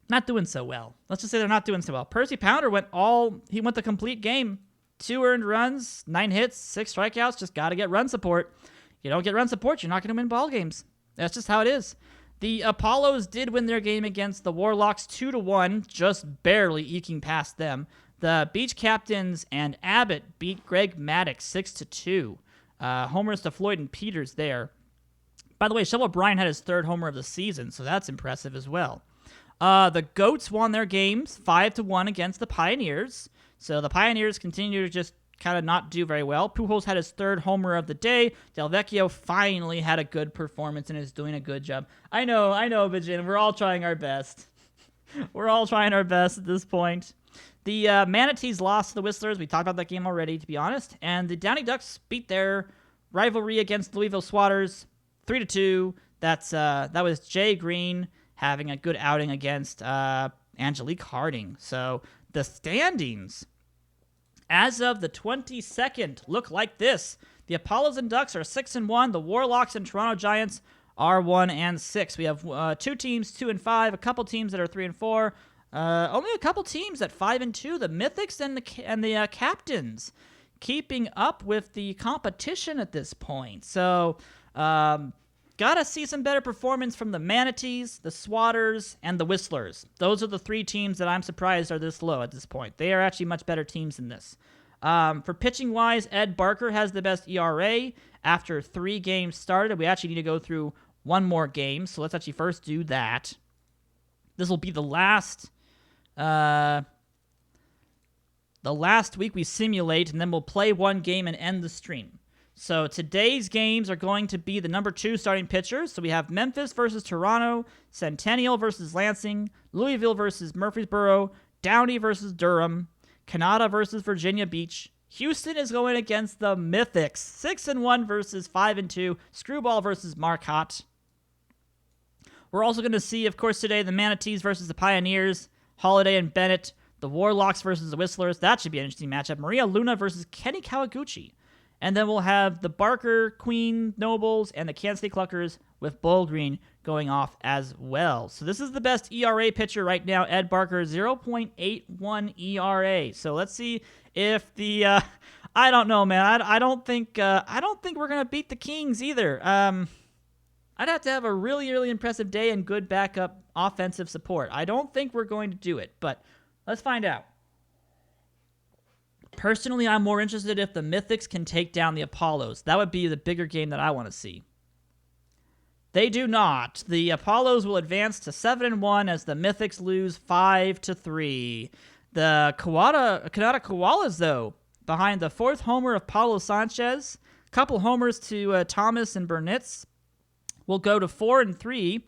not doing so well. Let's just say they're not doing so well. Percy Pounder went the complete game. 2 earned runs, 9 hits, 6 strikeouts. Just got to get run support. You don't get run support, you're not going to win ball games. That's just how it is. The Apollos did win their game against the Warlocks 2-1, just barely eking past them. The Beach Captains and Abbott beat Greg Maddox 6-2. Homers to Floyd and Peters there. By the way, Shovel O'Brien had his 3rd homer of the season, so that's impressive as well. The Goats won their games 5-1 against the Pioneers. So the Pioneers continue to just kind of not do very well. Pujols had his 3rd homer of the day. Delvecchio finally had a good performance and is doing a good job. I know, Vijin. We're all trying our best. We're all trying our best at this point. The Manatees lost to the Whistlers. We talked about that game already, to be honest. And the Downey Ducks beat their rivalry against Louisville Swatters 3-2. That was Jay Green having a good outing against Angelique Harding. So the standings as of the 22nd look like this. The Apollos and Ducks are 6-1. The Warlocks and Toronto Giants are 1-6. We have 2 teams 2-5. A couple teams that are 3-4. Only a couple teams at 5-2. The Mythics and the Captains keeping up with the competition at this point. So gotta see some better performance from the Manatees, the Swatters, and the Whistlers. Those are the 3 teams that I'm surprised are this low at this point. They are actually much better teams than this. For pitching-wise, Ed Barker has the best ERA after 3 games started. We actually need to go through 1 more game, so let's actually first do that. This will be the last week we simulate, and then we'll play 1 game and end the stream. So today's games are going to be the number 2 starting pitchers. So we have Memphis versus Toronto, Centennial versus Lansing, Louisville versus Murfreesboro, Downey versus Durham, Canada versus Virginia Beach. Houston is going against the Mythics, 6-1 versus 5-2. Screwball versus Marquette. We're also going to see, of course, today the Manatees versus the Pioneers, Holiday and Bennett, the Warlocks versus the Whistlers. That should be an interesting matchup. Maria Luna versus Kenny Kawaguchi. And then we'll have the Barker Queen Nobles and the Kansas City Cluckers with Bull Green going off as well. So this is the best ERA pitcher right now, Ed Barker, 0.81 ERA. So let's see if the I don't know, man. I don't think we're gonna beat the Kings either. I'd have to have a really, really impressive day and good backup offensive support. I don't think we're going to do it, but let's find out. Personally, I'm more interested if the Mythics can take down the Apollos. That would be the bigger game that I want to see. They do not. The Apollos will advance to 7-1 as the Mythics lose 5-3. The Canada Koalas, though, behind the 4th homer of Paulo Sanchez, couple homers to Thomas and Burnitz, will go to 4-3.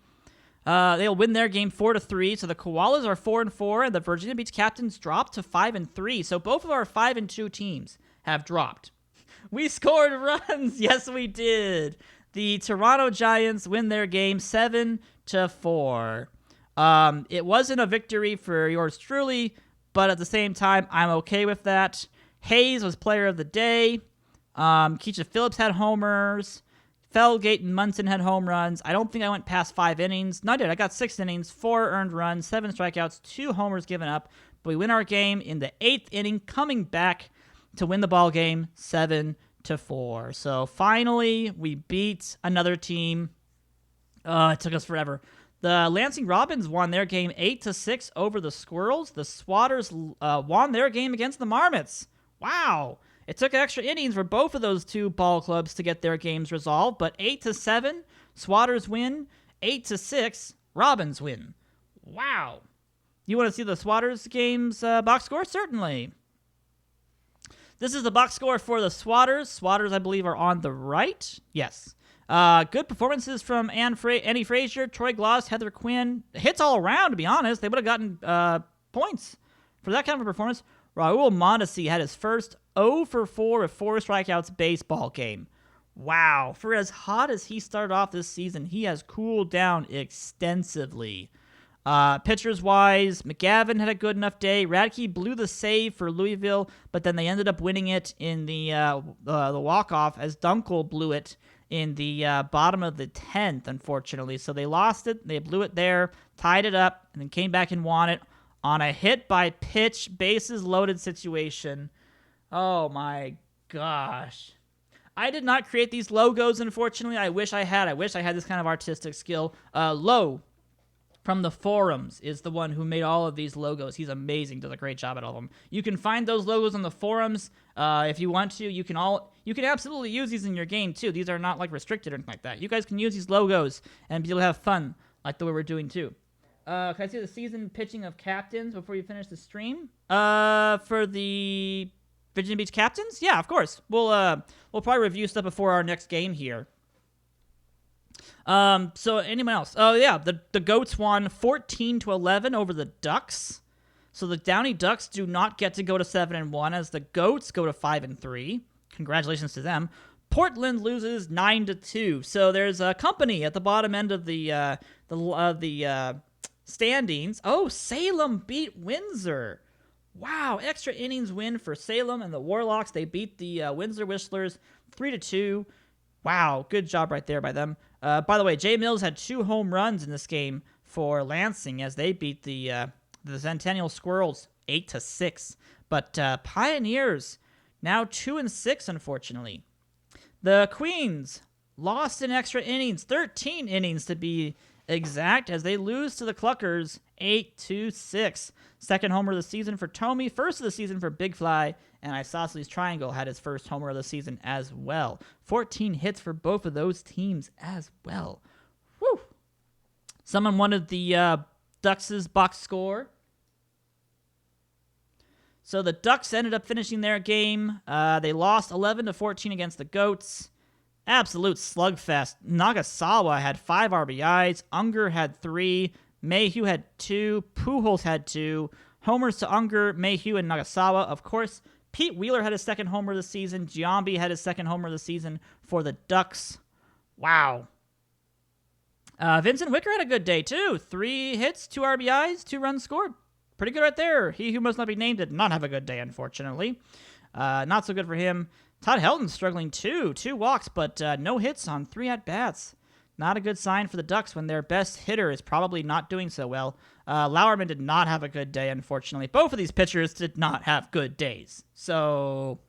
They'll win their game 4-3. So the Koalas are 4-4, and the Virginia Beach Captains dropped to 5-3. So both of our 5-2 teams have dropped. We scored runs. Yes, we did. The Toronto Giants win their game 7-4. It wasn't a victory for yours truly, but at the same time, I'm okay with that. Hayes was player of the day. Keisha Phillips had homers. Felgate and Munson had home runs. I don't think I went past 5 innings. No, I did. I got 6 innings, 4 earned runs, 7 strikeouts, 2 homers given up. But we win our game in the 8th inning, coming back to win the ball game 7-4. So finally, we beat another team. It took us forever. The Lansing Robins won their game 8-6 over the Squirrels. The Swatters won their game against the Marmots. Wow. It took extra innings for both of those two ball clubs to get their games resolved, but 8-7, Swatters win. 8-6, Robins win. Wow. You want to see the Swatters games box score? Certainly. This is the box score for the Swatters. Swatters, I believe, are on the right. Yes. Good performances from Annie Frazier, Troy Gloss, Heather Quinn. Hits all around, to be honest. They would have gotten points for that kind of a performance. Raul Mondesi had his first 0-for-4 with 4 strikeouts baseball game. Wow. For as hot as he started off this season, he has cooled down extensively. Pitchers-wise, McGavin had a good enough day. Radke blew the save for Louisville, but then they ended up winning it in the walk-off as Dunkel blew it in the bottom of the 10th, unfortunately. So they lost it. They blew it there, tied it up, and then came back and won it on a hit-by-pitch, bases-loaded situation. Oh, my gosh. I did not create these logos, unfortunately. I wish I had. I wish I had this kind of artistic skill. Lowe from the forums is the one who made all of these logos. He's amazing. Does a great job at all of them. You can find those logos on the forums if you want to. You can absolutely use these in your game, too. These are not, like, restricted or anything like that. You guys can use these logos and be able to have fun, like the way we're doing, too. Can I see the season pitching of captains before you finish the stream? For the Virginia Beach Captains? Yeah, of course. We'll probably review stuff before our next game here. So anyone else? Oh yeah, the Goats won 14-11 over the Ducks. So the Downey Ducks do not get to go to 7-1 as the Goats go to 5-3. Congratulations to them. Portland loses 9-2. So there's a company at the bottom end of the standings. Oh, Salem beat Windsor. Wow, extra innings win for Salem and the Warlocks. They beat the Windsor Whistlers 3-2. Wow, good job right there by them. By the way, Jay Mills had 2 home runs in this game for Lansing as they beat the Centennial Squirrels 8-6. But Pioneers now 2-6, unfortunately. The Queens lost in extra innings, 13 innings to be exact, as they lose to the Cluckers 8-6. Second homer of the season for Tomey, first of the season for Big Fly, and Isosceles Triangle had his first homer of the season as well. 14 hits for both of those teams as well. Woo! Someone wanted the Ducks' box score. So the Ducks ended up finishing their game. They lost 11-14 against the Goats. Absolute slugfest. Nagasawa had 5 RBIs. Unger had 3. Mayhew had 2. Pujols had 2. Homers to Unger, Mayhew, and Nagasawa. Of course, Pete Wheeler had his second homer of the season. Giambi had his second homer of the season for the Ducks. Wow. Vincent Wicker had a good day, too. 3 hits, 2 RBIs, 2 runs scored. Pretty good right there. He who must not be named did not have a good day, unfortunately. Not so good for him. Todd Helton's struggling, too. 2 walks, but no hits on 3 at-bats. Not a good sign for the Ducks when their best hitter is probably not doing so well. Lauerman did not have a good day, unfortunately. Both of these pitchers did not have good days. So,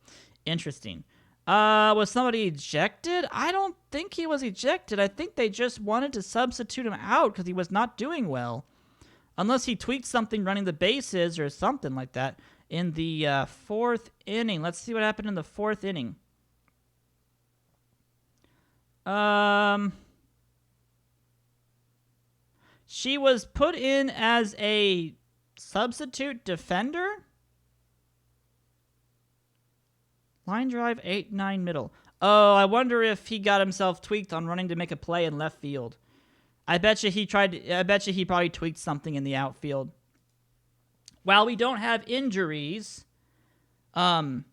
interesting. Was somebody ejected? I don't think he was ejected. I think they just wanted to substitute him out because he was not doing well. Unless he tweaked something running the bases or something like that in the 4th inning. Let's see what happened in the 4th inning. She was put in as a substitute defender. Line drive, 8-9 middle. Oh, I wonder if he got himself tweaked on running to make a play in left field. I bet you he probably tweaked something in the outfield. While we don't have injuries, in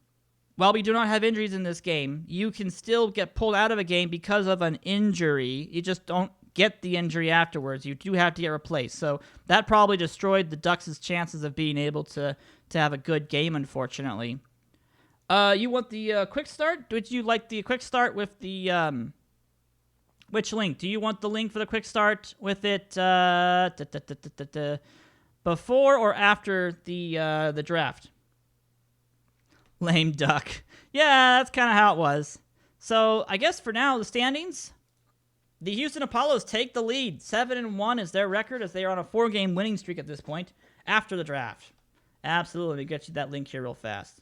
this game, you can still get pulled out of a game because of an injury. You just don't get the injury afterwards. You do have to get replaced. So that probably destroyed the Ducks' chances of being able to have a good game, unfortunately. You want the quick start? Would you like the quick start with the which link? Do you want the link for the quick start with it before or after the draft? Lame duck. Yeah, that's kind of how it was. So I guess for now, the standings. The Houston Apollos take the lead. 7-1 is their record as they are on a 4-game winning streak at this point after the draft. Absolutely. Let me get you that link here real fast.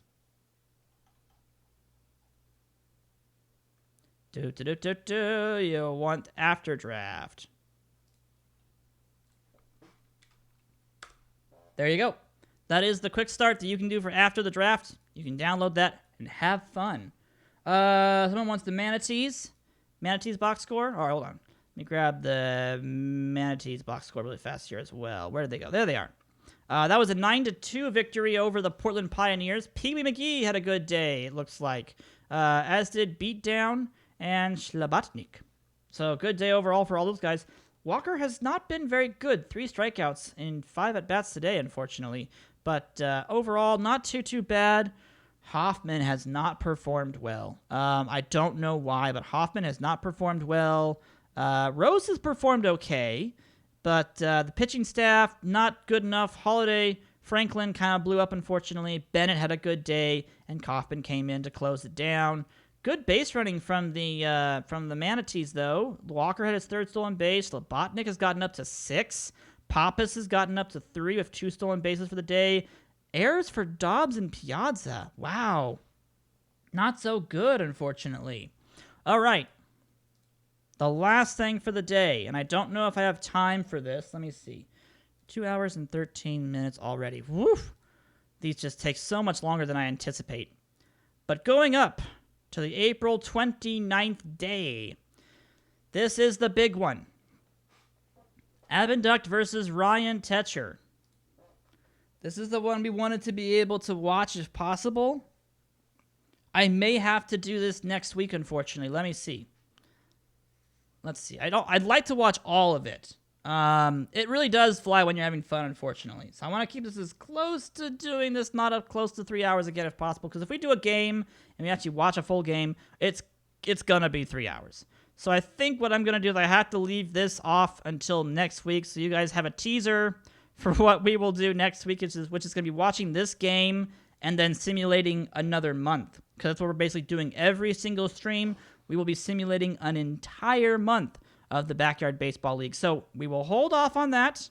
You want after draft. There you go. That is the quick start that you can do for after the draft. You can download that and have fun. Someone wants the Manatees. Manatees box score? All right, hold on. Let me grab the Manatees box score really fast here as well. Where did they go? There they are. That was a 9-2 victory over the Portland Pioneers. Pee Wee McGee had a good day, it looks like. As did Beatdown and Schlabatnik. So good day overall for all those guys. Walker has not been very good. 3 strikeouts in 5 at-bats today, unfortunately. But overall, not too bad. Hoffman has not performed well. I don't know why, but Hoffman has not performed well. Rose has performed okay, but the pitching staff, not good enough. Holiday, Franklin kind of blew up, unfortunately. Bennett had a good day, and Kaufman came in to close it down. Good base running from the Manatees, though. Walker had his 3rd stolen base. Slobotnik has gotten up to 6. Pappas has gotten up to 3 with 2 stolen bases for the day. Errors for Dobbs and Piazza. Wow. Not so good, unfortunately. All right. The last thing for the day, and I don't know if I have time for this. Let me see. 2 hours and 13 minutes already. Woof. These just take so much longer than I anticipate. But going up to the April 29th day, this is the big one. Abinduct versus Ryan Tetcher. This is the one we wanted to be able to watch if possible. I may have to do this next week, unfortunately. Let me see. Let's see. I'd like to watch all of it. It really does fly when you're having fun, unfortunately. So I want to keep this as close to doing this, not up close to 3 hours again if possible. Because if we do a game and we actually watch a full game, it's gonna be 3 hours. So I think what I'm gonna do is I have to leave this off until next week, so you guys have a teaser for what we will do next week, which is going to be watching this game and then simulating another month. Because that's what we're basically doing every single stream. We will be simulating an entire month of the Backyard Baseball League. So we will hold off on that.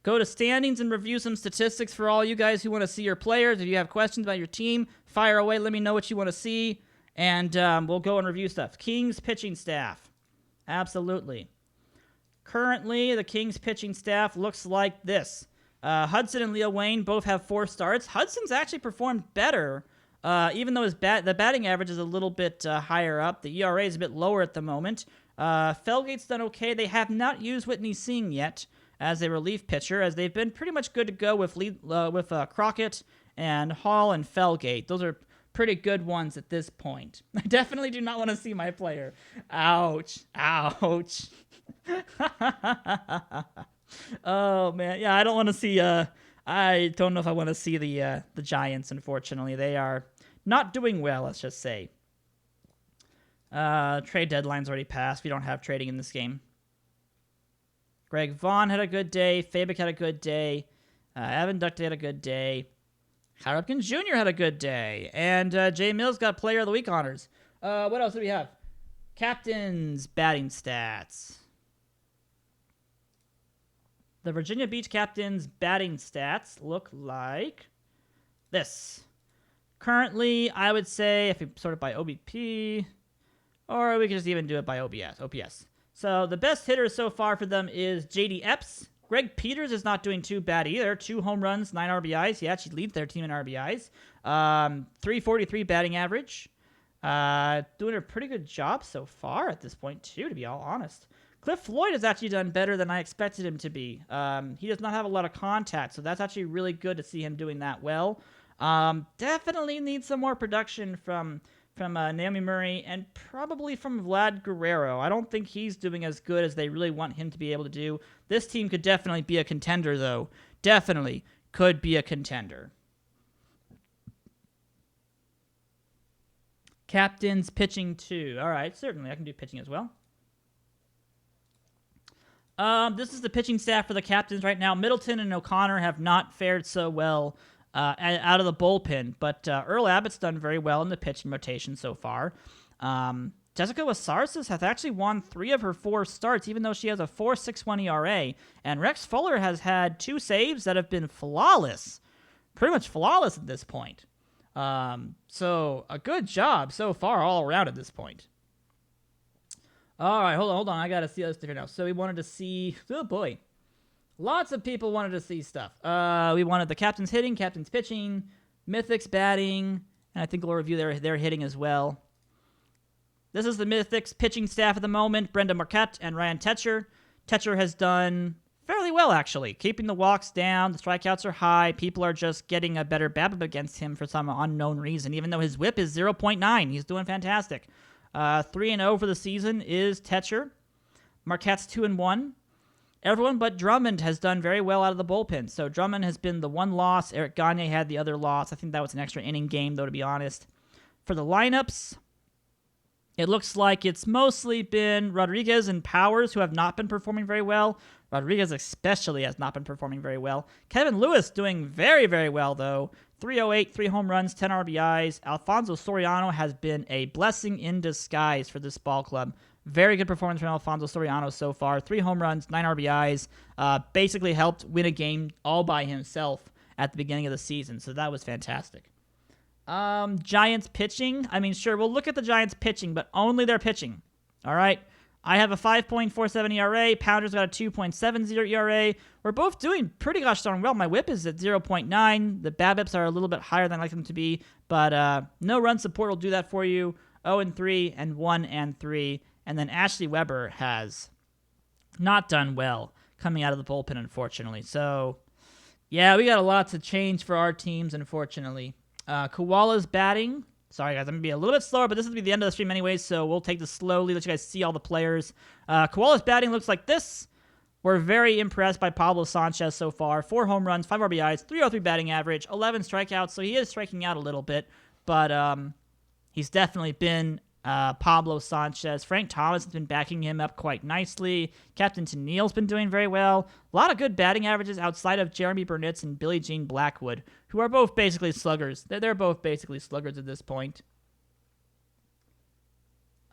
Go to standings and review some statistics for all you guys who want to see your players. If you have questions about your team, fire away. Let me know what you want to see. And we'll go and review stuff. Kings pitching staff. Absolutely. Currently, the Kings pitching staff looks like this. Hudson and Leo Wayne both have 4 starts. Hudson's actually performed better, even though the batting average is a little bit higher up. The ERA is a bit lower at the moment. Felgate's done okay. They have not used Whitney Singh yet as a relief pitcher, as they've been pretty much good to go with Crockett and Hall and Felgate. Those are pretty good ones at this point. I definitely do not want to see my player. Ouch. Ouch. Oh, man. Yeah, I don't want to see... I don't know if I want to see the Giants, unfortunately. They are not doing well, let's just say. Trade deadline's already passed. We don't have trading in this game. Greg Vaughn had a good day. Fabic had a good day. Evan Duckley had a good day. Howard Hopkins Jr. had a good day. And Jay Mills got Player of the Week honors. What else do we have? Captain's batting stats. The Virginia Beach Captain's batting stats look like this. Currently, I would say, if we sort it by OBP, or we could just even do it by OPS. So the best hitter so far for them is J.D. Epps. Greg Peters is not doing too bad either. 2 home runs, 9 RBIs. He actually leads their team in RBIs. 343 batting average. Doing a pretty good job so far at this point, too, to be all honest. Cliff Floyd has actually done better than I expected him to be. He does not have a lot of contact, so that's actually really good to see him doing that well. Definitely needs some more production from Naomi Murray and probably from Vlad Guerrero. I don't think he's doing as good as they really want him to be able to do. This team could definitely be a contender, though. Definitely could be a contender. Captains pitching 2. All right, certainly I can do pitching as well. This is the pitching staff for the Captains right now. Middleton and O'Connor have not fared so well out of the bullpen, but Earl Abbott's done very well in the pitching rotation so far. Jessica Wasarsis has actually won 3 of her 4 starts, even though she has a 4.61 ERA. And Rex Fuller has had 2 saves that have been flawless. Pretty much flawless at this point. So a good job so far all around at this point. All right, hold on. I got to see this different now. So we wanted to see... Oh, boy. Lots of people wanted to see stuff. We wanted the captain's hitting, captain's pitching, Mythics batting, and I think we'll review their hitting as well. This is the Mythics pitching staff at the moment. Brenda Marquette and Ryan Tetcher. Tetcher has done fairly well, actually. Keeping the walks down. The strikeouts are high. People are just getting a better BABIP against him for some unknown reason, even though his whip is 0.9. He's doing fantastic. 3-0 for the season is Tetcher. Marquette's 2-1. Everyone but Drummond has done very well out of the bullpen. So Drummond has been the 1 loss. Eric Gagne had the other loss. I think that was an extra inning game, though, to be honest. For the lineups, it looks like it's mostly been Rodriguez and Powers who have not been performing very well. Rodriguez especially has not been performing very well. Kevin Lewis doing very, very well, though. 308, 3 home runs, 10 RBIs. Alfonso Soriano has been a blessing in disguise for this ball club. Very good performance from Alfonso Soriano so far. 3 home runs, 9 RBIs. Basically helped win a game all by himself at the beginning of the season. So that was fantastic. Giants pitching. I mean, sure, we'll look at the Giants pitching, but only their pitching. All right. I have a 5.47 ERA. Pounder's got a 2.70 ERA. We're both doing pretty gosh darn well. My whip is at 0.9. The BABIPs are a little bit higher than I like them to be, but no run support will do that for you. 0-3 and 1-3. And then Ashley Weber has not done well coming out of the bullpen, unfortunately. So, yeah, we got a lot to change for our teams, unfortunately. Koala's batting. Sorry, guys, I'm going to be a little bit slower, but this is going to be the end of the stream anyways, so we'll take this slowly, let you guys see all the players. Koala's batting looks like this. We're very impressed by Pablo Sanchez so far. 4 home runs, 5 RBIs, 303 batting average, 11 strikeouts, so he is striking out a little bit, but he's definitely been Pablo Sanchez. Frank Thomas has been backing him up quite nicely. Captain Tennille's been doing very well. A lot of good batting averages outside of Jeremy Burnitz and Billie Jean Blackwood, who are both basically sluggers. They're both basically sluggers at this point.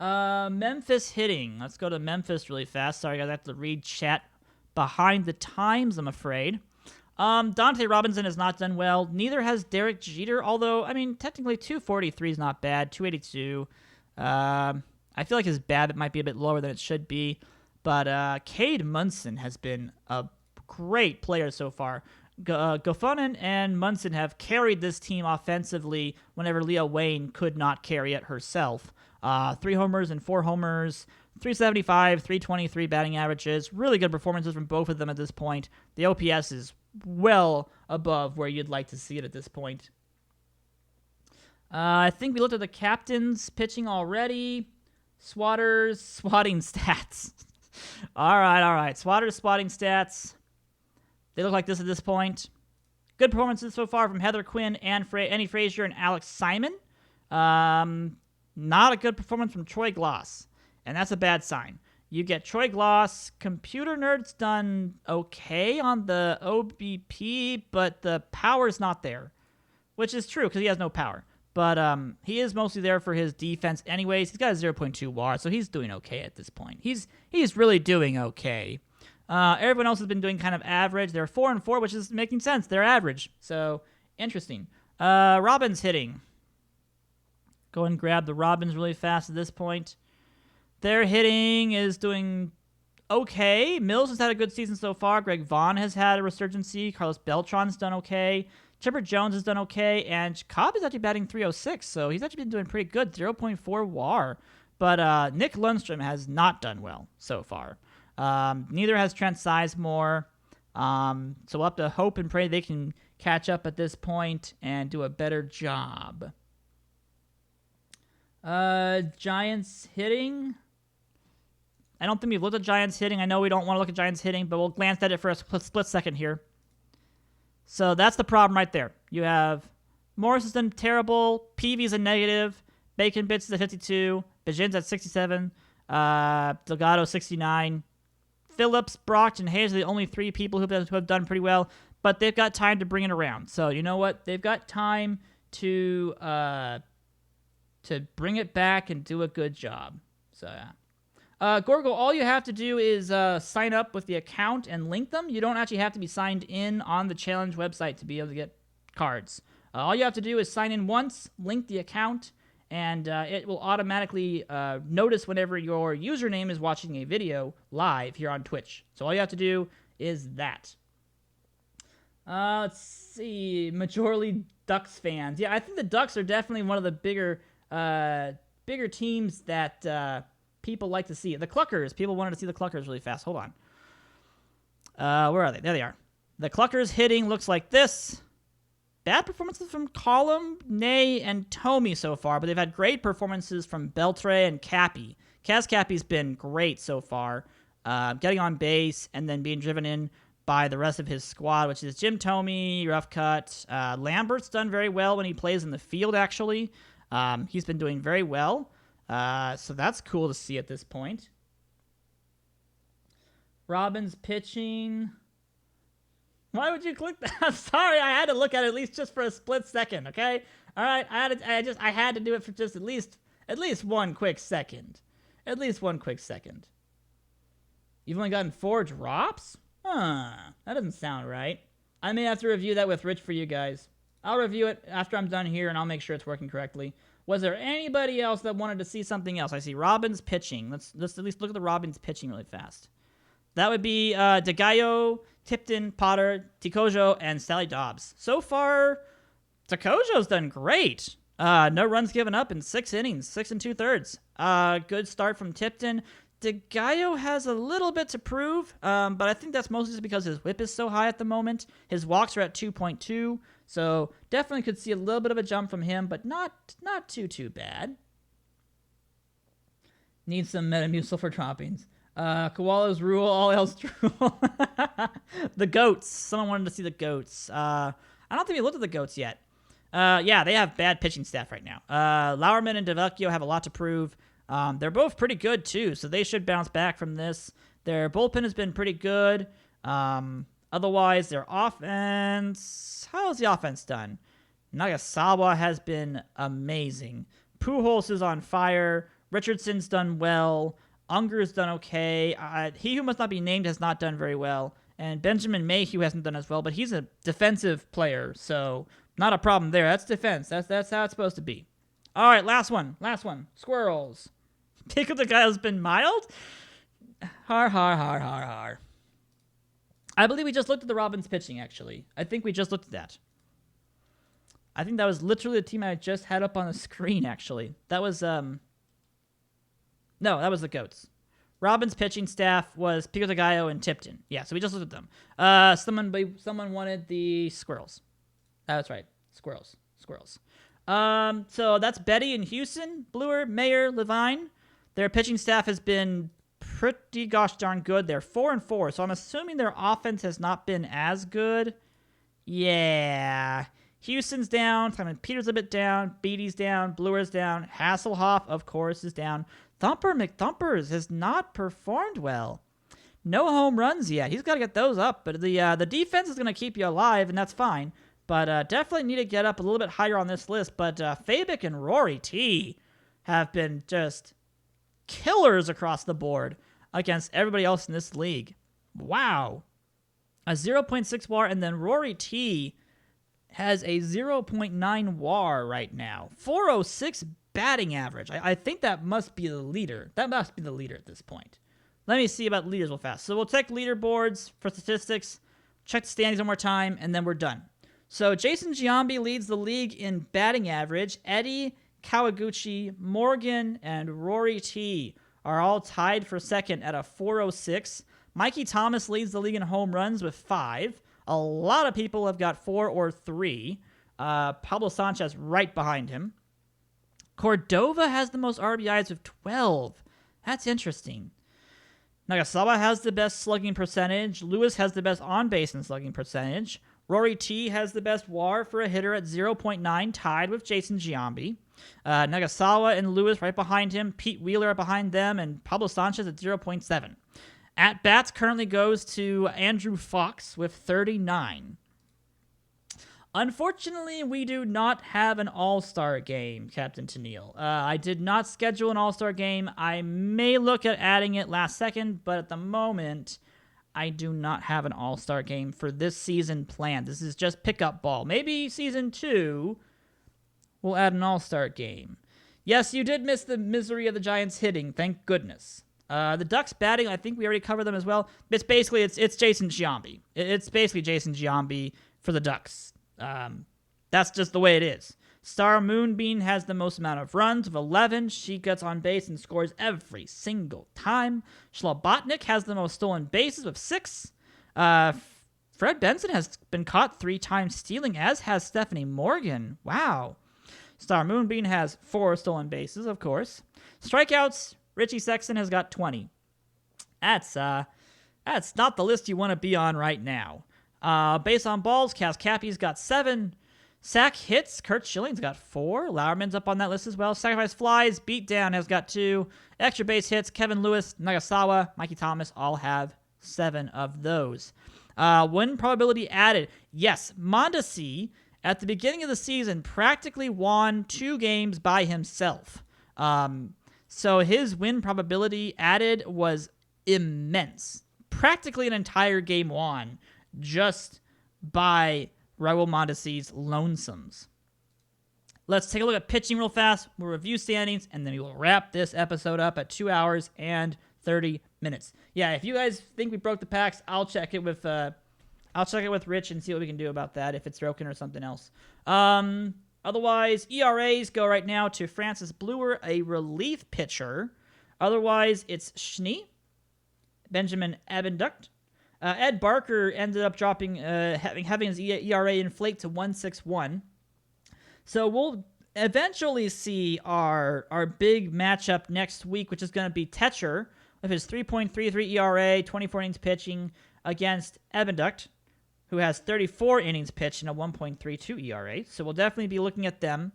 Memphis hitting. Let's go to Memphis really fast. Sorry, guys, I have to read chat behind the times, I'm afraid. Dante Robinson has not done well. Neither has Derek Jeter, although, I mean, technically 243 is not bad. 282. I feel like his BABIP might be a bit lower than it should be, but Cade Munson has been a great player so far. Gofunen and Munson have carried this team offensively whenever Leah Wayne could not carry it herself. 3 homers and 4 homers, 375, 323 batting averages. Really good performances from both of them at this point. The OPS is well above where you'd like to see it at this point. I think we looked at the captain's pitching already. Swatter's swatting stats. all right. Swatter's swatting stats. They look like this at this point. Good performances so far from Heather Quinn and Annie Frazier and Alex Simon. Not a good performance from Troy Gloss, and that's a bad sign. You get Troy Gloss. Computer Nerd's done okay on the OBP, but the power's not there, which is true because he has no power. But he is mostly there for his defense anyways. He's got a 0.2 WAR, so he's doing okay at this point. He's really doing okay. Everyone else has been doing kind of average. They're 4-4, which is making sense. They're average. So, interesting. Robbins hitting. Go and grab the Robins really fast at this point. Their hitting is doing okay. Mills has had a good season so far. Greg Vaughn has had a resurgency. Carlos Beltran's done okay. Chipper Jones has done okay. And Cobb is actually batting 306, so he's actually been doing pretty good. 0.4 WAR. But Nick Lundstrom has not done well so far. Neither has Trent Sizemore. So we'll have to hope and pray they can catch up at this point and do a better job. Giants hitting. I don't think we've looked at Giants hitting. I know we don't want to look at Giants hitting, but we'll glance at it for a split second here. So that's the problem right there. You have Morris has done terrible. Peavy's a negative. Bacon Bits is at 52. Bajin's at 67. Delgado 69. Phillips, Brock, and Hayes are the only 3 people who have done pretty well, but they've got time to bring it around. So you know what? They've got time to bring it back and do a good job. So yeah. Gorgo, all you have to do is sign up with the account and link them. You don't actually have to be signed in on the challenge website to be able to get cards. All you have to do is sign in once, link the account, and it will automatically notice whenever your username is watching a video live here on Twitch. So all you have to do is that. Let's see. Majorly Ducks fans. Yeah, I think the Ducks are definitely one of the bigger teams that people like to see. The Cluckers. People wanted to see the Cluckers really fast. Hold on. Where are they? There they are. The Cluckers hitting looks like this. Bad performances from Column, Nay, and Tomey so far, but they've had great performances from Beltre and Cappy. Kaz Cappy's been great so far, getting on base and then being driven in by the rest of his squad, which is Jim Tomey, Rough Cut. Lambert's done very well when he plays in the field, actually. He's been doing very well, so that's cool to see at this point. Robbins pitching. Why would you click that? I'm sorry, I had to look at it at least just for a split second, okay? All right, I had to do it for just at least one quick second. At least one quick second. You've only gotten 4 drops? That doesn't sound right. I may have to review that with Rich for you guys. I'll review it after I'm done here, and I'll make sure it's working correctly. Was there anybody else that wanted to see something else? I see Robbins pitching. Let's at least look at the Robbins pitching really fast. That would be DeGaio, Tipton, Potter, Tikojo, and Sally Dobbs. So far, Tikojo's done great. No runs given up in 6 innings, 6 2/3. Good start from Tipton. DeGaio has a little bit to prove, but I think that's mostly just because his whip is so high at the moment. His walks are at 2.2, so definitely could see a little bit of a jump from him, but not too bad. Needs some Metamucil for droppings. Koala's rule, all else rule. The goats. Someone wanted to see the goats. I don't think we looked at the goats yet. Yeah, they have bad pitching staff right now. Lauerman and DeVecchio have a lot to prove. They're both pretty good, too, so they should bounce back from this. Their bullpen has been pretty good. Otherwise, their offense... How has the offense done? Nagasawa has been amazing. Pujols is on fire. Richardson's done well. Unger's done okay. He who must not be named has not done very well. And Benjamin Mayhew hasn't done as well, but he's a defensive player, so not a problem there. That's defense. That's how it's supposed to be. All right, last one. Squirrels. Pick up the guy who's been mild? Har. I believe we just looked at the Robins pitching, actually. I think we just looked at that. I think that was literally the team I just had up on the screen, actually. That was, No, that was the Goats. Robins' pitching staff was Pico de Gallo and Tipton. Yeah, so we just looked at them. Someone wanted the Squirrels. That's right. Squirrels. So that's Betty in Houston, Bluer, Mayer, Levine. Their pitching staff has been pretty gosh darn good. They're 4-4, so I'm assuming their offense has not been as good. Yeah. Houston's down. Simon Peters a bit down. Beatty's down. Bluer's down. Hasselhoff, of course, is down. Thumper McThumpers has not performed well. No home runs yet. He's got to get those up, but the defense is going to keep you alive, and that's fine. But definitely need to get up a little bit higher on this list. But Fabic and Rory T have been just killers across the board against everybody else in this league. Wow. A 0.6 WAR, and then Rory T has a 0.9 WAR right now. 406 batting average. I think that must be the leader. That must be the leader at this point. Let me see about leaders real fast. So we'll check leaderboards for statistics, check the standings one more time, and then we're done. So Jason Giambi leads the league in batting average. Eddie, Kawaguchi, Morgan, and Rory T are all tied for second at a 406. Mikey Thomas leads the league in home runs with 5. A lot of people have got 4 or 3. Pablo Sanchez right behind him. Cordova has the most RBIs with 12. That's interesting. Nagasawa has the best slugging percentage. Lewis has the best on-base and slugging percentage. Rory T has the best WAR for a hitter at 0.9, tied with Jason Giambi. Nagasawa and Lewis right behind him. Pete Wheeler behind them, and Pablo Sanchez at 0.7. At bats currently goes to Andrew Fox with 39. Unfortunately, we do not have an all-star game, Captain Tennille. I did not schedule an all-star game. I may look at adding it last second, but at the moment, I do not have an all-star game for this season planned. This is just pickup ball. Maybe season 2, we'll add an all-star game. Yes, you did miss the misery of the Giants hitting, thank goodness. The Ducks batting, I think we already covered them as well. It's basically, it's Jason Giambi. It's basically Jason Giambi for the Ducks. That's just the way it is. Star Moonbeam has the most amount of runs with 11. She gets on base and scores every single time. Schlabotnik has the most stolen bases with 6. Fred Benson has been caught 3 times stealing, as has Stephanie Morgan. Wow. Star Moonbeam has 4 stolen bases, of course. Strikeouts, Richie Sexton has got 20. That's not the list you want to be on right now. Base on balls, Cass Cappy's got 7. Sack hits, Kurt Schilling's got 4. Lauerman's up on that list as well. Sacrifice flies, Beatdown has got 2. Extra base hits, Kevin Lewis, Nagasawa, Mikey Thomas all have 7 of those. Win probability added. Yes, Mondesi at the beginning of the season practically won 2 games by himself. So his win probability added was immense. Practically an entire game won just by Raul Mondesi's lonesomes. Let's take a look at pitching real fast. We'll review standings, and then we will wrap this episode up at 2 hours and 30 minutes. Yeah, if you guys think we broke the packs, I'll check it with Rich and see what we can do about that, if it's broken or something else. Otherwise, ERAs go right now to Francis Bluer, a relief pitcher. Otherwise, it's Schnee, Benjamin Abenduct. Ed Barker ended up dropping, having his ERA inflate to 1.61. So we'll eventually see our big matchup next week, which is going to be Tetcher with his 3.33 ERA, 24 innings pitching against Abenduct, who has 34 innings pitched and a 1.32 ERA. So we'll definitely be looking at them.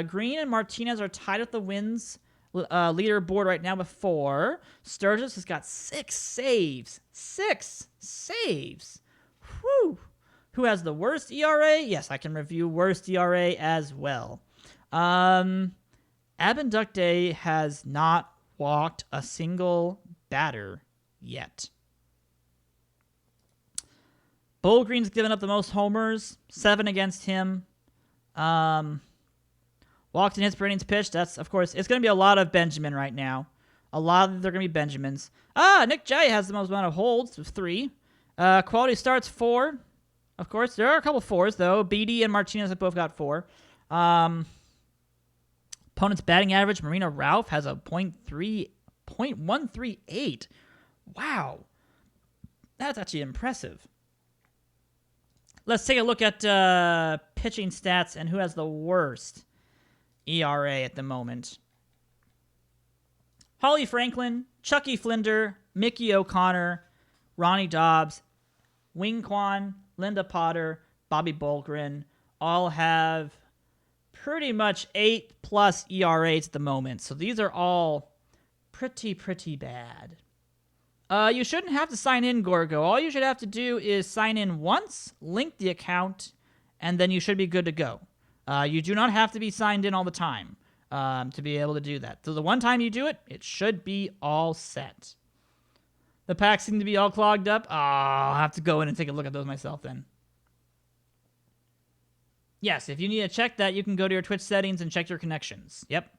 Green and Martinez are tied at the wins leaderboard right now with 4. Sturgis has got 6 saves. 6 saves. Whew. Who has the worst ERA? Yes, I can review worst ERA as well. Abenducte has not walked a single batter yet. Bullgreen's given up the most homers, 7 against him. Walked and hits per innings pitched. That's, of course, it's going to be a lot of Benjamin right now. A lot of they're going to be Benjamins. Nick J has the most amount of holds with 3. Quality starts 4. Of course, there are a couple 4s, though. Beatty and Martinez have both got 4. Opponent's batting average, Marina Ralph has a .138. Wow. That's actually impressive. Let's take a look at pitching stats and who has the worst ERA at the moment. Holly Franklin, Chucky Flinder, Mickey O'Connor, Ronnie Dobbs, Wing Quan, Linda Potter, Bobby Bolgren all have pretty much 8+ ERAs at the moment. So these are all pretty bad. You shouldn't have to sign in, Gorgo. All you should have to do is sign in once, link the account, and then you should be good to go. You do not have to be signed in all the time to be able to do that. So the one time you do it, it should be all set. The packs seem to be all clogged up. I'll have to go in and take a look at those myself then. Yes, if you need to check that, you can go to your Twitch settings and check your connections. Yep,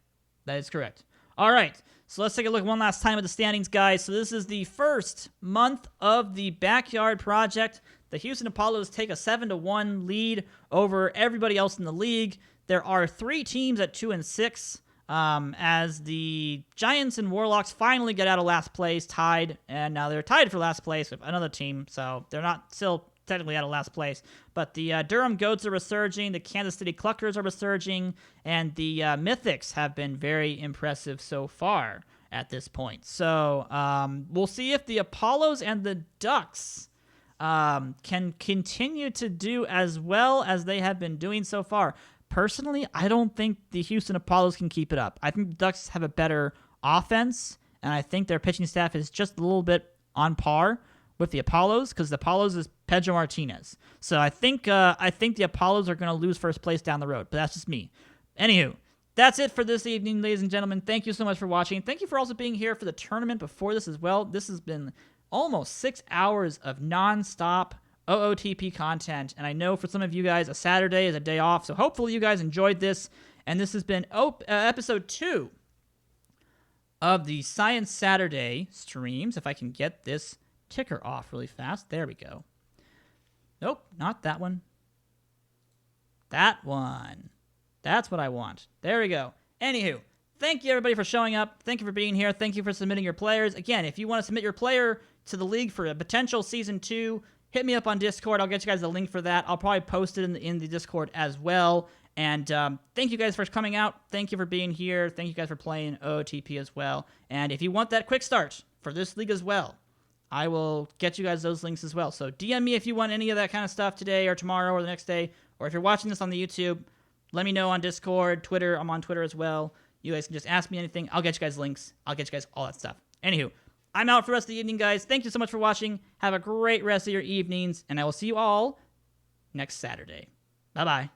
that is correct. All right, so let's take a look one last time at the standings, guys. So this is the first month of the Backyard Project. The Houston Apollos take a 7-1 lead over everybody else in the league. There are 3 teams at 2 and 6. As the Giants and Warlocks finally get out of last place, tied, and now they're tied for last place with another team, so they're not still technically out of last place. But the Durham Goats are resurging, the Kansas City Cluckers are resurging, and the Mythics have been very impressive so far at this point. So we'll see if the Apollos and the Ducks can continue to do as well as they have been doing so far. Personally, I don't think the Houston Apollos can keep it up. I think the Ducks have a better offense, and I think their pitching staff is just a little bit on par with the Apollos, because the Apollos is Pedro Martinez. So I think the Apollos are going to lose first place down the road, but that's just me. Anywho, that's it for this evening, ladies and gentlemen. Thank you so much for watching. Thank you for also being here for the tournament before this as well. This has been almost 6 hours of non-stop OOTP content, and I know for some of you guys a Saturday is a day off, so hopefully you guys enjoyed this, and this has been episode 2 of the Science Saturday streams. If I can get this ticker off really fast. There we go. Nope, not that one. That one. That's what I want. There we go. Anywho, thank you everybody for showing up. Thank you for being here. Thank you for submitting your players. Again, if you want to submit your player to the league for a potential Season 2, hit me up on Discord. I'll get you guys the link for that. I'll probably post it in the Discord as well. And thank you guys for coming out. Thank you for being here. Thank you guys for playing OOTP as well. And if you want that quick start for this league as well, I will get you guys those links as well. So DM me if you want any of that kind of stuff today or tomorrow or the next day. Or if you're watching this on the YouTube, let me know on Discord, Twitter. I'm on Twitter as well. You guys can just ask me anything. I'll get you guys links. I'll get you guys all that stuff. Anywho, I'm out for the rest of the evening, guys. Thank you so much for watching. Have a great rest of your evenings, and I will see you all next Saturday. Bye-bye.